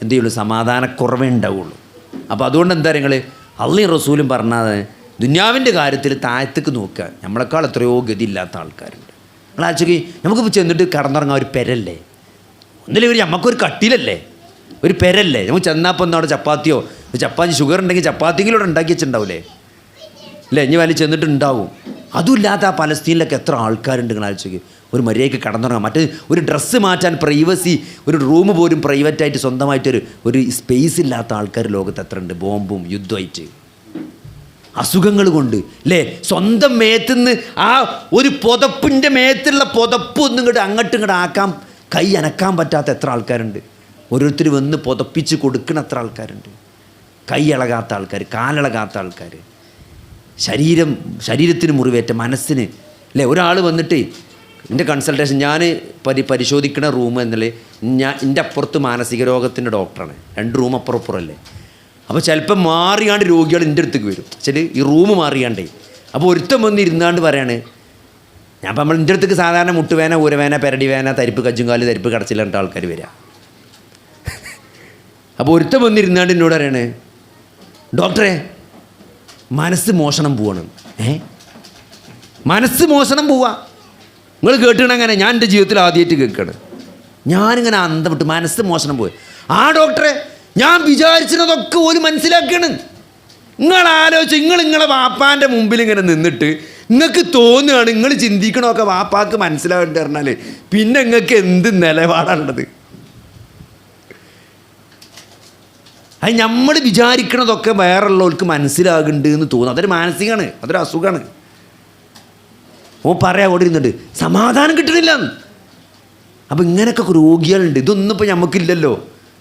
എന്ത് ചെയ്യുള്ളൂ, സമാധാനക്കുറവേ ഉണ്ടാവുള്ളൂ. അപ്പോൾ അതുകൊണ്ട് എന്താ നിങ്ങൾ അള്ളയും റസൂലും പറഞ്ഞാൽ ദുന്യാവിൻ്റെ കാര്യത്തിൽ താഴത്തേക്ക് നോക്കുക. നമ്മളെക്കാൾ എത്രയോ ഗതിയില്ലാത്ത ആൾക്കാരുണ്ട്. നിങ്ങൾ ആലോചിക്ക്, നമുക്കിപ്പോൾ ചെന്നിട്ട് കടന്നുറങ്ങാൻ ഒരു പെരല്ലേ, ഒന്നില്ലെങ്കിൽ നമുക്കൊരു കട്ടിലല്ലേ, ഒരു പെരല്ലേ. നമുക്ക് ചെന്നപ്പോൾ എന്താ അവിടെ ചപ്പാത്തിയോ, ചപ്പാത്തി ഷുഗർ ഉണ്ടെങ്കിൽ ചപ്പാത്തിയെങ്കിലും ഇവിടെ ഉണ്ടാക്കി വെച്ചിട്ടുണ്ടാവില്ലേ, അല്ലേ? ഇനി വലിയ ചെന്നിട്ട് ഉണ്ടാവും. അതുമില്ലാത്ത ആ പലസ്തീനിലൊക്കെ എത്ര ആൾക്കാരുണ്ട്. നിങ്ങൾ ആലോചിക്ക്, ഒരു മര്യാദയ്ക്ക് കടന്നുറങ്ങാം. മറ്റ് ഒരു ഡ്രസ്സ് മാറ്റാൻ പ്രൈവസി, ഒരു റൂം പോലും പ്രൈവറ്റായിട്ട് സ്വന്തമായിട്ടൊരു സ്പേസ് ഇല്ലാത്ത ആൾക്കാർ ലോകത്ത് എത്ര ഉണ്ട്. ബോംബും യുദ്ധമായിട്ട്, അസുഖങ്ങൾ കൊണ്ട്, അല്ലേ? സ്വന്തം മേത്തുനിന്ന് ആ ഒരു പുതപ്പിൻ്റെ മേത്തുള്ള പുതപ്പ് ഒന്നും അങ്ങോട്ടും ആക്കാൻ കൈ അനക്കാൻ പറ്റാത്ത എത്ര ആൾക്കാരുണ്ട്. ഓരോരുത്തർ വന്ന് പുതപ്പിച്ച് കൊടുക്കുന്ന എത്ര ആൾക്കാരുണ്ട്. കൈ ഇളകാത്ത ആൾക്കാർ, കാലിളകാത്ത ആൾക്കാർ, ശരീരത്തിന് മുറിവേറ്റ മനസ്സിന്, അല്ലേ? ഒരാൾ വന്നിട്ട് എൻ്റെ കൺസൾട്ടേഷൻ ഞാൻ പരിശോധിക്കുന്ന റൂം എന്നുള്ളത് എൻ്റെ അപ്പുറത്ത് മാനസിക രോഗത്തിൻ്റെ ഡോക്ടറാണ്. 2 റൂം അപ്പുറപ്പുറമല്ലേ. അപ്പോൾ ചിലപ്പോൾ മാറിയാണ്ട് രോഗികൾ എൻ്റെ അടുത്തേക്ക് വരും. ശരി, ഈ റൂം മാറിയാണ്ടേ. അപ്പോൾ ഒരുത്തം വന്ന് ഇരുന്നാണ്ട് പറയാണ്, ഞാൻ അപ്പം നമ്മൾ എൻ്റെ അടുത്തേക്ക് സാധാരണ മുട്ടുവേന, ഊരവേന, പെരടി വേന, തരിപ്പ് കജ്ജുംകാല്, തരിപ്പ് കടച്ചിലിട്ട് ആൾക്കാർ വരിക. അപ്പോൾ ഒരുത്തം വന്നിരുന്നാണ്ട് എന്നോട് പറയാണ്, ഡോക്ടറെ മനസ്സ് മോഷണം പോവാണ്. മനസ്സ് മോഷണം പോവാ? നിങ്ങൾ കേട്ടിങ്ങനെ? ഞാൻ എൻ്റെ ജീവിതത്തിൽ ആദ്യമായിട്ട് കേൾക്കുകയാണ്. ഞാനിങ്ങനെ അന്തം വിട്ട്, മനസ്സ് മോഷണം പോയി. ആ ഡോക്ടറെ, ഞാൻ വിചാരിച്ചതൊക്കെ ഒരു മനസ്സിലാക്കുകയാണ്. നിങ്ങൾ ആലോചിച്ച്, നിങ്ങളെ വാപ്പാൻ്റെ മുമ്പിൽ ഇങ്ങനെ നിന്നിട്ട് നിങ്ങൾക്ക് തോന്നുകയാണ്, നിങ്ങൾ ചിന്തിക്കണമൊക്കെ വാപ്പാക്ക് മനസ്സിലാവേണ്ടി പറഞ്ഞാൽ പിന്നെ നിങ്ങൾക്ക് എന്ത് നിലപാടാണുള്ളത്? അത് നമ്മൾ വിചാരിക്കണതൊക്കെ വേറുള്ളവർക്ക് മനസ്സിലാകുന്നുണ്ട് എന്ന് തോന്നുന്നു. അതൊരു മാനസികമാണ്, അതൊരു അസുഖമാണ്. ഓ പറയാ ഓടി ഇരുന്നുണ്ട്, സമാധാനം കിട്ടണില്ല. അപ്പോൾ ഇങ്ങനെയൊക്കെ രോഗികളുണ്ട്. ഇതൊന്നും ഇപ്പോൾ നമുക്കില്ലല്ലോ.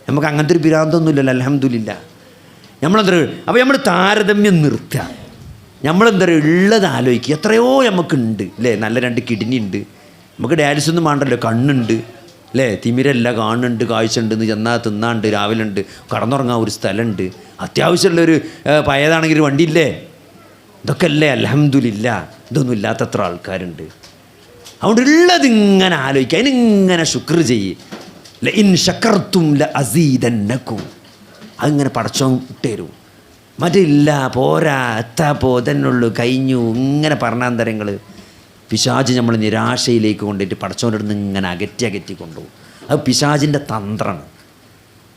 നമുക്ക് അങ്ങനത്തെ ഒരു ഭ്രാന്തൊന്നുമില്ലല്ലോ, അൽഹംദുലില്ലാ. നമ്മളെന്താ, അപ്പോൾ നമ്മൾ താരതമ്യം നിർത്തുക. നമ്മളെന്താ ഉള്ളത് ആലോചിക്കുക. എത്രയോ നമുക്കുണ്ട്, അല്ലേ? നല്ല 2 കിഡ്നി ഉണ്ട്, നമുക്ക് ഡയാലിസിസ് ഒന്നും വേണ്ടല്ലോ, കണ്ണുണ്ട്, അല്ലേ? തിമിരല്ല, കാണുന്നുണ്ട്, കാഴ്ച ഉണ്ടെന്ന് ചെന്നാൽ തിന്നാണ്ട്, രാവിലെ ഉണ്ട്, കടന്നുറങ്ങാൻ ഒരു സ്ഥലമുണ്ട്, അത്യാവശ്യമുള്ളൊരു പഴയതാണെങ്കിൽ ഒരു വണ്ടിയില്ലേ. ഇതൊക്കെ അല്ലേ അൽഹംദുലില്ലാ. ഇതൊന്നും ഇല്ലാത്തത്ര ആൾക്കാരുണ്ട്. അതുകൊണ്ട് ഉള്ളതിങ്ങനെ ആലോചിക്കുക, അതിനിങ്ങനെ ശുക്ർ ചെയ്യ്. ഇൻ ശക്കർത്തും ല അസീദന്നക്കും. അതിങ്ങനെ പടച്ചോൻ ഇട്ടേരും. മറ്റില്ല, പോരാ, എത്താ, ഇതന്നുള്ളൂ, കഴിഞ്ഞു, ഇങ്ങനെ പറഞ്ഞാൽ തരങ്ങൾ പിശാച് നമ്മൾ നിരാശയിലേക്ക് കൊണ്ടിട്ട് പടച്ചവൻ്റെ അടുത്ത് ഇങ്ങനെ അകറ്റി കൊണ്ടുപോകും. അത് പിശാചിൻ്റെ തന്ത്രമാണ്.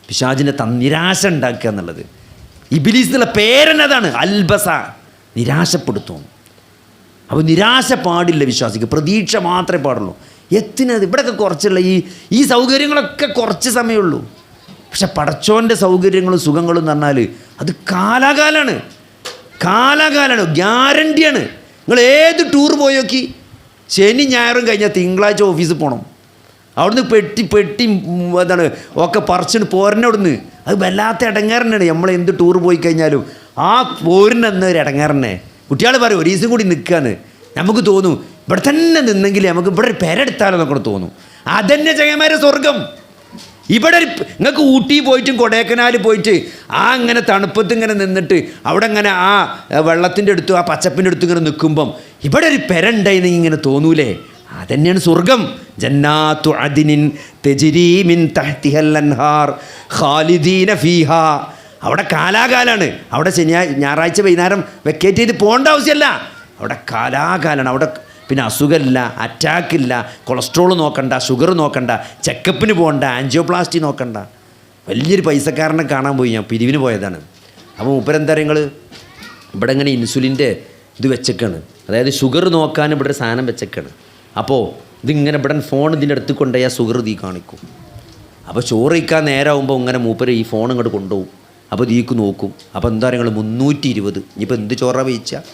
പിശാചിൻ്റെ നിരാശ ഉണ്ടാക്കുക എന്നുള്ളത്. ഇബ്ലീസ് എന്നുള്ള പേരെന്നതാണ്, അൽബസ, നിരാശപ്പെടുത്തും. അപ്പോൾ നിരാശ പാടില്ല വിശ്വാസിക്ക്, പ്രതീക്ഷ മാത്രമേ പാടുള്ളൂ. എത്തിനത് ഇവിടെയൊക്കെ കുറച്ചുള്ള ഈ സൗകര്യങ്ങളൊക്കെ കുറച്ച് സമയമുള്ളൂ. പക്ഷെ പടച്ചോൻ്റെ സൗകര്യങ്ങളും സുഖങ്ങളും എന്ന് പറഞ്ഞാൽ അത് കാലാകാലമാണ്, ഗ്യാരണ്ടിയാണ്. നിങ്ങൾ ഏത് ടൂർ പോയി നോക്കി, ശനി ഞായറും കഴിഞ്ഞാൽ തിങ്കളാഴ്ച ഓഫീസിൽ പോകണം. അവിടുന്ന് പെട്ടി എന്താണ് ഒക്കെ പറിച്ചിട്ട് പോരനവിടുന്ന്. അത് വല്ലാത്ത ഇടങ്ങേറന്നെയാണ്. നമ്മൾ എന്ത് ടൂർ പോയി കഴിഞ്ഞാലും ആ പോരിനെന്നൊരു ഇടങ്ങേറന്നെ. കുട്ടികൾ പറയും ഒരു ദിവസം കൂടി നിൽക്കുകയെന്ന്. നമുക്ക് തോന്നും ഇവിടെ തന്നെ നിന്നെങ്കിൽ നമുക്ക് ഇവിടെ ഒരു പെരെടുത്താലോ എന്നൊക്കെ തോന്നും. അതന്നെ ചങ്ങന്മാരെ സ്വർഗം. ഇവിടെ നിങ്ങൾക്ക് ഊട്ടി പോയിട്ടും കൊടൈക്കനാൽ പോയിട്ട് ആ ഇങ്ങനെ തണുപ്പത്ത് ഇങ്ങനെ നിന്നിട്ട് അവിടെ ഇങ്ങനെ ആ വെള്ളത്തിൻ്റെ അടുത്തും ആ പച്ചപ്പിൻ്റെ അടുത്തും ഇങ്ങനെ നിൽക്കുമ്പം ഇവിടെ ഒരു പെരണ്ടായിന്ന് ഇങ്ങനെ തോന്നൂലേ? അതന്നെയാണ് സ്വർഗം. ജന്നാത്തു അദ്നിൻ തജ്രി മിൻ തഹ്തിഹൽ അൻഹാർ ഖാലിദീന ഫീഹാ. അവിടെ കാലാകാലാണ്. അവിടെ ഞായറാഴ്ച വൈകുന്നേരം വെക്കേറ്റ് ചെയ്ത് പോകേണ്ട ആവശ്യമല്ല. അവിടെ കാലാകാലാണ്. അവിടെ പിന്നെ അസുഖമില്ല, അറ്റാക്കില്ല, കൊളസ്ട്രോൾ നോക്കണ്ട, ഷുഗർ നോക്കണ്ട, ചെക്കപ്പിന് പോകണ്ട, ആൻജിയോപ്ലാസ്റ്റി നോക്കണ്ട. വലിയൊരു പൈസക്കാരനെ കാണാൻ പോയി ഞാൻ, പിരിവിന് പോയതാണ്. അപ്പോൾ മൂപ്പരെന്താ നിങ്ങൾ ഇവിടെ ഇങ്ങനെ ഇൻസുലിൻ്റെ ഇത് വെച്ചേക്കാണ്, അതായത് ഷുഗർ നോക്കാൻ ഇവിടെ ഒരു സാധനം വെച്ചേക്കാണ്. അപ്പോൾ ഇതിങ്ങനെ ഇവിടെ ഫോൺ ഇതിൻ്റെ അടുത്ത് കൊണ്ടുപോയി ആ ഷുഗർ തീ കാണിക്കും. അപ്പോൾ ചോറ് കഴിക്കാൻ നേരമാകുമ്പോൾ ഇങ്ങനെ മൂപ്പര് ഈ ഫോൺ ഇങ്ങോട്ട് കൊണ്ടുപോകും. അപ്പോൾ തീക്ക് നോക്കും. അപ്പോൾ എന്താ നിങ്ങൾ 320. ഇനിയിപ്പോൾ എന്ത് ചോറാ വെച്ചാൽ.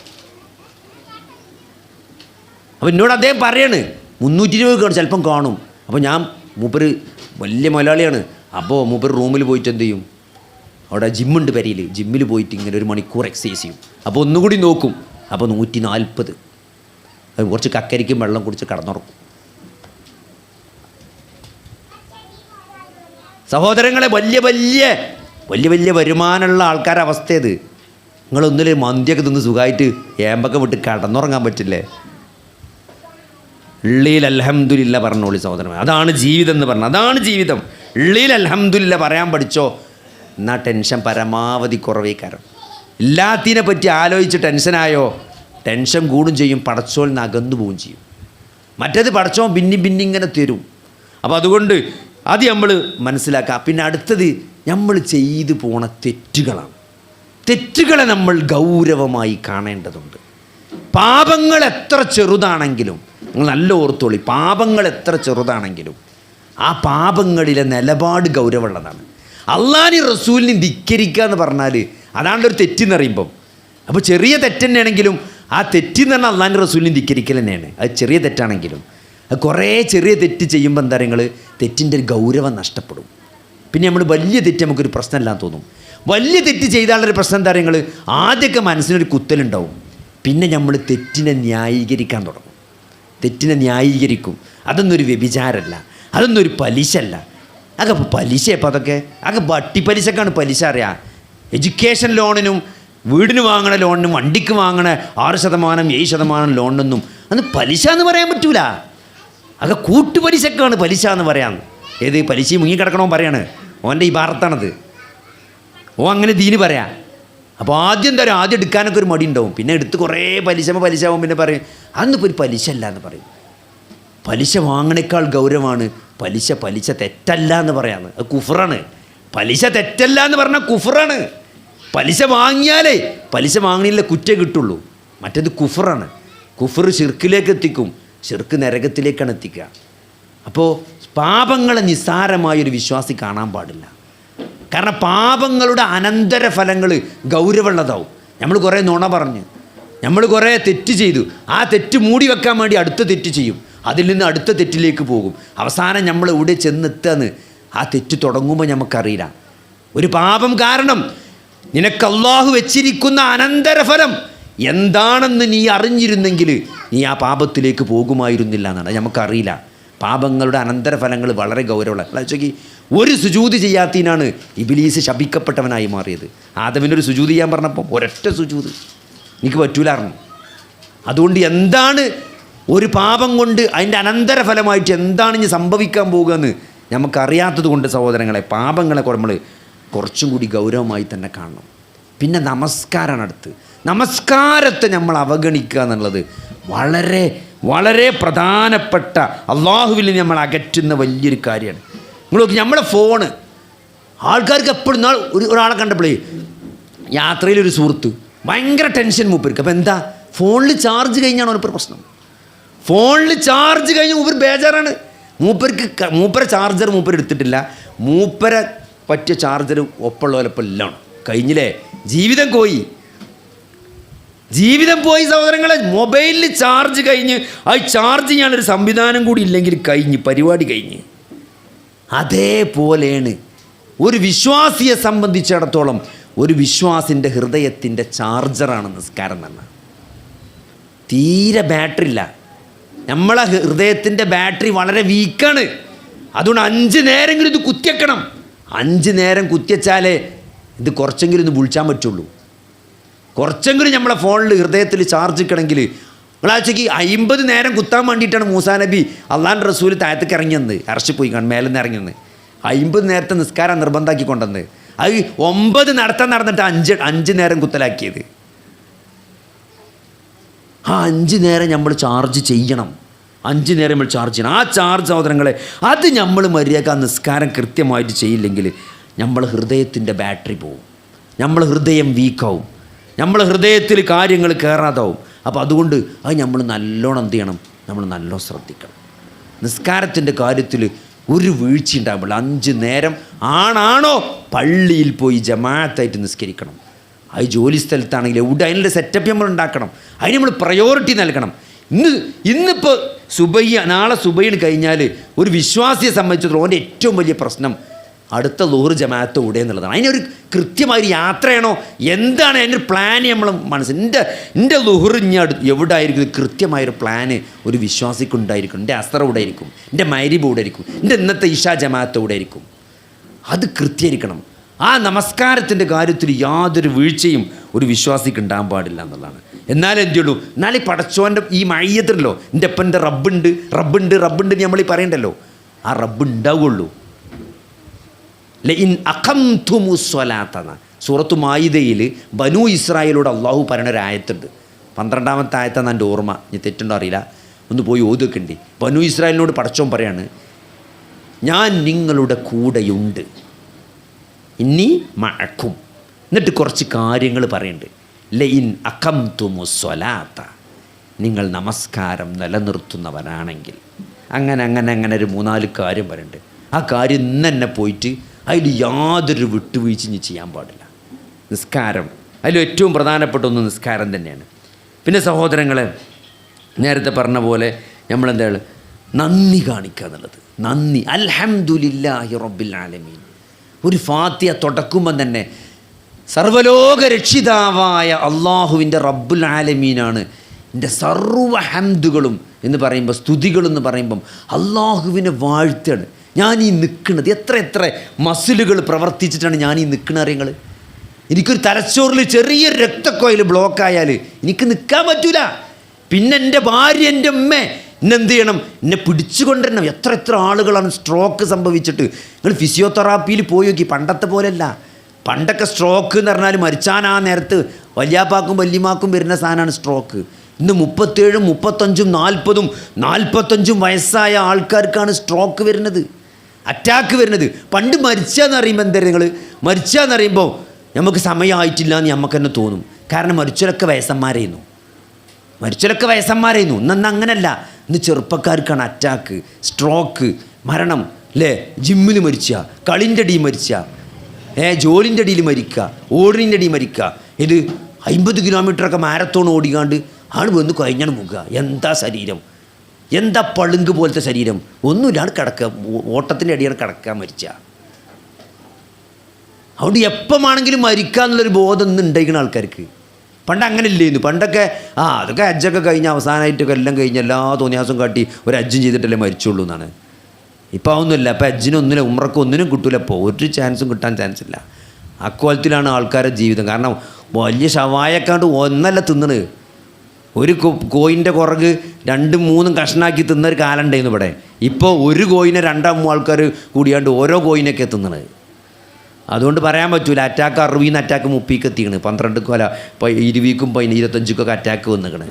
അപ്പോൾ എന്നോട് അദ്ദേഹം പറയാണ് 320 ചിലപ്പം കാണും. അപ്പോൾ ഞാൻ മൂപ്പര് വലിയ മലയാളിയാണ്. അപ്പോൾ മൂപ്പര് റൂമിൽ പോയിട്ട് എന്ത് ചെയ്യും, അവിടെ ജിമ്മുണ്ട് പെരയിൽ, ജിമ്മിൽ പോയിട്ട് ഇങ്ങനെ 1 മണിക്കൂർ എക്സസൈസ് ചെയ്യും. അപ്പോൾ ഒന്നുകൂടി നോക്കും. അപ്പോൾ 140. അത് കുറച്ച് കക്കരിക്കും വെള്ളം കുടിച്ച് കടന്നുറക്കും. സഹോദരങ്ങളെ, വലിയ വലിയ വരുമാനമുള്ള ആൾക്കാരുടെ അവസ്ഥ ഇത്. നിങ്ങളൊന്നിലും മന്തിയൊക്കെ തിന്ന് സുഖമായിട്ട് ഏമ്പൊക്കെ വിട്ട് കടന്നുറങ്ങാൻ പറ്റില്ലേ? ഉള്ളിൽ അൽഹംദുലില്ലാ പറഞ്ഞോളി സഹോദരന്മാർ. അതാണ് ജീവിതം എന്ന് പറഞ്ഞാൽ, അതാണ് ജീവിതം. ഉള്ളിൽ അൽഹംദുലില്ലാ പറയാൻ പഠിച്ചോ, എന്നാൽ ടെൻഷൻ പരമാവധി കുറവേ. കാരണം എല്ലാത്തിനെ പറ്റി ആലോചിച്ച് ടെൻഷനായോ ടെൻഷൻ കൂടും ചെയ്യും, പടച്ചോൽ നകന്നു പോവുകയും ചെയ്യും. മറ്റേത് പടച്ചോൻ പിന്നെ ഇങ്ങനെ തരും. അപ്പോൾ അതുകൊണ്ട് അത് നമ്മൾ മനസ്സിലാക്കുക. പിന്നെ അടുത്തത് നമ്മൾ ചെയ്തു പോണ തെറ്റുകളാണ്. തെറ്റുകളെ നമ്മൾ ഗൗരവമായി കാണേണ്ടതുണ്ട്. പാപങ്ങൾ എത്ര ചെറുതാണെങ്കിലും, നിങ്ങൾ നല്ല ഓർത്തോളി, പാപങ്ങൾ എത്ര ചെറുതാണെങ്കിലും ആ പാപങ്ങളിലെ നിലപാട് ഗൗരവമുള്ളതാണ്. അള്ളാഹുവിനെയും റസൂലിനെയും ധിക്കരിക്കുക എന്ന് പറഞ്ഞാൽ അതാണൊരു തെറ്റെന്നറിയുമ്പം. അപ്പോൾ ചെറിയ തെറ്റന്നെയാണെങ്കിലും ആ തെറ്റെന്ന് പറഞ്ഞാൽ അള്ളാഹുവിൻ്റെ റസൂലിനെയും ധിക്കരിക്കൽ തന്നെയാണ്. അത് ചെറിയ തെറ്റാണെങ്കിലും. അത് കുറേ ചെറിയ തെറ്റ് ചെയ്യുമ്പോൾ എന്താ നിങ്ങൾ തെറ്റിൻ്റെ ഒരു ഗൗരവം നഷ്ടപ്പെടും. പിന്നെ നമ്മൾ വലിയ തെറ്റ് നമുക്കൊരു പ്രശ്നമില്ലാന്ന് തോന്നും. വലിയ തെറ്റ് ചെയ്താലൊരു പ്രശ്നം എന്താ നിങ്ങൾ, ആദ്യമൊക്കെ മനസ്സിനൊരു കുത്തലുണ്ടാവും. പിന്നെ നമ്മൾ തെറ്റിനെ ന്യായീകരിക്കാൻ തുടങ്ങും. തെറ്റിനെ ന്യായീകരിക്കും. അതൊന്നൊരു വ്യഭിചാരമല്ല, അതൊന്നൊരു പലിശല്ല. അതൊക്കെ പലിശ. ഇപ്പോൾ അതൊക്കെ വട്ടിപ്പലിശക്കാണ് പലിശ അറിയാം. എഡ്യൂക്കേഷൻ ലോണിനും വീടിന് വാങ്ങണ ലോണിനും വണ്ടിക്ക് വാങ്ങണ 6%, 7% ലോണിനൊന്നും അന്ന് പലിശ എന്ന് പറയാൻ പറ്റൂല. അതൊക്കെ കൂട്ടുപലിശക്കാണ് പലിശ എന്ന് പറയാം. ഏത് പലിശ മുങ്ങിക്കിടക്കണോ പറയാണ്, ഓൻ്റെ ഈ ഭാരത്താണത്. ഓ അങ്ങനെ ദീന് പറയാം. അപ്പോൾ ആദ്യം എന്താ പറയുക, ആദ്യം എടുക്കാനൊക്കെ ഒരു മടി ഉണ്ടാവും. പിന്നെ എടുത്ത് കുറേ പലിശാവും. പിന്നെ പറയും അന്നിപ്പോൾ ഒരു പലിശ അല്ല എന്ന് പറയും. പലിശ വാങ്ങണേക്കാൾ ഗൗരവമാണ് പലിശ തെറ്റല്ല എന്ന് പറയാമെന്ന്. അത് കുഫറാണ്. പലിശ തെറ്റല്ല എന്ന് പറഞ്ഞാൽ കുഫറാണ്. പലിശ വാങ്ങിയാലേ പലിശ വാങ്ങണില്ല കുറ്റേ കിട്ടുള്ളൂ. മറ്റേത് കുഫറാണ്. കുഫർ ഷിർക്കിലേക്ക് എത്തിക്കും, ഷിർക്ക് നരകത്തിലേക്കാണ് എത്തിക്കുക. അപ്പോൾ പാപങ്ങളെ നിസ്സാരമായൊരു വിശ്വാസി കാണാൻ പാടില്ല. കാരണം പാപങ്ങളുടെ അനന്തരഫലങ്ങൾ ഗൗരവമുള്ളതാവും. നമ്മൾ കുറേ നുണ പറഞ്ഞ്, നമ്മൾ കുറേ തെറ്റ് ചെയ്തു, ആ തെറ്റ് മൂടി വെക്കാൻ വേണ്ടി അടുത്ത തെറ്റ് ചെയ്യും. അതിൽ നിന്ന് അടുത്ത തെറ്റിലേക്ക് പോകും. അവസാനം നമ്മൾ ഇവിടെ ചെന്നെത്താന്ന് ആ തെറ്റ് തുടങ്ങുമ്പോൾ നമുക്കറിയില്ല. ഒരു പാപം കാരണം നിനക്ക് അല്ലാഹു വെച്ചിരിക്കുന്ന അനന്തരഫലം എന്താണെന്ന് നീ അറിഞ്ഞിരുന്നെങ്കിൽ നീ ആ പാപത്തിലേക്ക് പോകുമായിരുന്നില്ല എന്നാണ്. നമുക്കറിയില്ല. പാപങ്ങളുടെ അനന്തരഫലങ്ങൾ വളരെ ഗൗരവമുള്ള. ചോദിക്കി, ഒരു സുജൂദ് ചെയ്യാത്തതിനാണ് ഇബ്ലീസ് ശപിക്കപ്പെട്ടവനായി മാറിയത്. ആദമിനൊരു സുജൂദ് ചെയ്യാൻ പറഞ്ഞപ്പോൾ ഒരൊറ്റ സുജൂദ് എനിക്ക് പറ്റൂലായിരുന്നു. അതുകൊണ്ട് എന്താണ് ഒരു പാപം കൊണ്ട് അതിൻ്റെ അനന്തരഫലമായിട്ട് എന്താണ് ഇനി സംഭവിക്കാൻ പോകുകയെന്ന് നമുക്കറിയാത്തത് കൊണ്ട് സഹോദരങ്ങളെ, പാപങ്ങളെ നമ്മൾ കുറച്ചും കൂടി ഗൗരവമായി തന്നെ കാണണം. പിന്നെ നമസ്കാരമാണ് അടുത്ത്. നമസ്കാരത്തെ നമ്മൾ അവഗണിക്കുക എന്നുള്ളത് വളരെ വളരെ പ്രധാനപ്പെട്ട അള്ളാഹുവിൽ നിന്ന് നമ്മൾ അകറ്റുന്ന വലിയൊരു കാര്യമാണ്. നിങ്ങൾ നോക്കി, നമ്മളെ ഫോണ് ആൾക്കാർക്ക് എപ്പോഴും ഒരാളെ കണ്ടപ്പോഴേ യാത്രയിലൊരു സുഹൃത്ത് ഭയങ്കര ടെൻഷൻ മൂപ്പർക്ക്. അപ്പോൾ എന്താ, ഫോണിൽ ചാർജ് കഴിഞ്ഞാണ് ഒരു പ്രശ്നം. ഫോണിൽ ചാർജ് കഴിഞ്ഞ് മൂപ്പർ ബേജാറാണ്. മൂപ്പരെ ചാർജർ മൂപ്പർ എടുത്തിട്ടില്ല, മൂപ്പരെ പറ്റിയ ചാർജർ ഒപ്പമുള്ളവരപ്പം എല്ലാം കഴിഞ്ഞില്ലേ, ജീവിതം പോയി സഹോദരങ്ങളെ. മൊബൈലിൽ ചാർജ് കഴിഞ്ഞ് അത് ചാർജ് ചെയ്യാനൊരു സംവിധാനം കൂടി ഇല്ലെങ്കിൽ പരിപാടി കഴിഞ്ഞ്. അതേപോലെയാണ് ഒരു വിശ്വാസിയെ സംബന്ധിച്ചിടത്തോളം ഒരു വിശ്വാസിൻ്റെ ഹൃദയത്തിൻ്റെ ചാർജറാണ് നിസ്കാരം തന്നെ. തീരെ ബാറ്ററി ഇല്ല, നമ്മളെ ഹൃദയത്തിൻ്റെ ബാറ്ററി വളരെ വീക്കാണ്. അതുകൊണ്ട് 5 നേരമെങ്കിലും ഇത് കുത്തിവെക്കണം. 5 നേരം കുത്തിവെച്ചാലേ ഇത് കുറച്ചെങ്കിലും ഇത് വിളിച്ചാൻ പറ്റുള്ളൂ. കുറച്ചെങ്കിലും നമ്മളെ ഫോണിൽ ഹൃദയത്തിൽ ചാർജ് നിൽക്കണമെങ്കിൽ നിങ്ങളാഴ്ചക്ക് 50 നേരം കുത്താൻ വേണ്ടിയിട്ടാണ് മൂസാ നബി അള്ളാഹുവിൻ്റെ റസൂൽ താഴത്തേക്ക് ഇറങ്ങിയെന്ന്, അറസ്റ്റ് പോയി മേലെ നിന്ന് ഇറങ്ങിയെന്ന്. 50 നേരത്തെ നിസ്കാരം നിർബന്ധമാക്കി കൊണ്ടുവന്ന് അത് 9 നടന്നിട്ട് 5 നേരം കുത്തലാക്കിയത്. ആ 5 നേരം നമ്മൾ ചാർജ് ചെയ്യണം. 5 നേരം നമ്മൾ ചാർജ് ചെയ്യണം. ആ ചാർജ് സഹോദരങ്ങളെ, അത് നമ്മൾ മര്യാദ നിസ്കാരം കൃത്യമായിട്ട് ചെയ്യില്ലെങ്കിൽ നമ്മൾ ഹൃദയത്തിൻ്റെ ബാറ്ററി പോവും, നമ്മൾ ഹൃദയം വീക്കാവും, നമ്മളെ ഹൃദയത്തിൽ കാര്യങ്ങൾ കയറാതാവും. അപ്പോൾ അതുകൊണ്ട് അത് നമ്മൾ നല്ലോണം എന്ത് ചെയ്യണം, നമ്മൾ നല്ലോണം ശ്രദ്ധിക്കണം. നിസ്കാരത്തിൻ്റെ കാര്യത്തിൽ ഒരു വീഴ്ച ഉണ്ടാകുമ്പോൾ 5 നേരം ആണാണോ പള്ളിയിൽ പോയി ജമാഅത്തായിട്ട് നിസ്കരിക്കണം. അത് ജോലി സ്ഥലത്താണെങ്കിൽ എവിടെ അതിനുള്ള സെറ്റപ്പ് നമ്മൾ ഉണ്ടാക്കണം, അതിന് നമ്മൾ പ്രയോറിറ്റി നൽകണം. ഇന്നിപ്പോൾ നാളെ സുബൈന് കഴിഞ്ഞാൽ ഒരു വിശ്വാസിയെ സംബന്ധിച്ചിടത്തോളം അവൻ്റെ ഏറ്റവും വലിയ പ്രശ്നം അടുത്ത ളുഹർ ജമാഅത്ത് ഇവിടെ എന്നുള്ളതാണ്. അതിനൊരു കൃത്യമായൊരു യാത്രയാണോ എന്താണ് അതിനൊരു പ്ലാൻ നമ്മൾ എൻ്റെ ളുഹർ ഇനി എവിടെ ആയിരിക്കും, കൃത്യമായൊരു പ്ലാന് ഒരു വിശ്വാസിക്കുണ്ടായിരിക്കും. എൻ്റെ അസ്റ ഇവിടെ ആയിരിക്കും, എൻ്റെ മഗ്‌രിബ് ഇവിടെ ആയിരിക്കും, എൻ്റെ ഇന്നത്തെ ഇശാ ജമാഅത്ത് ഇവിടെ ആയിരിക്കും. അത് കൃത്യമായിരിക്കണം. ആ നമസ്കാരത്തിൻ്റെ കാര്യത്തിൽ യാതൊരു വീഴ്ചയും ഒരു വിശ്വാസിക്ക് ഉണ്ടാകാൻ പാടില്ല എന്നുള്ളതാണ്. എന്നാലേ എന്തുള്ളൂ, എന്നാലേ പടച്ചോൻ്റെ ഈ മയ്യത്തുണ്ടല്ലോ, എൻ്റെ അപ്പൻ്റെ റബ്ബുണ്ട് നമ്മൾ ഈ പറയണ്ടല്ലോ, ആ റബ്ബ് ഉണ്ടാവുള്ളൂ. ലഇൻ അഖംതുമുസ്സലാത്ത സൂറത്തു മായിദയിൽ ബനൂ ഇസ്രായേലോട് അള്ളാഹു പറയുന്നൊരായത്തുണ്ട്. 12ാമത്തെ ആയത്താണ് എൻ്റെ ഓർമ്മ, ഇനി തെറ്റുണ്ടോ അറിയില്ല, ഒന്ന് പോയി ഓതൊക്കെയുണ്ട്. ബനൂ ഇസ്രായേലിനോട് പടച്ചോൻ പറയാണ്, ഞാൻ നിങ്ങളുടെ കൂടെയുണ്ട്, ഇനി മഅക്കും. എന്നിട്ട് കുറച്ച് കാര്യങ്ങൾ പറയുന്നുണ്ട്. ലഇൻ അഖംതുമുസ്സലാത്ത, നിങ്ങൾ നമസ്കാരം നിലനിർത്തുന്നവരാണെങ്കിൽ അങ്ങനെ ഒരു 3-4 കാര്യം പറയുന്നുണ്ട്. ആ കാര്യം ഇന്ന് തന്നെ പോയിട്ട് അതിൽ യാതൊരു വിട്ടുവീഴ്ച ഇനി ചെയ്യാൻ പാടില്ല. നിസ്കാരം അതിൽ ഏറ്റവും പ്രധാനപ്പെട്ട ഒന്ന് നിസ്കാരം തന്നെയാണ്. പിന്നെ സഹോദരങ്ങളെ, നേരത്തെ പറഞ്ഞ പോലെ നമ്മളെന്താണ് നന്ദി കാണിക്കുക എന്നുള്ളത്. നന്ദി, അൽഹംദുലില്ലാഹി റബ്ബിൽ ആലമീൻ. ഒരു ഫാത്തിഹ തുടക്കുമ്പം തന്നെ സർവ്വലോക രക്ഷിതാവായ അള്ളാഹുവിൻ്റെ റബ്ബുൽ ആലമീനാണ് എൻ്റെ സർവ്വ ഹംദുകളും എന്ന് പറയുമ്പോൾ, സ്തുതികളെന്ന് പറയുമ്പം അള്ളാഹുവിനെ വാഴ്ത്താണ് ഞാൻ ഈ നിൽക്കുന്നത്. എത്ര മസിലുകൾ പ്രവർത്തിച്ചിട്ടാണ് ഞാൻ ഈ നിൽക്കുന്നത് അറിയങ്ങൾ. എനിക്കൊരു തലച്ചോറിൽ ചെറിയൊരു രക്തക്കോയിൽ ബ്ലോക്കായാൽ എനിക്ക് നിൽക്കാൻ പറ്റൂല. പിന്നെ എൻ്റെ ഭാര്യ, എൻ്റെ അമ്മ എന്നെന്ത് ചെയ്യണം, എന്നെ പിടിച്ചുകൊണ്ടിരണം. എത്ര ആളുകളാണ് സ്ട്രോക്ക് സംഭവിച്ചിട്ട്. നിങ്ങൾ ഫിസിയോതെറാപ്പിയിൽ പോയി നോക്കി, പണ്ടത്തെ പോലെയല്ല. പണ്ടൊക്കെ സ്ട്രോക്ക് എന്ന് പറഞ്ഞാൽ മരിച്ചാൻ ആ നേരത്ത് വല്യാപ്പാക്കും വല്യമാക്കും വരുന്ന സാധനമാണ് സ്ട്രോക്ക്. ഇന്ന് 37, 35, 40, 45 ആൾക്കാർക്കാണ് സ്ട്രോക്ക് വരുന്നത്, അറ്റാക്ക് വരുന്നത്. പണ്ട് മരിച്ചാന്ന് പറയുമ്പോൾ എന്താ, നിങ്ങൾ മരിച്ചാന്ന് പറയുമ്പോൾ നമുക്ക് സമയമായിട്ടില്ല എന്ന് നമുക്ക് തന്നെ തോന്നും. കാരണം മരിച്ചവരൊക്കെ വയസ്സന്മാരായിരുന്നു. ഇന്ന് അങ്ങനല്ല. ഇന്ന് ചെറുപ്പക്കാർക്കാണ് അറ്റാക്ക്, സ്ട്രോക്ക്, മരണം. അല്ലേ, ജിമ്മിൽ മരിച്ച, കളിൻ്റെ അടിയിൽ മരിച്ച, ജോലിൻ്റെ അടിയിൽ മരിക്കുക, ഓടിൻ്റെ അടിയിൽ മരിക്കുക. ഇത് 50 കിലോമീറ്ററൊക്കെ മാരത്തോൺ ഓടിക്കാണ്ട് ആൾ വന്ന് കഴിഞ്ഞാണ് മുക്കുക. എന്താ ശരീരം, എന്താ പളുങ്ക് പോലത്തെ ശരീരം, ഒന്നുമില്ലാണ് കിടക്കുക, ഓട്ടത്തിൻ്റെ അടിയാണ് കിടക്കുക മരിച്ച. അതുകൊണ്ട് എപ്പോഴാണെങ്കിലും മരിക്കുക എന്നുള്ളൊരു ബോധം ഇന്ന് ഉണ്ടായിരിക്കുന്ന ആൾക്കാർക്ക്. പണ്ട് അങ്ങനെ ഇല്ലായിരുന്നു. പണ്ടൊക്കെ അതൊക്കെ ഹജ്ജൊക്കെ കഴിഞ്ഞ് അവസാനമായിട്ടൊക്കെ എല്ലാം കഴിഞ്ഞ് എല്ലാ തോന്നിയാസം കാട്ടി ഒരു ഹജ്ജും ചെയ്തിട്ടല്ലേ മരിച്ചുള്ളൂ എന്നാണ്. ഇപ്പോൾ അതൊന്നുമില്ല. അപ്പോൾ ഹജ്ജിനൊന്നിനും ഉംറയ്ക്ക് ഒന്നിനും കിട്ടൂല. ഇപ്പോൾ ഒരു ചാൻസും കിട്ടാൻ ചാൻസ് ഇല്ല. അക്കോലത്തിലാണ് ആൾക്കാരുടെ ജീവിതം. കാരണം വലിയ ഷവായക്കാണ്ട് ഒന്നല്ല തിന്നണ്. ഒരു കോയിൻ്റെ കുറക് 2-3 കഷ്ണാക്കി തിന്നൊരു കാലം ഉണ്ടായിരുന്നു ഇവിടെ. ഇപ്പോൾ ഒരു കോയിനെ 2-3 ആൾക്കാർ കൂടിയാണ്ട് ഓരോ കോയിനൊക്കെ തിന്നണത്. അതുകൊണ്ട് പറയാൻ പറ്റൂല. Attack 60 attack 30 എത്തിക്കണ്. 12 കൊല 20ക്കും 25ക്കൊക്കെ അറ്റാക്ക് വന്നിക്കണ്.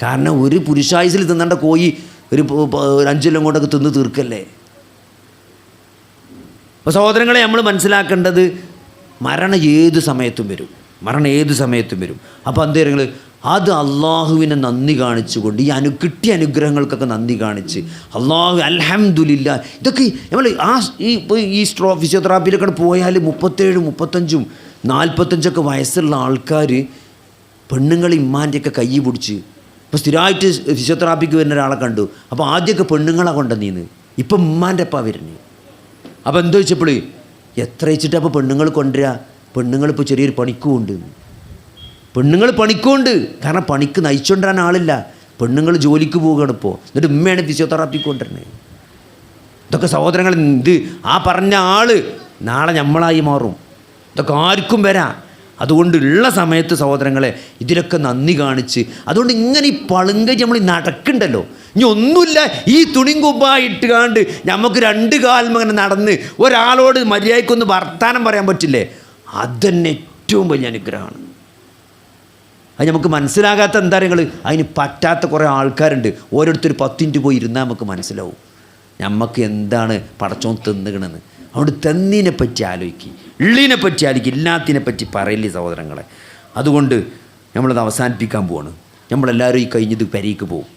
കാരണം ഒരു പുരുഷായുസിൽ തിന്നേണ്ട കോഴി ഒരു 5 കൊല്ലം കൊണ്ടൊക്കെ തിന്ന് തീർക്കല്ലേ. അപ്പോൾ സഹോദരങ്ങളെ, നമ്മൾ മനസ്സിലാക്കേണ്ടത് മരണം ഏത് സമയത്തും വരും. അപ്പോൾ എന്താ നിങ്ങൾ അത് അള്ളാഹുവിനെ നന്ദി കാണിച്ചുകൊണ്ട് കിട്ടിയ അനുഗ്രഹങ്ങൾക്കൊക്കെ നന്ദി കാണിച്ച് അള്ളാഹു അൽഹംദുലില്ലാ. ഇതൊക്കെ നമ്മൾ ഈ ഫിസിയോതെറാപ്പിയിലൊക്കെ പോയാൽ 37, 35, 45 വയസ്സുള്ള ആൾക്കാർ പെണ്ണുങ്ങൾ ഇമ്മാൻ്റെയൊക്കെ കൈ പിടിച്ച് ഇപ്പോൾ സ്ഥിരമായിട്ട് ഫിസിയോതെറാപ്പിക്ക് വരുന്ന ഒരാളെ കണ്ടു. അപ്പോൾ ആദ്യമൊക്കെ പെണ്ണുങ്ങളെ കൊണ്ടുവന്നീന്ന്, ഇപ്പം ഉമ്മാൻ്റെ അപ്പ വരുന്നത്. അപ്പോൾ എന്താ വെച്ചപ്പോൾ എത്ര വെച്ചിട്ട് അപ്പോൾ പെണ്ണുങ്ങൾ കൊണ്ടുവരിക? പെണ്ണുങ്ങളിപ്പോൾ ചെറിയൊരു പണിക്കുമുണ്ട്. കാരണം പണിക്ക് നയിച്ചുകൊണ്ടിരാൻ ആളില്ല. പെണ്ണുങ്ങൾ ജോലിക്ക് പോവുകയാണ് ഇപ്പോൾ. എന്നിട്ട് ഉമ്മയാണ് ഫിസിയോതെറാപ്പിക്ക് കൊണ്ടുവരുന്നത്. ഇതൊക്കെ സഹോദരങ്ങൾ, ഇത് ആ പറഞ്ഞ ആൾ നാളെ നമ്മളായി മാറും. ഇതൊക്കെ ആർക്കും വരാം. അതുകൊണ്ട് ഉള്ള സമയത്ത് സഹോദരങ്ങളെ ഇതിലൊക്കെ നന്ദി കാണിച്ച്, അതുകൊണ്ട് ഇങ്ങനെ ഈ പളുങ്കി നമ്മൾ നടക്കണ്ടല്ലോ. ഇനി ഒന്നുമില്ല, ഈ തുണിയും കുമ്പായിട്ട് കാണ്ട് നമുക്ക് 2 കാലും അങ്ങനെ നടന്ന് ഒരാളോട് മര്യാദയ്ക്കൊന്ന് വർത്താനം പറയാൻ പറ്റില്ലേ? അതന്നെ ഏറ്റവും വലിയ അനുഗ്രഹമാണ്. അത് നമുക്ക് മനസ്സിലാകാത്ത എന്താ നിങ്ങൾ, അതിന് പറ്റാത്ത കുറേ ആൾക്കാരുണ്ട്. ഓരോരുത്തർ 10 മിനിറ്റ് പോയി ഇരുന്നാൽ നമുക്ക് മനസ്സിലാവും നമുക്ക് എന്താണ് പടച്ചോൻ തിന്നുകണെന്ന്. അതുകൊണ്ട് തെന്നിനെ പറ്റി ആലോചിക്കുക, ഉള്ളിനെ പറ്റി ആലോചിക്കുക, ഇല്ലാത്തിനെ പറ്റി പറയില്ലേ സഹോദരങ്ങളെ. അതുകൊണ്ട് നമ്മളത് അവസാനിപ്പിക്കാൻ പോവാണ്. നമ്മളെല്ലാവരും ഈ കഴിഞ്ഞത് പെരയ്ക്ക് പോകും.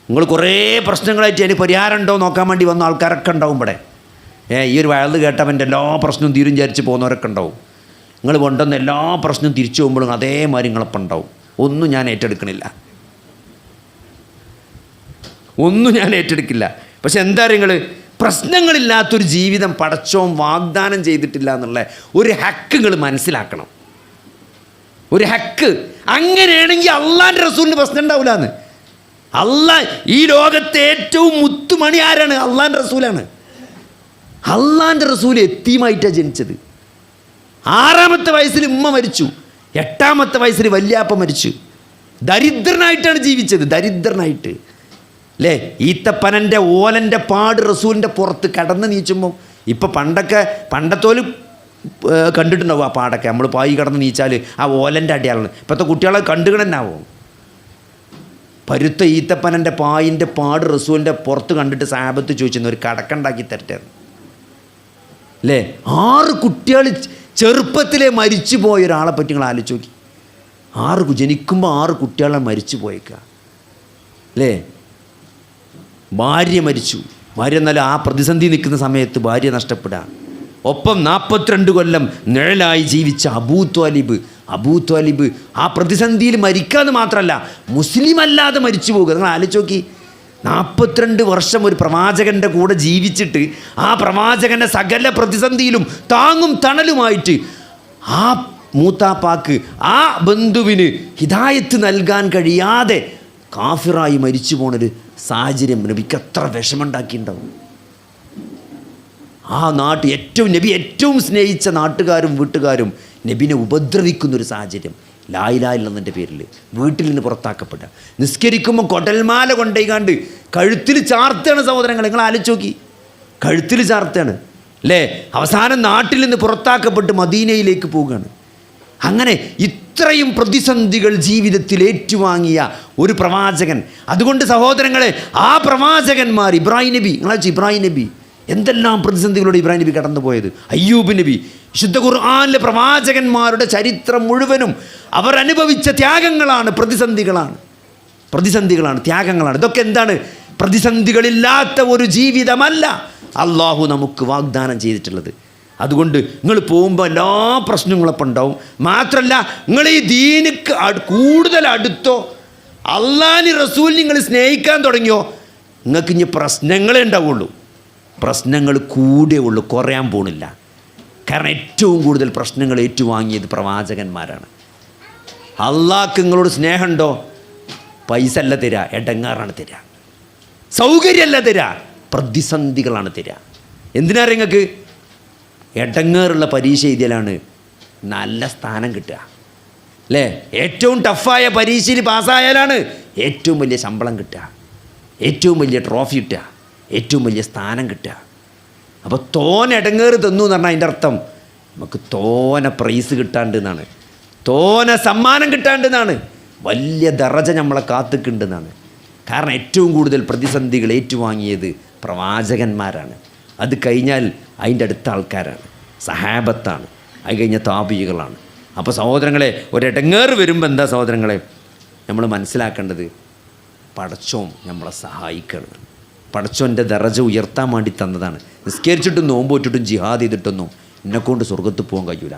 നിങ്ങൾ കുറേ പ്രശ്നങ്ങളായിട്ട് അതിന് പരിഹാരം ഉണ്ടോ നോക്കാൻ വേണ്ടി വന്ന ആൾക്കാരൊക്കെ ഉണ്ടാവും ഇവിടെ. ഈ ഒരു വയല് കേട്ടവൻ്റെ എല്ലാ പ്രശ്നവും തീരും വിചാരിച്ച് പോകുന്നവരൊക്കെ ഉണ്ടാവും. നിങ്ങൾ കൊണ്ടുവന്ന എല്ലാ പ്രശ്നവും തിരിച്ചു പോകുമ്പോഴും അതേമാതിരി നിങ്ങളപ്പം ഉണ്ടാവും. ഒന്നും ഞാൻ ഏറ്റെടുക്കില്ല. പക്ഷെ എന്താ നിങ്ങൾ പ്രശ്നങ്ങളില്ലാത്തൊരു ജീവിതം പടച്ചോൻ വാഗ്ദാനം ചെയ്തിട്ടില്ല എന്നുള്ള ഒരു ഹക്ക് നിങ്ങൾ മനസ്സിലാക്കണം. ഒരു ഹക്ക്. അങ്ങനെയാണെങ്കിൽ അള്ളാൻ്റെ റസൂലിന് പ്രശ്നം ഉണ്ടാവില്ല എന്ന്. ഈ ലോകത്തെ ഏറ്റവും മുത്തുമണി ആരാണ്? അള്ളാൻ്റെ റസൂലാണ്. അള്ളാൻ്റെ റസൂൽ യത്തീമായിട്ടാണ് ജനിച്ചത്. 6-ാമത്തെ വയസ്സിൽ ഉമ്മ മരിച്ചു. 8-ാമത്തെ വയസ്സിൽ വല്യാപ്പ മരിച്ചു. ദരിദ്രനായിട്ടാണ് ജീവിച്ചത്. ദരിദ്രനായിട്ട് അല്ലേ? ഈത്തപ്പനൻ്റെ ഓലൻ്റെ പാട് റസൂലിൻ്റെ പുറത്ത് കടന്ന് നീച്ചുമ്പം ഇപ്പം പണ്ടത്തോലും കണ്ടിട്ടുണ്ടാവും ആ പാടൊക്കെ. നമ്മൾ പായി കടന്ന് നീച്ചാൽ ആ ഓലൻ്റെ അടിയാളാണ്. ഇപ്പോഴത്തെ കുട്ടികളെ കണ്ടുകിടന്നാവും. പരുത്ത ഈത്തപ്പനൻ്റെ പായിൻ്റെ പാട് റസൂലിൻ്റെ പുറത്ത് കണ്ടിട്ട് സാബത്ത് ചോദിച്ചിരുന്നു, ഒരു കടക്കുണ്ടാക്കി തരട്ടെ അല്ലേ? 6 കുട്ടികൾ ചെറുപ്പത്തിലെ മരിച്ചു പോയ ഒരാളെ പറ്റി നിങ്ങൾ ആലോചിച്ച് നോക്കി. ജനിക്കുമ്പോൾ 6 കുട്ടികളെ മരിച്ചു പോയേക്കുക അല്ലേ? ഭാര്യ മരിച്ചു. ഭാര്യ എന്നാലും ആ പ്രതിസന്ധി നിൽക്കുന്ന സമയത്ത് ഭാര്യ നഷ്ടപ്പെടുക. ഒപ്പം 42 കൊല്ലം നിഴലായി ജീവിച്ച അബൂ ത്വാലിബ് ആ പ്രതിസന്ധിയിൽ മരിക്കാതെ മാത്രമല്ല മുസ്ലിം അല്ലാതെ മരിച്ചു പോകുക. നിങ്ങൾ ആലോചിച്ച് നോക്കി. 42 വർഷം ഒരു പ്രവാചകൻ്റെ കൂടെ ജീവിച്ചിട്ട് ആ പ്രവാചകൻ്റെ സകല പ്രതിസന്ധിയിലും താങ്ങും തണലുമായിട്ട് ആ മൂത്താപ്പാക്ക്, ആ ബന്ധുവിന് ഹിദായത്ത് നൽകാൻ കഴിയാതെ കാഫിറായി മരിച്ചു പോണൊരു സാഹചര്യം നബിക്ക് എത്ര വിഷമുണ്ടാക്കിയിട്ടുണ്ടാവും. ആ നബി ഏറ്റവും സ്നേഹിച്ച നാട്ടുകാരും വീട്ടുകാരും നബിനെ ഉപദ്രവിക്കുന്നൊരു സാഹചര്യം. ലാ ഇലാഹ ഇല്ലല്ലാഹ് പേരിൽ വീട്ടിൽ നിന്ന് പുറത്താക്കപ്പെട്ട, നിസ്കരിക്കുമ്പോൾ കൊടൽമാല കൊണ്ടേകാണ്ട് കഴുത്തിൽ ചാർത്തുകയാണ് സഹോദരങ്ങൾ. നിങ്ങൾ ആലോചിച്ച് നോക്കി. കഴുത്തിൽ ചാർത്തുകയാണ് അല്ലേ? അവസാനം നാട്ടിൽ നിന്ന് പുറത്താക്കപ്പെട്ട് മദീനയിലേക്ക് പോവുകയാണ്. അങ്ങനെ ഇത്രയും പ്രതിസന്ധികൾ ജീവിതത്തിൽ ഏറ്റുവാങ്ങിയ ഒരു പ്രവാചകൻ. അതുകൊണ്ട് സഹോദരങ്ങളെ, ആ പ്രവാചകന്മാർ, ഇബ്രാഹിം നബി എന്തെല്ലാം പ്രതിസന്ധികളോട് ഇബ്രാഹിം നബി കടന്നു പോയത്. അയ്യൂബ് നബി, വിശുദ്ധ ഖുർആനിലെ പ്രവാചകന്മാരുടെ ചരിത്രം മുഴുവനും അവർ അനുഭവിച്ച ത്യാഗങ്ങളാണ്, പ്രതിസന്ധികളാണ്, ത്യാഗങ്ങളാണ്. ഇതൊക്കെ എന്താണ്? പ്രതിസന്ധികളില്ലാത്ത ഒരു ജീവിതമല്ല അള്ളാഹു നമുക്ക് വാഗ്ദാനം ചെയ്തിട്ടുള്ളത്. അതുകൊണ്ട് നിങ്ങൾ പോകുമ്പോൾ എല്ലാ പ്രശ്നങ്ങളൊപ്പം ഉണ്ടാവും. മാത്രമല്ല, നിങ്ങൾ ഈ ദീനിക്ക് കൂടുതൽ അടുത്തോ അള്ളാഹുവിനെ റസൂൽ നിങ്ങൾ സ്നേഹിക്കാൻ തുടങ്ങിയോ നിങ്ങൾക്ക് ഇനി പ്രശ്നങ്ങളേ ഉണ്ടാവുള്ളൂ. പ്രശ്നങ്ങൾ കൂടിയേ ഉള്ളൂ, കുറയാൻ പോണില്ല. കാരണം ഏറ്റവും കൂടുതൽ പ്രശ്നങ്ങൾ ഏറ്റുവാങ്ങിയത് പ്രവാചകന്മാരാണ്. അള്ളാഹ്ക്ക് നിങ്ങളോട് സ്നേഹമുണ്ടോ? പൈസ അല്ല തരിക, എടങ്ങാറാണ് തരിക. സൗകര്യമല്ല തരിക, പ്രതിസന്ധികളാണ് തരിക. എന്തിനാ നിങ്ങൾക്ക് എടങ്ങേറുള്ള പരീക്ഷ എഴുതിയാലാണ് നല്ല സ്ഥാനം കിട്ടുക അല്ലേ? ഏറ്റവും ടഫായ പരീക്ഷയിൽ പാസ്സായാലാണ് ഏറ്റവും വലിയ ശമ്പളം കിട്ടുക, ഏറ്റവും വലിയ ട്രോഫി കിട്ടുക, ഏറ്റവും വലിയ സ്ഥാനം കിട്ടുക. അപ്പോൾ തോനെ എടങ്ങേറ് തന്നു എന്ന് പറഞ്ഞാൽ അതിൻ്റെ അർത്ഥം നമുക്ക് തോനെ പ്രൈസ് കിട്ടാണ്ട് എന്നാണ്, തോനെ സമ്മാനം കിട്ടാണ്ട് എന്നാണ്. വലിയ ദറജ നമ്മളെ കാത്തുക്കുണ്ടെന്നാണ്. കാരണം ഏറ്റവും കൂടുതൽ പ്രതിസന്ധികൾ ഏറ്റുവാങ്ങിയത് പ്രവാചകന്മാരാണ്. അത് കഴിഞ്ഞാൽ അതിൻ്റെ അടുത്ത ആൾക്കാരാണ്, സഹാബത്താണ്, അത് കഴിഞ്ഞ താബികളാണ്. അപ്പോൾ സഹോദരങ്ങളെ, ഒരിടങ്ങേറ് വരുമ്പോൾ എന്താ സഹോദരങ്ങളെ നമ്മൾ മനസ്സിലാക്കേണ്ടത്? പടച്ചോൻ നമ്മളെ സഹായിക്കണം. പടച്ചോൻ്റെ ദറജ ഉയർത്താൻ വേണ്ടി തന്നതാണ്. നിസ്കരിച്ചിട്ടും നോമ്പോറ്റിട്ടും ജിഹാദ് ചെയ്തിട്ടൊന്നും എന്നെക്കൊണ്ട് സ്വർഗത്ത് പോകാൻ കഴിയൂല.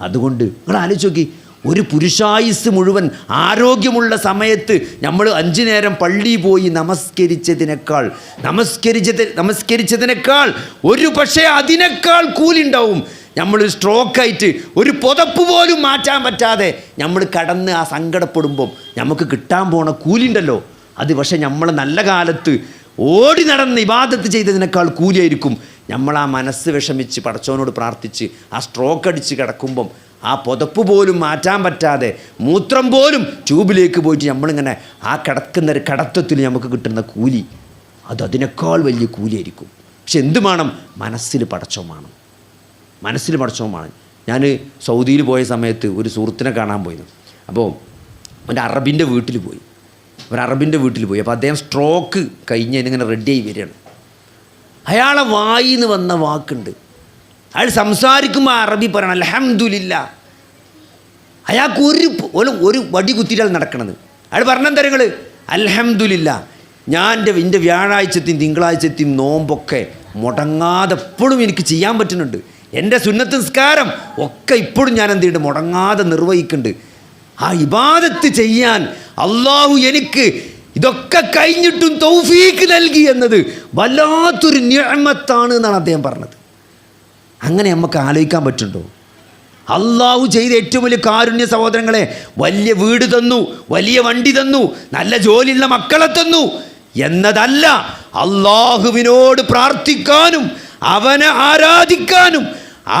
അതുകൊണ്ട് നിങ്ങൾ ആലോചിച്ച് നോക്കി, ഒരു പുരുഷായുസ് മുഴുവൻ ആരോഗ്യമുള്ള സമയത്ത് നമ്മൾ 5 നേരം പള്ളിയിൽ പോയി നമസ്കരിച്ചതിനേക്കാൾ ഒരു പക്ഷേ അതിനേക്കാൾ കൂലിണ്ടാവും നമ്മൾ സ്ട്രോക്കായിട്ട് ഒരു പുതപ്പ് പോലും മാറ്റാൻ പറ്റാതെ നമ്മൾ കടന്ന് ആ സങ്കടപ്പെടുമ്പം നമുക്ക് കിട്ടാൻ പോണ കൂലിയുണ്ടല്ലോ, അത് പക്ഷേ നമ്മൾ നല്ല കാലത്ത് ഓടി നടന്ന് ഇബാദത്ത് ചെയ്തതിനേക്കാൾ കൂലിയായിരിക്കും. നമ്മൾ ആ മനസ്സ് വിഷമിച്ച് പടച്ചവനോട് പ്രാർത്ഥിച്ച് ആ സ്ട്രോക്ക് അടിച്ച് കിടക്കുമ്പം ആ പുതപ്പ് പോലും മാറ്റാൻ പറ്റാതെ മൂത്രം പോലും ട്യൂബിലേക്ക് പോയിട്ട് നമ്മളിങ്ങനെ ആ കിടക്കുന്ന ഒരു കടത്തത്തിൽ നമുക്ക് കിട്ടുന്ന കൂലി അതിനേക്കാൾ വലിയ കൂലിയായിരിക്കും. പക്ഷെ എന്ത് വേണം? മനസ്സിൽ പടച്ചോൻ വേണം. ഞാൻ സൗദിയിൽ പോയ സമയത്ത് ഒരു സുഹൃത്തിനെ കാണാൻ പോയിരുന്നു. അപ്പോൾ ഒരു അറബിൻ്റെ വീട്ടിൽ പോയി. അപ്പോൾ അദ്ദേഹം സ്ട്രോക്ക് കഴിഞ്ഞ് ഇങ്ങനെ റെഡിയായി വരികയാണ്. അയാളെ വായിന്ന് വന്ന വാക്കുണ്ട്. അയാൾ സംസാരിക്കുമ്പോൾ അറബി പറയണം അൽഹംദുലില്ലാ. അയാൾക്ക് ഒരു വടി കുത്തിയിട്ടാൽ നടക്കണത്. അയാൾ പറഞ്ഞെന്താ നിങ്ങൾ? അൽഹംദുലില്ലാ, ഞാൻ എൻ്റെ വ്യാഴാഴ്ചത്തെയും തിങ്കളാഴ്ചത്തെയും നോമ്പൊക്കെ മുടങ്ങാതെ എപ്പോഴും എനിക്ക് ചെയ്യാൻ പറ്റുന്നുണ്ട്. എൻ്റെ സുന്നത്ത് നിസ്കാരം ഒക്കെ ഇപ്പോഴും ഞാൻ എന്ത് ചെയ്യുന്നുണ്ട്? മുടങ്ങാതെ നിർവഹിക്കുന്നുണ്ട്. ആ ഇബാദത്ത് ചെയ്യാൻ അള്ളാഹു എനിക്ക് ഇതൊക്കെ കഴിഞ്ഞിട്ടും തൗഫീക്ക് നൽകി എന്നത് വല്ലാത്തൊരു നിഅമത്താണ് എന്നാണ് അദ്ദേഹം പറഞ്ഞത്. അങ്ങനെ നമുക്ക് ആലോചിക്കാൻ പറ്റുന്നുണ്ടോ? അള്ളാഹു ചെയ്ത ഏറ്റവും വലിയ കാരുണ്യ സഹോദരങ്ങളെ, വലിയ വീട് തന്നു, വലിയ വണ്ടി തന്നു, നല്ല ജോലിയുള്ള മക്കളെ തന്നു എന്നതല്ല, അള്ളാഹുവിനോട് പ്രാർത്ഥിക്കാനും അവനെ ആരാധിക്കാനും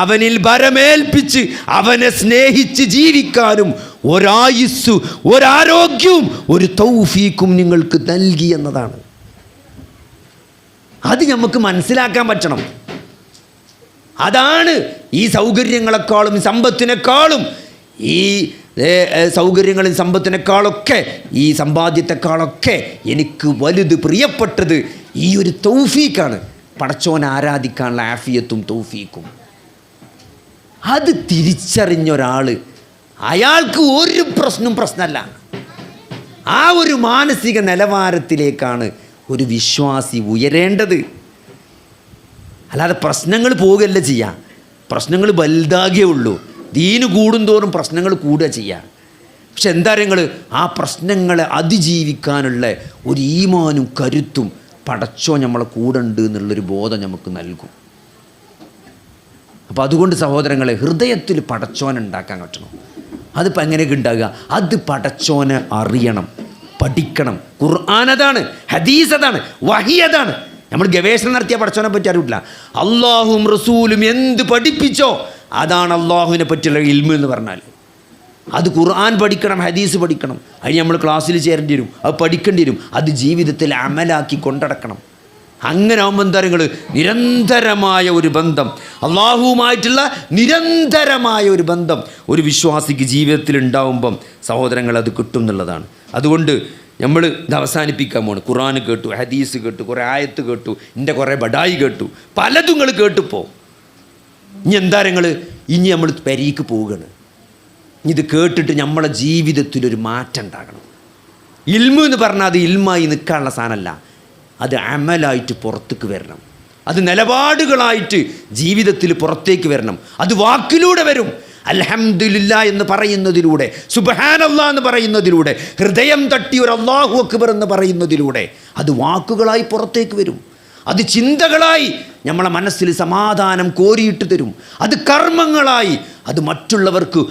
അവനിൽ ഭരമേൽപ്പിച്ച് അവനെ സ്നേഹിച്ച് ജീവിക്കാനും ഒരായുസ്സു, ഒരാരോഗ്യവും, ഒരു തൗഫീക്കും നിങ്ങൾക്ക് നൽകി എന്നതാണ്. അത് നമുക്ക് മനസ്സിലാക്കാൻ പറ്റണം. അതാണ് ഈ സൗകര്യങ്ങളെക്കാളും സമ്പത്തിനേക്കാളും, ഈ സൗകര്യങ്ങളും സമ്പത്തിനേക്കാളൊക്കെ, ഈ സമ്പാദ്യത്തെക്കാളൊക്കെ എനിക്ക് വലുത് പ്രിയപ്പെട്ടത് ഈ ഒരു തൗഫീക്കാണ്. പടച്ചോനെ ആരാധിക്കാനുള്ള ആഫിയത്തും തൗഫീക്കും. അത് തിരിച്ചറിഞ്ഞ ഒരാൾ, അയാൾക്ക് ഒരു പ്രശ്നമല്ല. ആ ഒരു മാനസിക നിലവാരത്തിലേക്കാണ് ഒരു വിശ്വാസി ഉയരേണ്ടത്. അല്ലാതെ പ്രശ്നങ്ങൾ പോകുകയല്ല ചെയ്യുക. പ്രശ്നങ്ങൾ വലുതാകേ ഉള്ളൂ. ദീന് കൂടുന്തോറും പ്രശ്നങ്ങൾ കൂടുക ചെയ്യുക. പക്ഷെ എന്താ നിങ്ങൾ, ആ പ്രശ്നങ്ങളെ അതിജീവിക്കാനുള്ള ഒരു ഈമാനും കരുത്തും പടച്ചോ നമ്മളെ കൂടെ ഉണ്ട് എന്നുള്ളൊരു ബോധം നമുക്ക് നൽകും. അപ്പോൾ അതുകൊണ്ട് സഹോദരങ്ങളെ, ഹൃദയത്തിൽ പടച്ചോനെ ഉണ്ടാക്കാൻ പറ്റണം. അതിപ്പോൾ എങ്ങനെയൊക്കെ ഉണ്ടാകുക? അത് പടച്ചോനെ അറിയണം, പഠിക്കണം. ഖുർആൻ അതാണ്, ഹദീസ് അതാണ്, വഹി അതാണ്. നമ്മൾ ഗവേഷണം നടത്തിയ പടച്ചോനെ പറ്റി അറിയില്ല. അള്ളാഹും റസൂലും എന്ത് പഠിപ്പിച്ചോ അതാണ് അള്ളാഹുവിനെ പറ്റിയുള്ള ഇൽമ് എന്ന് പറഞ്ഞാൽ. അത് ഖുർആൻ പഠിക്കണം, ഹദീസ് പഠിക്കണം. അതിന് നമ്മൾ ക്ലാസ്സിൽ ചേരേണ്ടി വരും, അത് പഠിക്കേണ്ടി വരും, അത് ജീവിതത്തിൽ അമലാക്കി കൊണ്ടടക്കണം. അങ്ങനെ ആകുമ്പോൾ എന്താ നിങ്ങൾ, നിരന്തരമായ ഒരു ബന്ധം, അള്ളാഹുവുമായിട്ടുള്ള നിരന്തരമായ ഒരു ബന്ധം ഒരു വിശ്വാസിക്ക് ജീവിതത്തിൽ ഉണ്ടാവുമ്പം സഹോദരങ്ങൾ അത് കിട്ടും എന്നുള്ളതാണ്. അതുകൊണ്ട് നമ്മൾ ഇത് അവസാനിപ്പിക്കാൻ പോണ്. ഖുർആൻ കേട്ടു, ഹദീസ് കേട്ടു, കുറേ ആയത്ത് കേട്ടു, എൻ്റെ കുറേ ബഡായി കേട്ടു, പലതും നിങ്ങൾ കേട്ടുപ്പോ. ഇനി എന്താ നിങ്ങൾ, ഇനി നമ്മൾ പെരീക്ക് പോവുകയാണ്. ഇത് കേട്ടിട്ട് നമ്മളെ ജീവിതത്തിലൊരു മാറ്റം ഉണ്ടാകണം. ഇൽമു എന്ന് പറഞ്ഞാൽ അത് ഇൽമായി നിൽക്കാനുള്ള സാധനമല്ല, അത് അമലായിട്ട് പുറത്തേക്ക് വരണം. അത് നിലപാടുകളായിട്ട് ജീവിതത്തിൽ പുറത്തേക്ക് വരണം. അത് വാക്കിലൂടെ വരും. അൽഹംദുലില്ലാ എന്ന് പറയുന്നതിലൂടെ, സുബ്ഹാനല്ലാഹ് എന്ന് പറയുന്നതിലൂടെ, ഹൃദയം തട്ടി ഒരു അല്ലാഹു അക്ബർ എന്ന് പറയുന്നതിലൂടെ അത് വാക്കുകളായി പുറത്തേക്ക് വരും. അത് ചിന്തകളായി നമ്മളെ മനസ്സിൽ സമാധാനം കോരിയിട്ട് തരും. അത് കർമ്മങ്ങളായി അത് മറ്റുള്ളവർക്ക്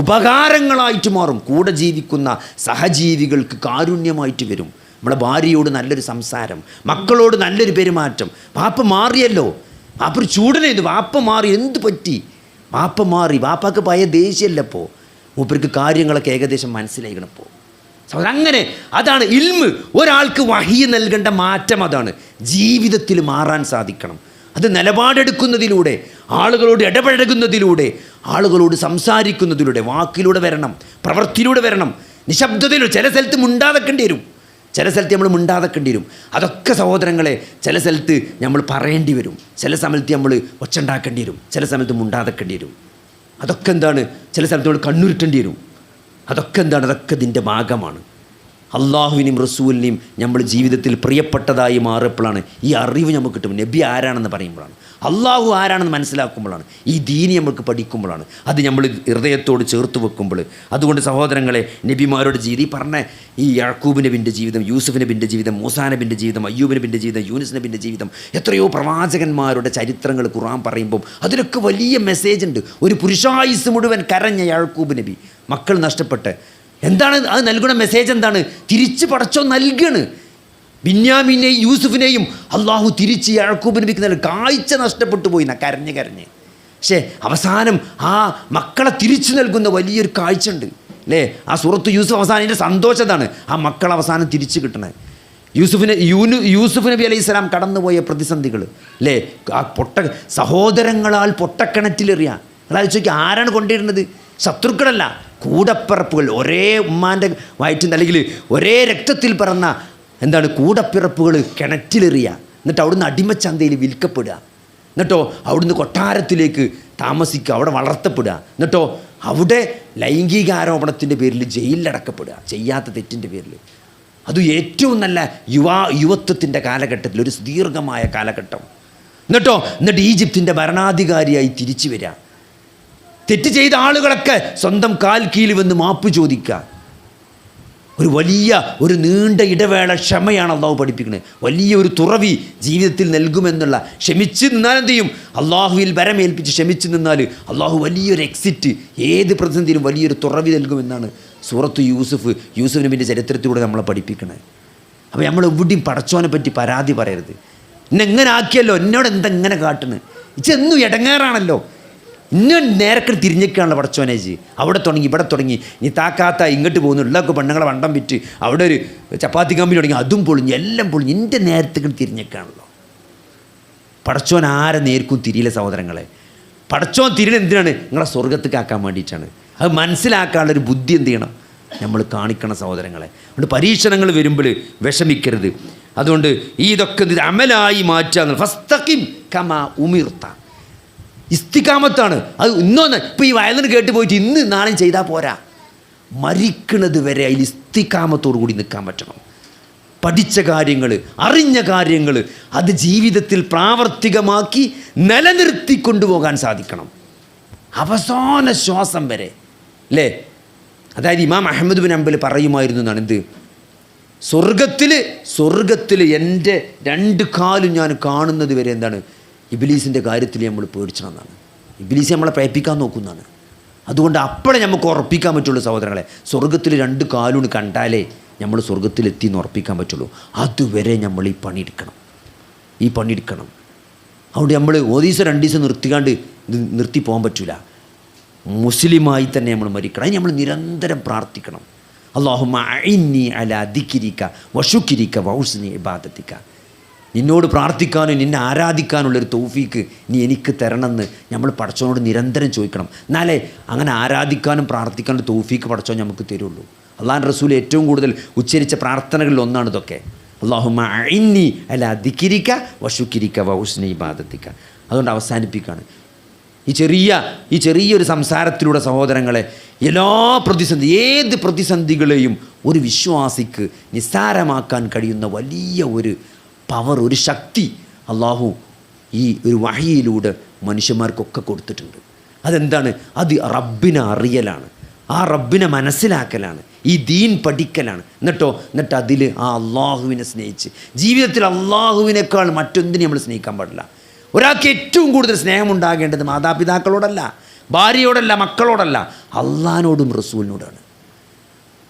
ഉപകാരങ്ങളായിട്ട് മാറും. കൂടെ ജീവിക്കുന്ന സഹജീവികൾക്ക് കാരുണ്യമായിട്ട് വരും. നമ്മളെ ഭാര്യയോട് നല്ലൊരു സംസാരം, മക്കളോട് നല്ലൊരു പെരുമാറ്റം. വാപ്പ മാറിയല്ലോ, വാപ്പ ഒരു ചൂടനായിരുന്നു, വാപ്പ മാറി, എന്ത് പറ്റി? വാപ്പ മാറി, വാപ്പാക്ക് പഴയ ദേഷ്യമല്ലപ്പോൾ, മൂപ്പർക്ക് കാര്യങ്ങളൊക്കെ ഏകദേശം മനസ്സിലായിക്കണപ്പോൾ. അങ്ങനെ അതാണ് ഇൽമ്. ഒരാൾക്ക് വഹി നൽകേണ്ട മാറ്റം അതാണ്. ജീവിതത്തിൽ മാറാൻ സാധിക്കണം. അത് നിലപാടെടുക്കുന്നതിലൂടെ, ആളുകളോട് ഇടപഴകുന്നതിലൂടെ, ആളുകളോട് സംസാരിക്കുന്നതിലൂടെ, വാക്കിലൂടെ വരണം, പ്രവൃത്തിയിലൂടെ വരണം. നിശബ്ദതയിലും ചില സ്ഥലത്ത് മിണ്ടാതെക്കേണ്ടി വരും, ചില സ്ഥലത്ത് നമ്മൾ മിണ്ടാതെക്കേണ്ടി വരും. അതൊക്കെ സഹോദരങ്ങളെ ചില സ്ഥലത്ത് നമ്മൾ പറയേണ്ടി വരും, ചില സമയത്ത് നമ്മൾ ഒച്ച ഉണ്ടാക്കേണ്ടി വരും, ചില സമയത്ത് മിണ്ടാതെക്കേണ്ടി വരും. അതൊക്കെ എന്താണ്? ചില സ്ഥലത്ത് നമ്മൾ കണ്ണുരുട്ടേണ്ടി വരും. അതൊക്കെ എന്താണ്? അതൊക്കെ ഇതിൻ്റെ ഭാഗമാണ്. അള്ളാഹുവിനെയും റസൂലിനെയും നമ്മൾ ജീവിതത്തിൽ പ്രിയപ്പെട്ടതായി മാറിയപ്പോഴാണ് ഈ അറിവ് നമുക്ക് കിട്ടും. നബി ആരാണെന്ന് പറയുമ്പോഴാണ്, അള്ളാഹു ആരാണെന്ന് മനസ്സിലാക്കുമ്പോഴാണ്, ഈ ദീനി നമുക്ക് പഠിക്കുമ്പോഴാണ്, അത് നമ്മൾ ഹൃദയത്തോട് ചേർത്ത് വെക്കുമ്പോൾ. അതുകൊണ്ട് സഹോദരങ്ങളെ, നബിമാരുടെ ജീവിതം, ഈ പറഞ്ഞ ഈ യാക്കൂബ് നബിൻ്റെ ജീവിതം, യൂസുഫ് നബിൻ്റെ ജീവിതം, മൂസാ നബിൻ്റെ ജീവിതം, അയ്യൂബ് നബിൻ്റെ ജീവിതം, യൂനുസ് നബിൻ്റെ ജീവിതം, എത്രയോ പ്രവാചകന്മാരുടെ ചരിത്രങ്ങൾ ഖുർആൻ പറയുമ്പം അതിലൊക്കെ വലിയ മെസ്സേജ് ഉണ്ട്. ഒരു പുരുഷായുസ് മുഴുവൻ കരഞ്ഞ യാക്കൂബ് നബി, മക്കൾ നഷ്ടപ്പെട്ട്, എന്താണ് അത് നൽകുന്ന മെസ്സേജ്? എന്താണ്? തിരിച്ച് പടച്ചോൻ നൽകണ്. ബിന്യാമീനെയും യൂസുഫിനെയും അള്ളാഹു തിരിച്ച് യാക്കൂബ് നബിക്ക് നൽകി. കാഴ്ച നഷ്ടപ്പെട്ടു പോയി കരഞ്ഞ് കരഞ്ഞ്. പക്ഷേ അവസാനം ആ മക്കളെ തിരിച്ചു നൽകുന്ന വലിയൊരു കാഴ്ച ഉണ്ട് അല്ലേ? ആ സൂറത്ത് യൂസുഫ് അവസാനം അതിൻ്റെ സന്തോഷം എന്താണ്? ആ മക്കൾ അവസാനം തിരിച്ചു കിട്ടണേ. യൂസുഫ് നബി അലൈഹി സ്വലാം കടന്നുപോയ പ്രതിസന്ധികൾ അല്ലേ? ആ സഹോദരങ്ങളാൽ പൊട്ടക്കിണറ്റിലെറിയാം. അതായത് ചോദിക്കുക, ആരാണ് കൊണ്ടിരുന്നത്? ശത്രുക്കളല്ല, കൂടപ്പിറപ്പുകൾ. ഒരേ ഉമ്മാൻ്റെ വയറ്റിൽ അല്ലെങ്കിൽ ഒരേ രക്തത്തിൽ പിറന്ന എന്താണ് കൂടപ്പിറപ്പുകൾ കിണറ്റിലെറിയുക. എന്നിട്ട് അവിടുന്ന് അടിമച്ചന്തയിൽ വിൽക്കപ്പെടുക. എന്നിട്ടോ അവിടുന്ന് കൊട്ടാരത്തിലേക്ക് താമസിക്കുക, അവിടെ വളർത്തപ്പെടുക. എന്നിട്ടോ അവിടെ ലൈംഗികാരോപണത്തിൻ്റെ പേരിൽ ജയിലിലടക്കപ്പെടുക, ചെയ്യാത്ത തെറ്റിൻ്റെ പേരിൽ. അത് ഏറ്റവും നല്ല യുവത്വത്തിൻ്റെ കാലഘട്ടത്തിൽ, ഒരു ദീർഘമായ കാലഘട്ടം. എന്നിട്ട് ഈജിപ്തിൻ്റെ ഭരണാധികാരിയായി തിരിച്ചു വരിക. തെറ്റ് ചെയ്ത ആളുകളൊക്കെ സ്വന്തം കാൽ കീഴിൽ വന്ന് മാപ്പ് ചോദിക്കുക. ഒരു നീണ്ട ഇടവേള ക്ഷമയാണ് അള്ളാഹു പഠിപ്പിക്കുന്നത്. വലിയൊരു തുറവി ജീവിതത്തിൽ നൽകുമെന്നുള്ള, ക്ഷമിച്ച് നിന്നാൽ എന്ത് ചെയ്യും? അള്ളാഹുവിൽ വരമേൽപ്പിച്ച് ക്ഷമിച്ച് നിന്നാൽ അള്ളാഹു വലിയൊരു എക്സിറ്റ്, ഏത് പ്രതിസന്ധിയിലും വലിയൊരു തുറവി നൽകുമെന്നാണ് സൂറത്ത് യൂസുഫ് നബിൻ്റെ ചരിത്രത്തിലൂടെ നമ്മളെ പഠിപ്പിക്കുന്നത്. അപ്പോൾ നമ്മൾ എവിടെയും പടച്ചോനെ പറ്റി പരാതി പറയരുത്. എന്നെ ആക്കിയല്ലോ, എന്നോട് എന്തെങ്ങനെ കാട്ടുന്നത്, ഇച്ചെന്നും ഇടങ്ങേറാണല്ലോ, ഇന്നെ നേരക്കെ തിരിഞ്ഞേക്കാണല്ലോ പടച്ചോനേജ്. അവിടെ തുടങ്ങി ഇവിടെ തുടങ്ങി, നീ താക്കാത്ത ഇങ്ങോട്ട് പോകുന്നു, ഉള്ളൊക്കെ പെണ്ണുങ്ങളെ വണ്ടം വിറ്റ് അവിടെ ഒരു ചപ്പാത്തി കമ്പനി തുടങ്ങി, അതും പൊളിഞ്ഞ് എല്ലാം പൊളിഞ്ഞ്, എൻ്റെ നേരത്തേക്ക് തിരിഞ്ഞേക്കാണല്ലോ. പടച്ചോൻ ആരെ നേർക്കും തിരിയില്ല സഹോദരങ്ങളെ. പടച്ചോൻ തിരിഞ്ഞ എന്തിനാണ്? നിങ്ങളെ സ്വർഗത്തേക്ക് ആക്കാൻ വേണ്ടിയിട്ടാണ്. അത് മനസ്സിലാക്കാനുള്ളൊരു ബുദ്ധി എന്ത് ചെയ്യണം? നമ്മൾ കാണിക്കണം സഹോദരങ്ങളെ. അതുകൊണ്ട് പരീക്ഷണങ്ങൾ വരുമ്പോൾ വിഷമിക്കരുത്. അതുകൊണ്ട് ഇതൊക്കെ അമലായി മാറ്റുക. ഫസ്തഖിം കമാ ഉമിർത, ഇസ്തിഖാമത്താണ്. അത് ഇന്നൊന്ന് ഇപ്പോൾ ഈ വയലിന് കേട്ട് പോയിട്ട് ഇന്ന് നാളെയും ചെയ്താൽ പോരാ, മരിക്കുന്നത് വരെ അതിൽ ഇസ്തിഖാമത്തോടു കൂടി നിൽക്കാൻ പറ്റണം. പഠിച്ച കാര്യങ്ങൾ, അറിഞ്ഞ കാര്യങ്ങൾ അത് ജീവിതത്തിൽ പ്രാവർത്തികമാക്കി നിലനിർത്തി കൊണ്ടുപോകാൻ സാധിക്കണം, അവസാന ശ്വാസം വരെ അല്ലേ? അതായത് ഇമാം അഹമ്മദ് ബിൻ ഹംബൽ പറയുമായിരുന്നു എന്നാണ്, എന്ത്? സ്വർഗത്തിൽ എൻ്റെ രണ്ട് കാലും ഞാൻ കാണുന്നത് വരെ എന്താണ്? ഇബ്ലീസിൻ്റെ കാര്യത്തിൽ നമ്മൾ പേടിച്ചണമെന്നാണ്. ഇബ്ലീസ് നമ്മളെ പ്രേപ്പിക്കാൻ നോക്കുന്നതാണ്. അതുകൊണ്ട് അപ്പോഴേ നമുക്ക് ഉറപ്പിക്കാൻ പറ്റുള്ളൂ സഹോദരങ്ങളെ. സ്വർഗത്തിൽ രണ്ട് കാലൂണ് കണ്ടാലേ നമ്മൾ സ്വർഗത്തിലെത്തി എന്ന് ഉറപ്പിക്കാൻ പറ്റുള്ളൂ. അതുവരെ നമ്മൾ ഈ പണിയെടുക്കണം. അതുകൊണ്ട് നമ്മൾ ഒരു ദിവസം രണ്ട് ദിവസം നിർത്തി പോകാൻ പറ്റില്ല. മുസ്ലിമായി തന്നെ നമ്മൾ മരിക്കണം. അതിന് നമ്മൾ നിരന്തരം പ്രാർത്ഥിക്കണം. അല്ലാഹുമ്മ അഇന്നി അലാ ദിക്രിക വശുക്രിക വഹുസ്നി ഇബാദതിക. നിന്നോട് പ്രാർത്ഥിക്കാനും നിന്നെ ആരാധിക്കാനുള്ളൊരു തൗഫീക്ക് നീ എനിക്ക് തരണമെന്ന് നമ്മൾ പടച്ചവനോട് നിരന്തരം ചോദിക്കണം. എന്നാലേ അങ്ങനെ ആരാധിക്കാനും പ്രാർത്ഥിക്കാനും തൗഫീക്ക് പടച്ചവൻ നമുക്ക് തരുള്ളൂ. അള്ളാഹുവിൻ്റെ റസൂൽ ഏറ്റവും കൂടുതൽ ഉച്ചരിച്ച പ്രാർത്ഥനകളിൽ ഒന്നാണ് ഇതൊക്കെ. അല്ലാഹുമ്മ അഇന്നി അലാ ദിക്രിക വശുക്രിക വഹുസ്നി ഇബാദതിക. അതുകൊണ്ട് അവസാനിപ്പിക്കുകയാണ് ഈ ചെറിയൊരു സംസാരത്തിലൂടെ സഹോദരങ്ങളെ, ഏത് പ്രതിസന്ധികളെയും ഒരു വിശ്വാസിക്ക് നിസ്സാരമാക്കാൻ കഴിയുന്ന വലിയ ഒരു പവർ, ഒരു ശക്തി അള്ളാഹു ഈ ഒരു വഹിയിലൂടെ മനുഷ്യന്മാർക്കൊക്കെ കൊടുത്തിട്ടുണ്ട്. അതെന്താണ്? അത് റബ്ബിനെ അറിയലാണ്, ആ റബ്ബിനെ മനസ്സിലാക്കലാണ്, ഈ ദീൻ പഠിക്കലാണ്. എന്നിട്ട് അതിൽ ആ അള്ളാഹുവിനെ സ്നേഹിച്ച് ജീവിതത്തിൽ അള്ളാഹുവിനേക്കാൾ മറ്റൊന്നിനെ നമ്മൾ സ്നേഹിക്കാൻ പാടില്ല. ഒരാൾക്ക് ഏറ്റവും കൂടുതൽ സ്നേഹമുണ്ടാകേണ്ടത് മാതാപിതാക്കളോടല്ല, ഭാര്യയോടല്ല, മക്കളോടല്ല, അള്ളാഹിനോടും റസൂലിനോടാണ്.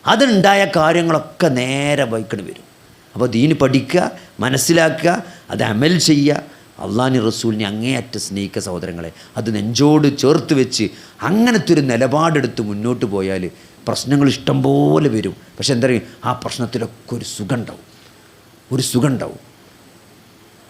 അതുണ്ടായ കാര്യങ്ങളൊക്കെ നേരെ വൈക്കണ് വരും. അപ്പോൾ ദീന് പഠിക്കുക, മനസ്സിലാക്കുക, അത് അമൽ ചെയ്യുക, അള്ളാഹിനെ റസൂലിനെ അങ്ങേയറ്റം സ്നേഹിക്കുക സഹോദരങ്ങളെ. അത് നെഞ്ചോട് ചേർത്ത് വെച്ച് അങ്ങനത്തെ ഒരു നിലപാടെടുത്ത് മുന്നോട്ട് പോയാൽ പ്രശ്നങ്ങൾ ഇഷ്ടം പോലെ വരും. പക്ഷെ എന്താ പറയുക, ആ പ്രശ്നത്തിലൊക്കെ ഒരു സുഖം ഉണ്ടാവും.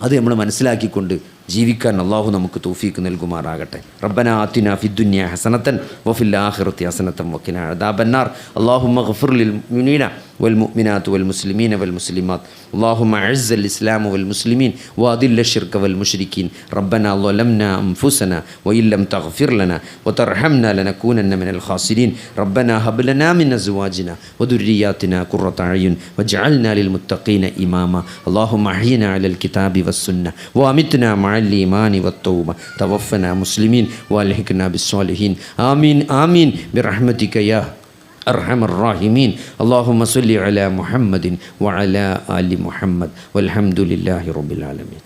അത് നമ്മൾ മനസ്സിലാക്കിക്കൊണ്ട് ജീവിക്കാൻ അള്ളാഹു നമുക്ക് തൗഫീക്ക് നൽകുമാറാകട്ടെ. റബ്ബന ആതിന ഫിദ്ദുനിയ ഹസനത്തൻ വഫിൽ ആഖിറതി ഹസനത്തൻ വഖിന അദാബന്നാർ. അല്ലാഹുമ്മ ഗ്ഫിർ ലിൽ മുഅ്മിനീന വൽ മുഅ്മിനാത്ത് വൽ മുസ്ലിമീന വൽ മുസ്ലിമാത്ത്. അല്ലാഹുമ്മ അഇസ്സൽ ഇസ്ലാമ വൽ മുസ്ലിമീൻ വഅദില്ല ശിർക വൽ മുശ്രിക്കീൻ. റബ്ബന ളലംനാ അൻഫുസനാ വഇൻ ലം തഗ്ഫിർ ലനാ വതർഹംനാ ലനകൂനന്ന മിനൽ ഖാസിരീൻ. റബ്ബന ഹബ് ലനാ മിൻ അസ്വാജിനാ വദുർരിയാതിനാ ഖുർറത അയുൻ വജ്അൽനാ ലിൽ മുത്തഖീന ഇമാമ. അല്ലാഹുമ്മ അഹ്യിനാ അലൽ കിതാബി വസ്സുന്ന വഅമിത്നാ മഅൽ ഈമാനി വത്തൗബ തവഫനാ മുസ്ലിമീൻ വഅൽഹിഖ്നാ ബിസ്സാലിഹീൻ. ആമീൻ ആമീൻ ബിറഹ്മതിക യാ അർഹമർ റാഹിമീൻ. അല്ലാഹുമ്മ സ്വല്ലി അലാ മുഹമ്മദിൻ വഅലാ ആലി മുഹമ്മദ് വൽഹംദുലില്ലാഹി റബ്ബിൽ ആലമീൻ.